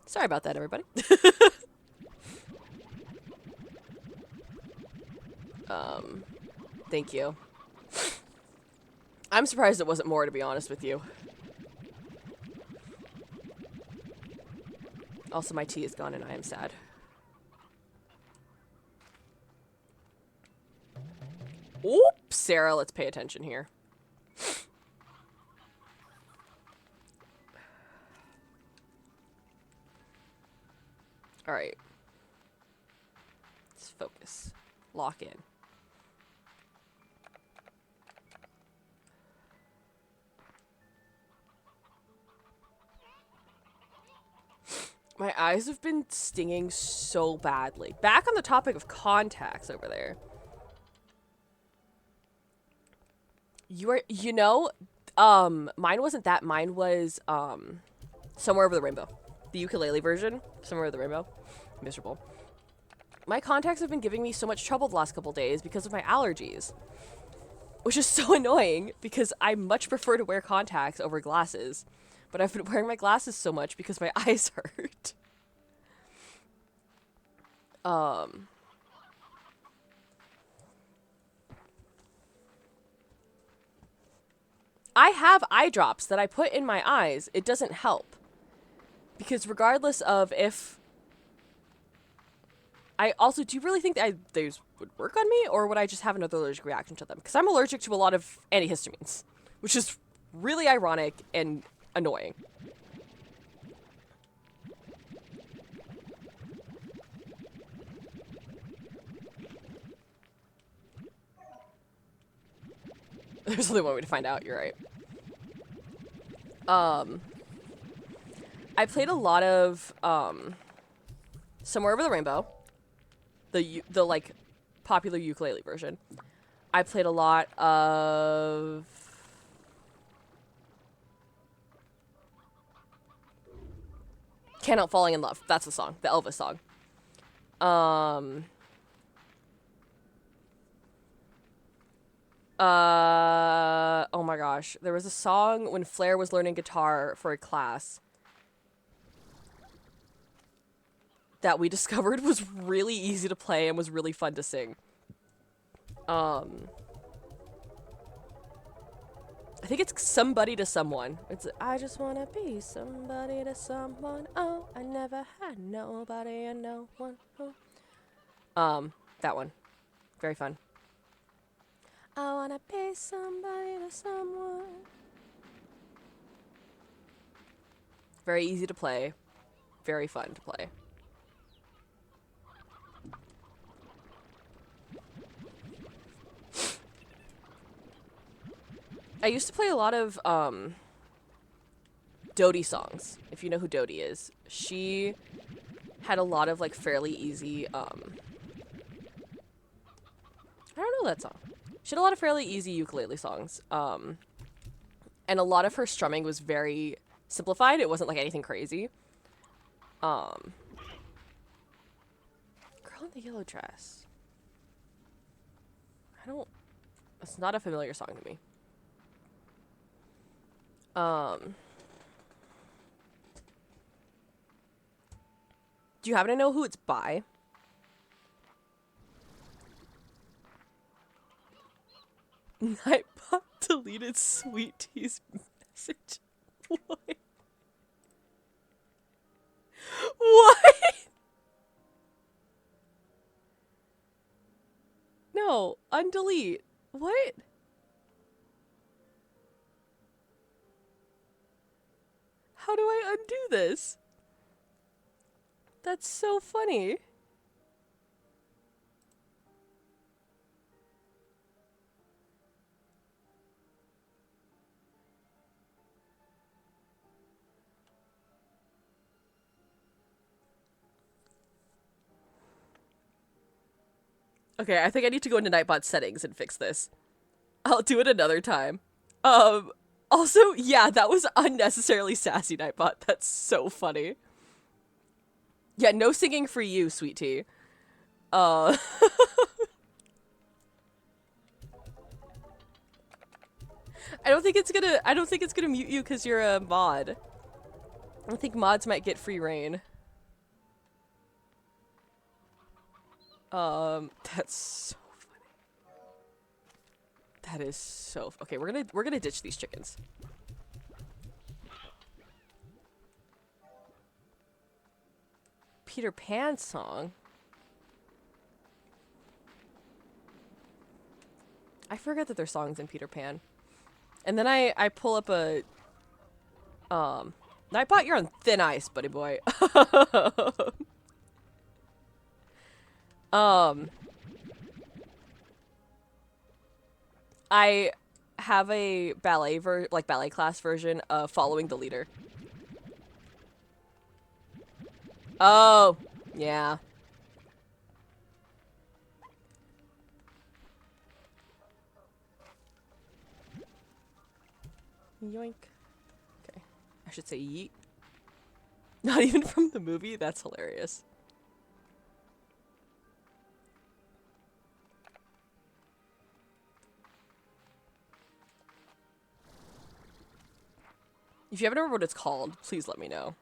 Sorry about that, everybody. Thank you. I'm surprised it wasn't more, to be honest with you. Also, my tea is gone and I am sad. Oops, Sarah, let's pay attention here. Alright. Let's focus. Lock in. My eyes have been stinging so badly. Back on the topic of contacts over there. Mine wasn't that. Mine was, Somewhere Over the Rainbow. The ukulele version. Somewhere Over the Rainbow. Miserable. My contacts have been giving me so much trouble the last couple days because of my allergies. Which is so annoying because I much prefer to wear contacts over glasses. But I've been wearing my glasses so much because my eyes hurt. I have eye drops that I put in my eyes. It doesn't help. Because regardless of if... do you really think that those would work on me? Or would I just have another allergic reaction to them? Because I'm allergic to a lot of antihistamines. Which is really ironic and annoying. There's only one way to find out, you're right. I played a lot of, Somewhere Over the Rainbow. The like, popular ukulele version. I played a lot of... Can't Help Falling in Love. That's the song. The Elvis song. Oh my gosh. There was a song when Flair was learning guitar for a class that we discovered was really easy to play and was really fun to sing. Um, I think it's Somebody to Someone. It's I just wanna be somebody to someone. Oh, I never had nobody and no one. That one. Very fun. I wanna be somebody to someone. Very easy to play. Very fun to play. I used to play a lot of Dodie songs, if you know who Dodie is. She had a lot of like fairly easy I don't know that song. She had a lot of fairly easy ukulele songs. And a lot of her strumming was very simplified. It wasn't like anything crazy. Girl in the Yellow Dress. It's not a familiar song to me. Do you happen to know who it's by? Nightbot deleted Sweet Tea's message. What? What? No, undelete. What? How do I undo this? That's so funny. Okay, I think I need to go into Nightbot settings and fix this. I'll do it another time. Also, yeah, that was unnecessarily sassy, Nightbot. That's so funny. Yeah, no singing for you, Sweet Tea. I don't think it's gonna mute you because you're a mod. I think mods might get free reign. That's so funny. That is so okay, we're gonna ditch these chickens. Peter Pan song. I forget that there's songs in Peter Pan. And then I pull up a Nightbot, you're on thin ice, buddy boy. I have a ballet ballet class version of Following the Leader. Oh, yeah. Yoink. Okay. I should say yeet. Not even from the movie? That's hilarious. If you ever remember what it's called, please let me know.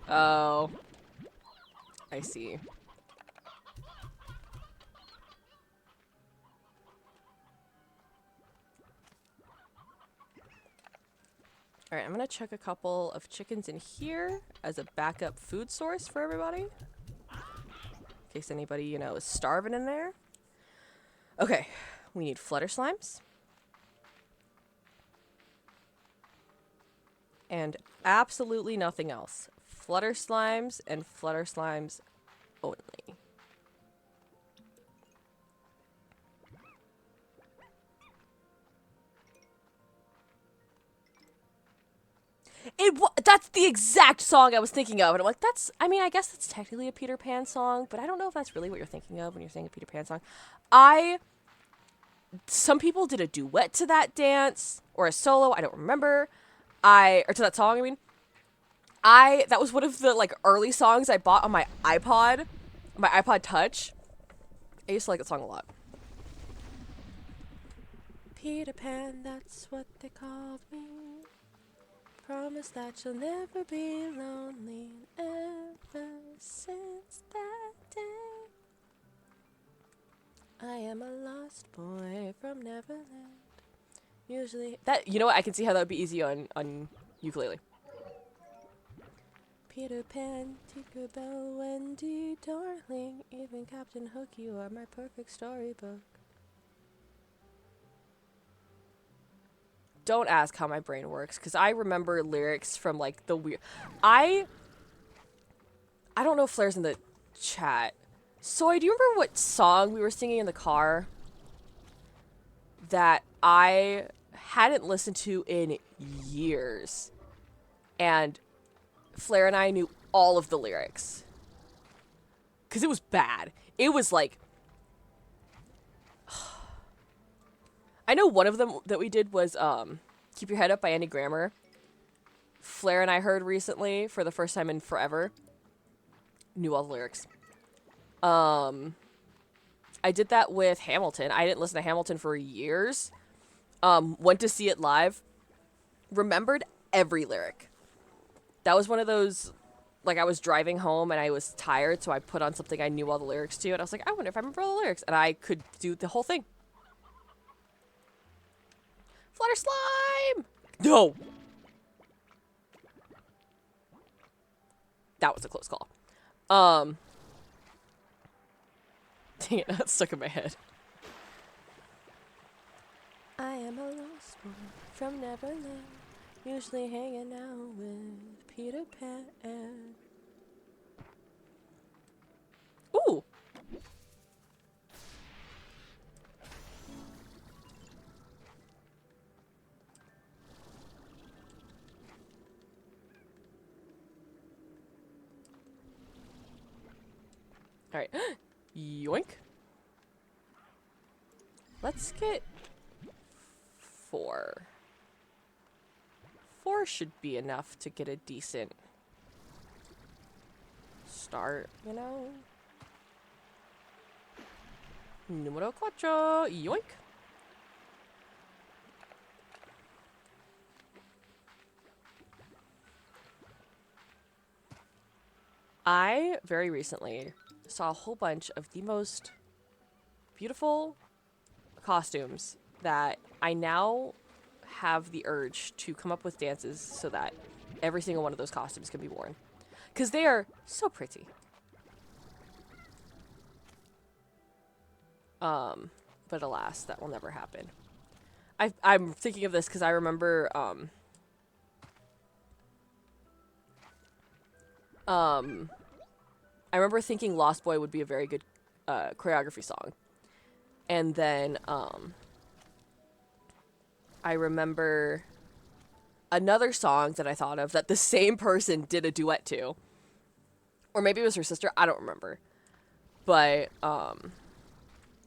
Oh. I see. Alright, I'm gonna chuck a couple of chickens in here as a backup food source for everybody. In case anybody, you know, is starving in there. Okay, we need flutter slimes. And absolutely nothing else. Flutter slimes and flutter slimes only. That's the exact song I was thinking of. And I'm like, I mean, I guess that's technically a Peter Pan song, but I don't know if that's really what you're thinking of when you're saying a Peter Pan song. Some people did a duet to that dance, or a solo, I don't remember. or to that song, I mean. That was one of the, like, early songs I bought on my iPod Touch. I used to like that song a lot. Peter Pan, that's what they called me. Promise that you'll never be lonely ever since that day. I am a lost boy from Neverland. Usually that, you know what, I can see how that would be easy on ukulele. Peter Pan, Tinkerbell, Wendy, darling, even Captain Hook, you are my perfect storybook. Don't ask how my brain works, because I remember lyrics from, like, the weird... I don't know if Flair's in the chat. So, do you remember what song we were singing in the car that I hadn't listened to in years? And Flair and I knew all of the lyrics. Because it was bad. It was like... I know one of them that we did was Keep Your Head Up by Andy Grammer. Flair and I heard recently for the first time in forever. Knew all the lyrics. I did that with Hamilton. I didn't listen to Hamilton for years. Went to see it live. Remembered every lyric. That was one of those, like, I was driving home and I was tired, so I put on something I knew all the lyrics to, and I was like, I wonder if I remember all the lyrics. And I could do the whole thing. Flutter slime! No! That was a close call. Dang it, that's stuck in my head. I am a lost boy from Neverland, usually hanging out with Peter Pan. Ooh! Alright. Yoink. Let's get 4. 4 should be enough to get a decent start, you know? Numero 4. Yoink. I very recently saw a whole bunch of the most beautiful costumes that I now have the urge to come up with dances so that every single one of those costumes can be worn. Because they are so pretty. But alas, that will never happen. I'm thinking of this because I remember, I remember thinking Lost Boy would be a very good choreography song. And then I remember another song that I thought of that the same person did a duet to. Or maybe it was her sister, I don't remember. But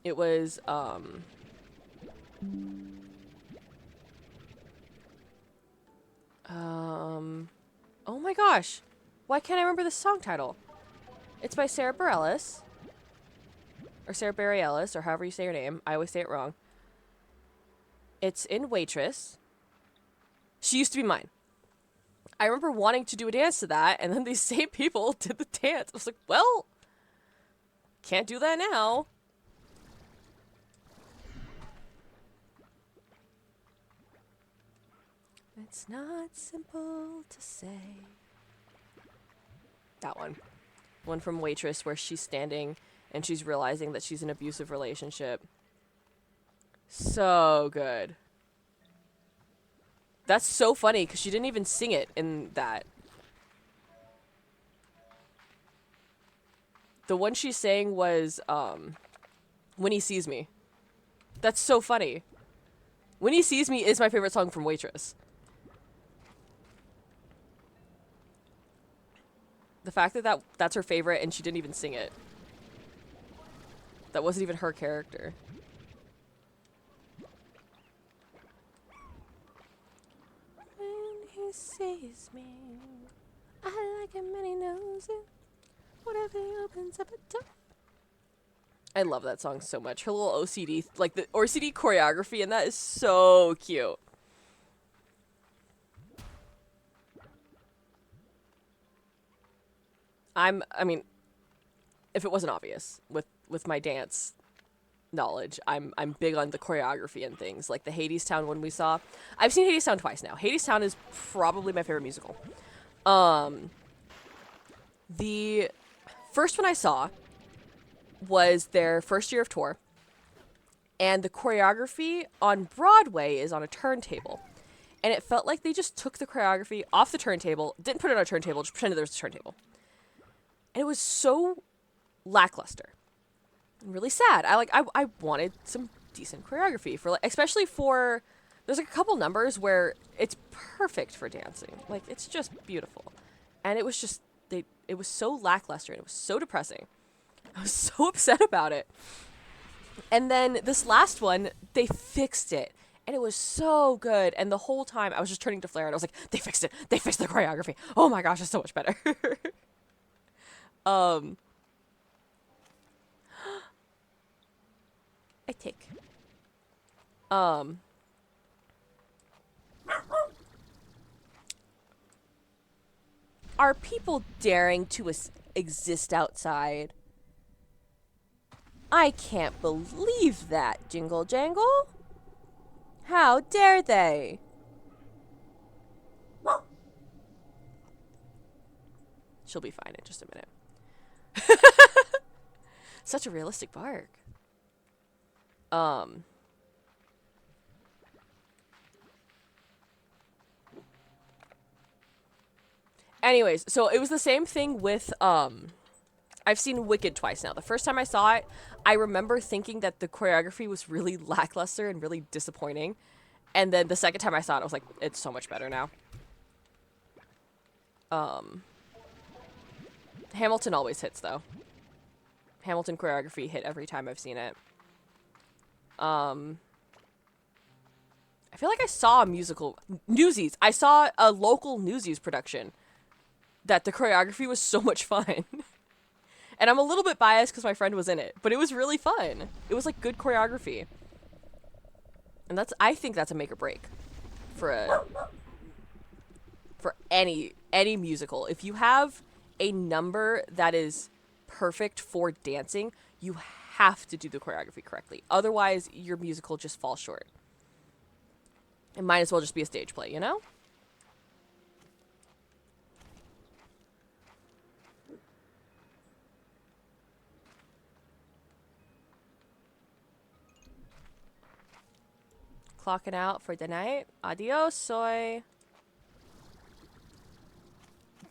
it was oh my gosh. Why can't I remember the song title? It's by Sarah Bareilles. Or Sarah Bareilles, or however you say her name. I always say it wrong. It's in Waitress. She used to be mine. I remember wanting to do a dance to that, and then these same people did the dance. I was like, well, can't do that now. It's not simple to say. That one. One from Waitress where she's standing and she's realizing that she's in an abusive relationship. So good. That's so funny because she didn't even sing it in that. The one she sang was When He Sees Me. That's so funny. When He Sees Me is my favorite song from Waitress. The fact that that's her favorite and she didn't even sing it. That wasn't even her character. When he he sees me. I like him and he knows it. Whatever he opens up a door. I love that song so much. Her little OCD, like the OCD choreography, and that is so cute. I mean, if it wasn't obvious with my dance knowledge, I'm big on the choreography and things. Like the Hadestown one we saw. I've seen Hadestown twice now. Hadestown is probably my favorite musical. The first one I saw was their first year of tour, and the choreography on Broadway is on a turntable. And it felt like they just took the choreography off the turntable, didn't put it on a turntable, just pretended there was a turntable. And it was so lackluster. And really sad. I wanted some decent choreography for, like, especially for, there's like a couple numbers where it's perfect for dancing. Like, it's just beautiful. And it was just, it was so lackluster and it was so depressing. I was so upset about it. And then this last one, they fixed it. And it was so good. And the whole time, I was just turning to Flair and I was like, they fixed it. They fixed the choreography. Oh my gosh, it's so much better. I take. Are people daring to exist outside? I can't believe that, Jingle Jangle. How dare they? She'll be fine in just a minute. Such a realistic bark. Anyways, so it was the same thing with, I've seen Wicked twice now. The first time I saw it, I remember thinking that the choreography was really lackluster and really disappointing. And then the second time I saw it, I was like, it's so much better now. Hamilton always hits, though. Hamilton choreography hit every time I've seen it. I feel like I saw a musical... Newsies. I saw a local Newsies production that the choreography was so much fun. And I'm a little bit biased because my friend was in it, but it was really fun. It was, like, good choreography. And I think that's a make or break for any musical. If you have a number that is perfect for dancing, you have to do the choreography correctly. Otherwise, your musical just falls short. It might as well just be a stage play, you know? Clocking out for the night. Adios, soy.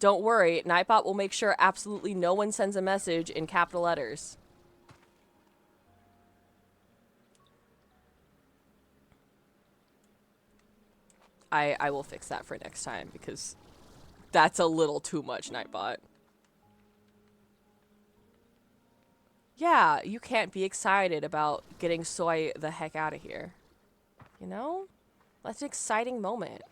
Don't worry, Nightbot will make sure absolutely no one sends a message in capital letters. I will fix that for next time because that's a little too much, Nightbot. Yeah, you can't be excited about getting soy the heck out of here. You know? That's an exciting moment.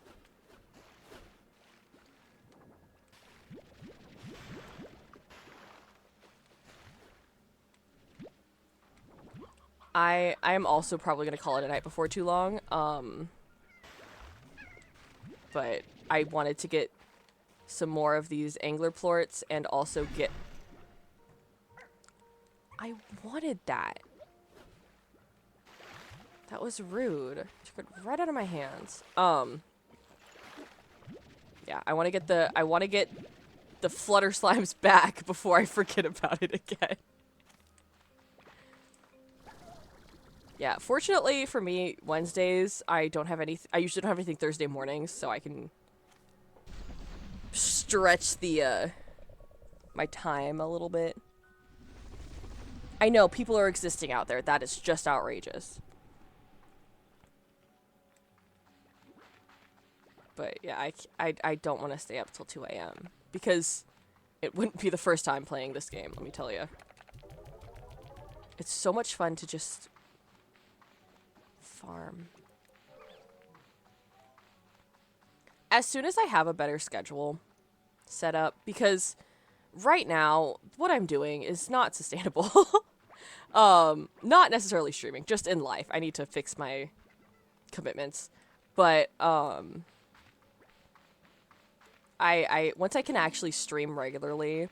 I am also probably going to call it a night before too long. But I wanted to get some more of these angler plorts and also get... I wanted that. That was rude. Took it right out of my hands. Yeah, I want to get the flutter slimes back before I forget about it again. Yeah, fortunately for me, Wednesdays, I usually don't have anything Thursday mornings, so I can stretch the, my time a little bit. I know, people are existing out there. That is just outrageous. But yeah, I don't want to stay up till 2 a.m. because it wouldn't be the first time playing this game, let me tell you. It's so much fun to just... farm. as soon as I have a better schedule set up, because right now what I'm doing is not sustainable. Not necessarily streaming, just in life. I need to fix my commitments. But I once I can actually stream regularly,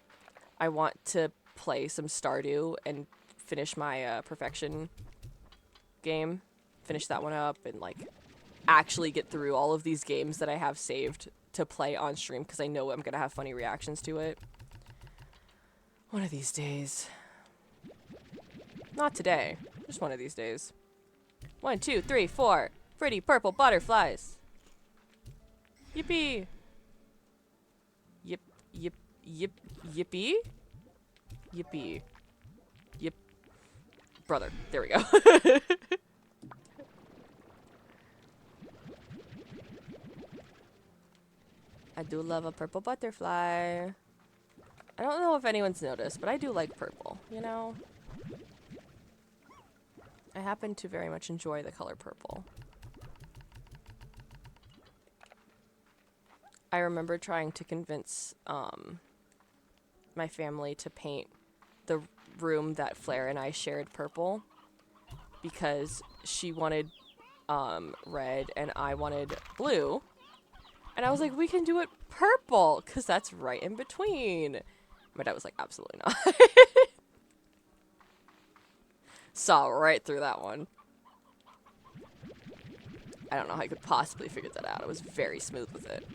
I want to play some Stardew and finish my perfection game. Finish that one up and like actually get through all of these games that I have saved to play on stream because I know I'm gonna have funny reactions to it. One of these days. Not today. Just one of these days. 1, 2, 3, 4. Pretty purple butterflies. Yippee. Yip, yip, yip, yippee? Yippee. Yip. Brother. There we go. I do love a purple butterfly. I don't know if anyone's noticed, but I do like purple, you know? I happen to very much enjoy the color purple. I remember trying to convince my family to paint the room that Flair and I shared purple because she wanted red and I wanted blue. And I was like, we can do it purple because that's right in between. My dad was like, absolutely not. Saw right through that one. I don't know how I could possibly figure that out. I was very smooth with it.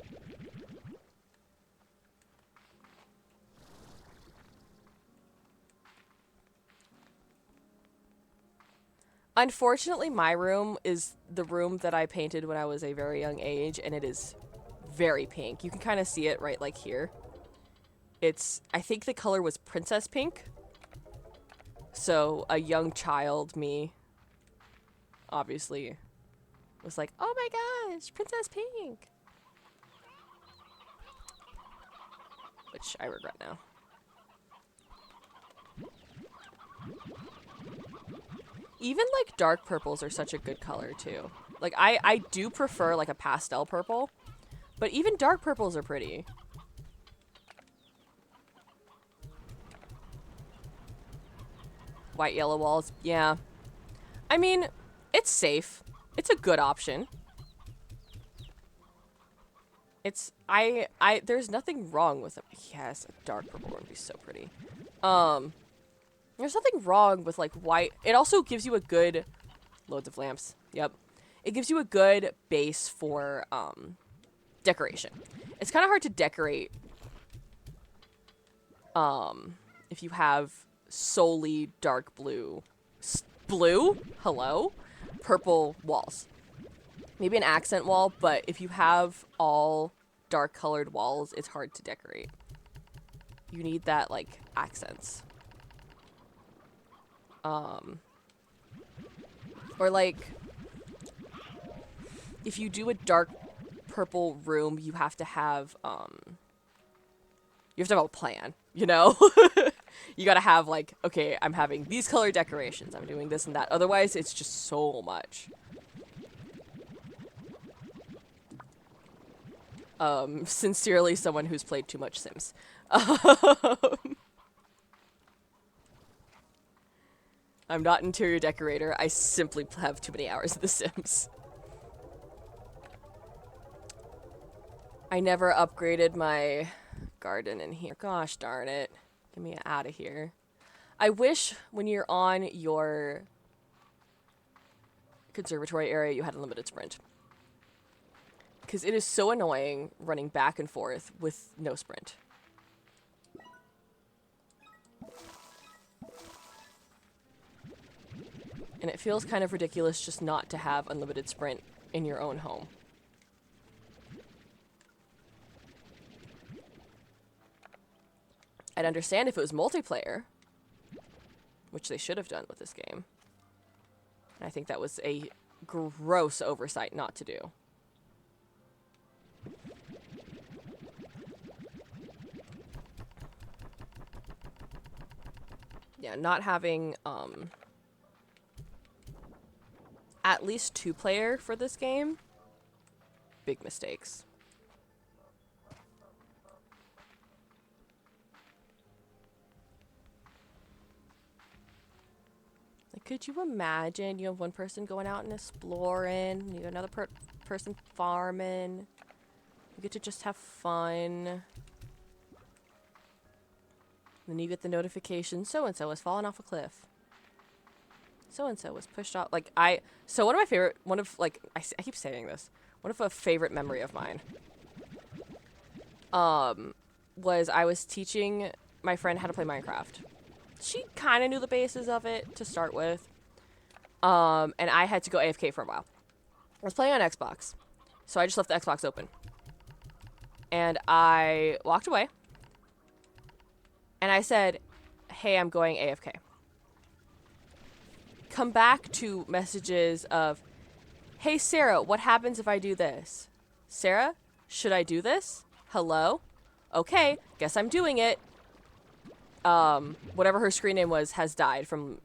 Unfortunately, my room is the room that I painted when I was a very young age, and it is very pink. You can kind of see it right like here. It's, I think the color was princess pink. So a young child, me, obviously, was like, oh my gosh, princess pink. Which I regret now. Even like dark purples are such a good color too. Like I do prefer like a pastel purple, but even dark purples are pretty. White yellow walls, yeah. I mean, it's safe. It's a good option. It's there's nothing wrong with it. Yes, a dark purple would be so pretty. There's nothing wrong with like white. It also gives you a good loads of lamps. Yep. It gives you a good base for decoration. It's kind of hard to decorate if you have solely dark blue hello, purple walls. Maybe an accent wall, but if you have all dark colored walls, it's hard to decorate. You need that like accents. Or like if you do a dark purple room, you have to have a plan, you know? You gotta have like, okay, I'm having these color decorations, I'm doing this and that. Otherwise, it's just so much. Sincerely, someone who's played too much Sims. I'm not an interior decorator, I simply have too many hours of The Sims. I never upgraded my garden in here. Gosh darn it. Get me out of here. I wish when you're on your conservatory area you had unlimited sprint. Because it is so annoying running back and forth with no sprint. And it feels kind of ridiculous just not to have unlimited sprint in your own home. I'd understand if it was multiplayer, which they should have done with this game. And I think that was a gross oversight not to do. Yeah, not having at least 2-player for this game, big mistakes. Could you imagine you have one person going out and exploring, you have another person farming, you get to just have fun. Then you get the notification, so-and-so has fallen off a cliff. So-and-so was pushed off. Like, so one of my favorite, I keep saying this, one of a favorite memory of mine, was I was teaching my friend how to play Minecraft. She kind of knew the basis of it to start with. And I had to go AFK for a while. I was playing on Xbox, so I just left the Xbox open. And I walked away. And I said, hey, I'm going AFK. Come back to messages of, hey, Sarah, what happens if I do this? Sarah, should I do this? Hello? Okay, guess I'm doing it. Whatever her screen name was has died from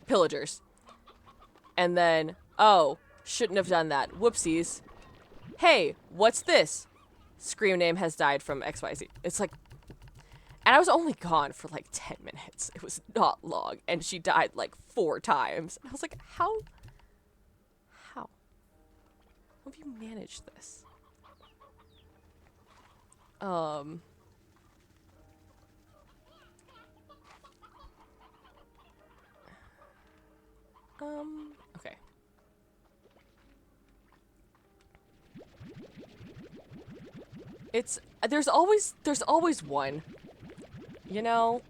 pillagers. And then, oh, shouldn't have done that. Whoopsies. Hey, what's this? Screen name has died from XYZ. It's like, and I was only gone for like 10 minutes. It was not long. And she died like 4 times. And I was like, how have you managed this? Okay. There's always one, you know?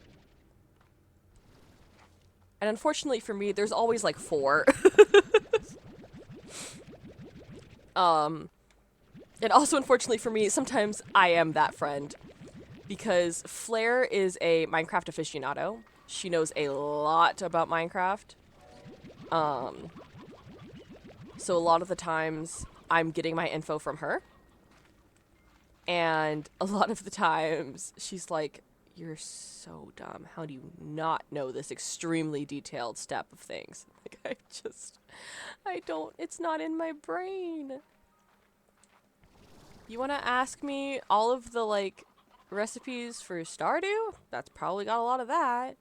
And unfortunately for me, there's always like 4. And also unfortunately for me, sometimes I am that friend. Because Flair is a Minecraft aficionado. She knows a lot about Minecraft. So a lot of the times I'm getting my info from her. And a lot of the times she's like, you're so dumb. How do you not know this extremely detailed step of things? Like, it's not in my brain. You want to ask me all of the, like, recipes for Stardew? That's probably got a lot of that.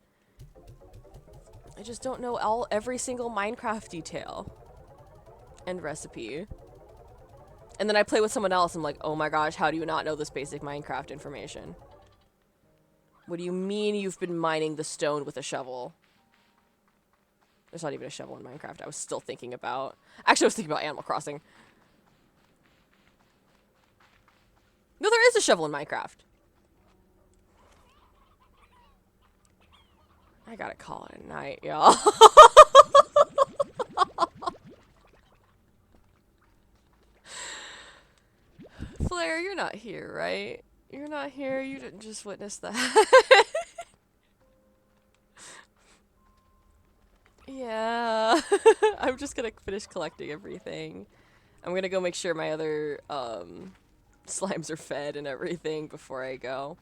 I just don't know every single Minecraft detail and recipe. And then I play with someone else, I'm like, oh my gosh, how do you not know this basic Minecraft information? What do you mean you've been mining the stone with a shovel? There's not even a shovel in Minecraft. I was still thinking about... Actually, I was thinking about Animal Crossing. No, there is a shovel in Minecraft. I gotta call it a night, y'all. Flair, you're not here, right? You're not here. You didn't just witness that. Yeah. I'm just gonna finish collecting everything. I'm gonna go make sure my other slimes are fed and everything before I go.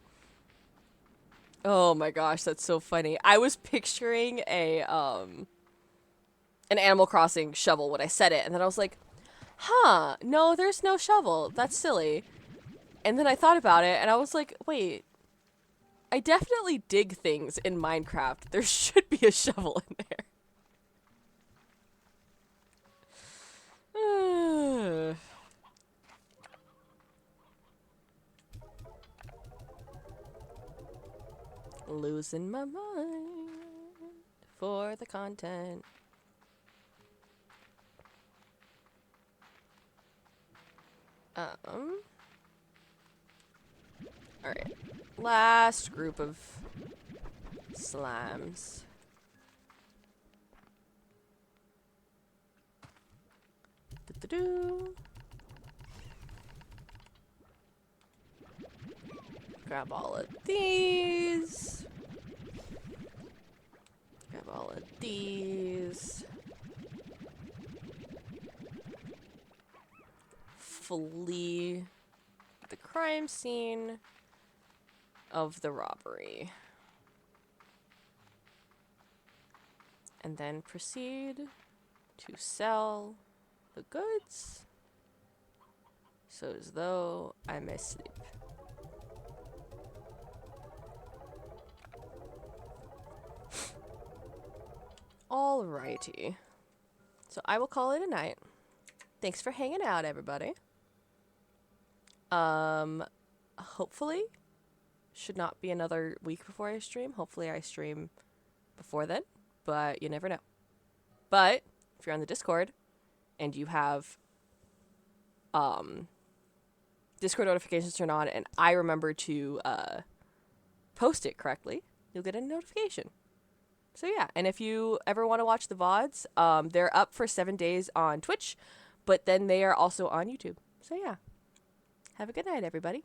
Oh my gosh, that's so funny. I was picturing an Animal Crossing shovel when I said it, and then I was like, huh, no, there's no shovel. That's silly. And then I thought about it, and I was like, wait, I definitely dig things in Minecraft. There should be a shovel in there. Losing my mind for the content. Alright. Last group of slimes. Do-do-do. Grab all of these. Grab all of these. Flee the crime scene of the robbery. And then proceed to sell the goods so as though I may sleep. All Alrighty. So I will call it a night. Thanks for hanging out, everybody. Hopefully, should not be another week before I stream. Hopefully I stream before then, but you never know. But if you're on the Discord and you have Discord notifications turned on and I remember to post it correctly, you'll get a notification. So yeah, and if you ever want to watch the VODs, they're up for 7 days on Twitch, but then they are also on YouTube. So yeah. Have a good night, everybody.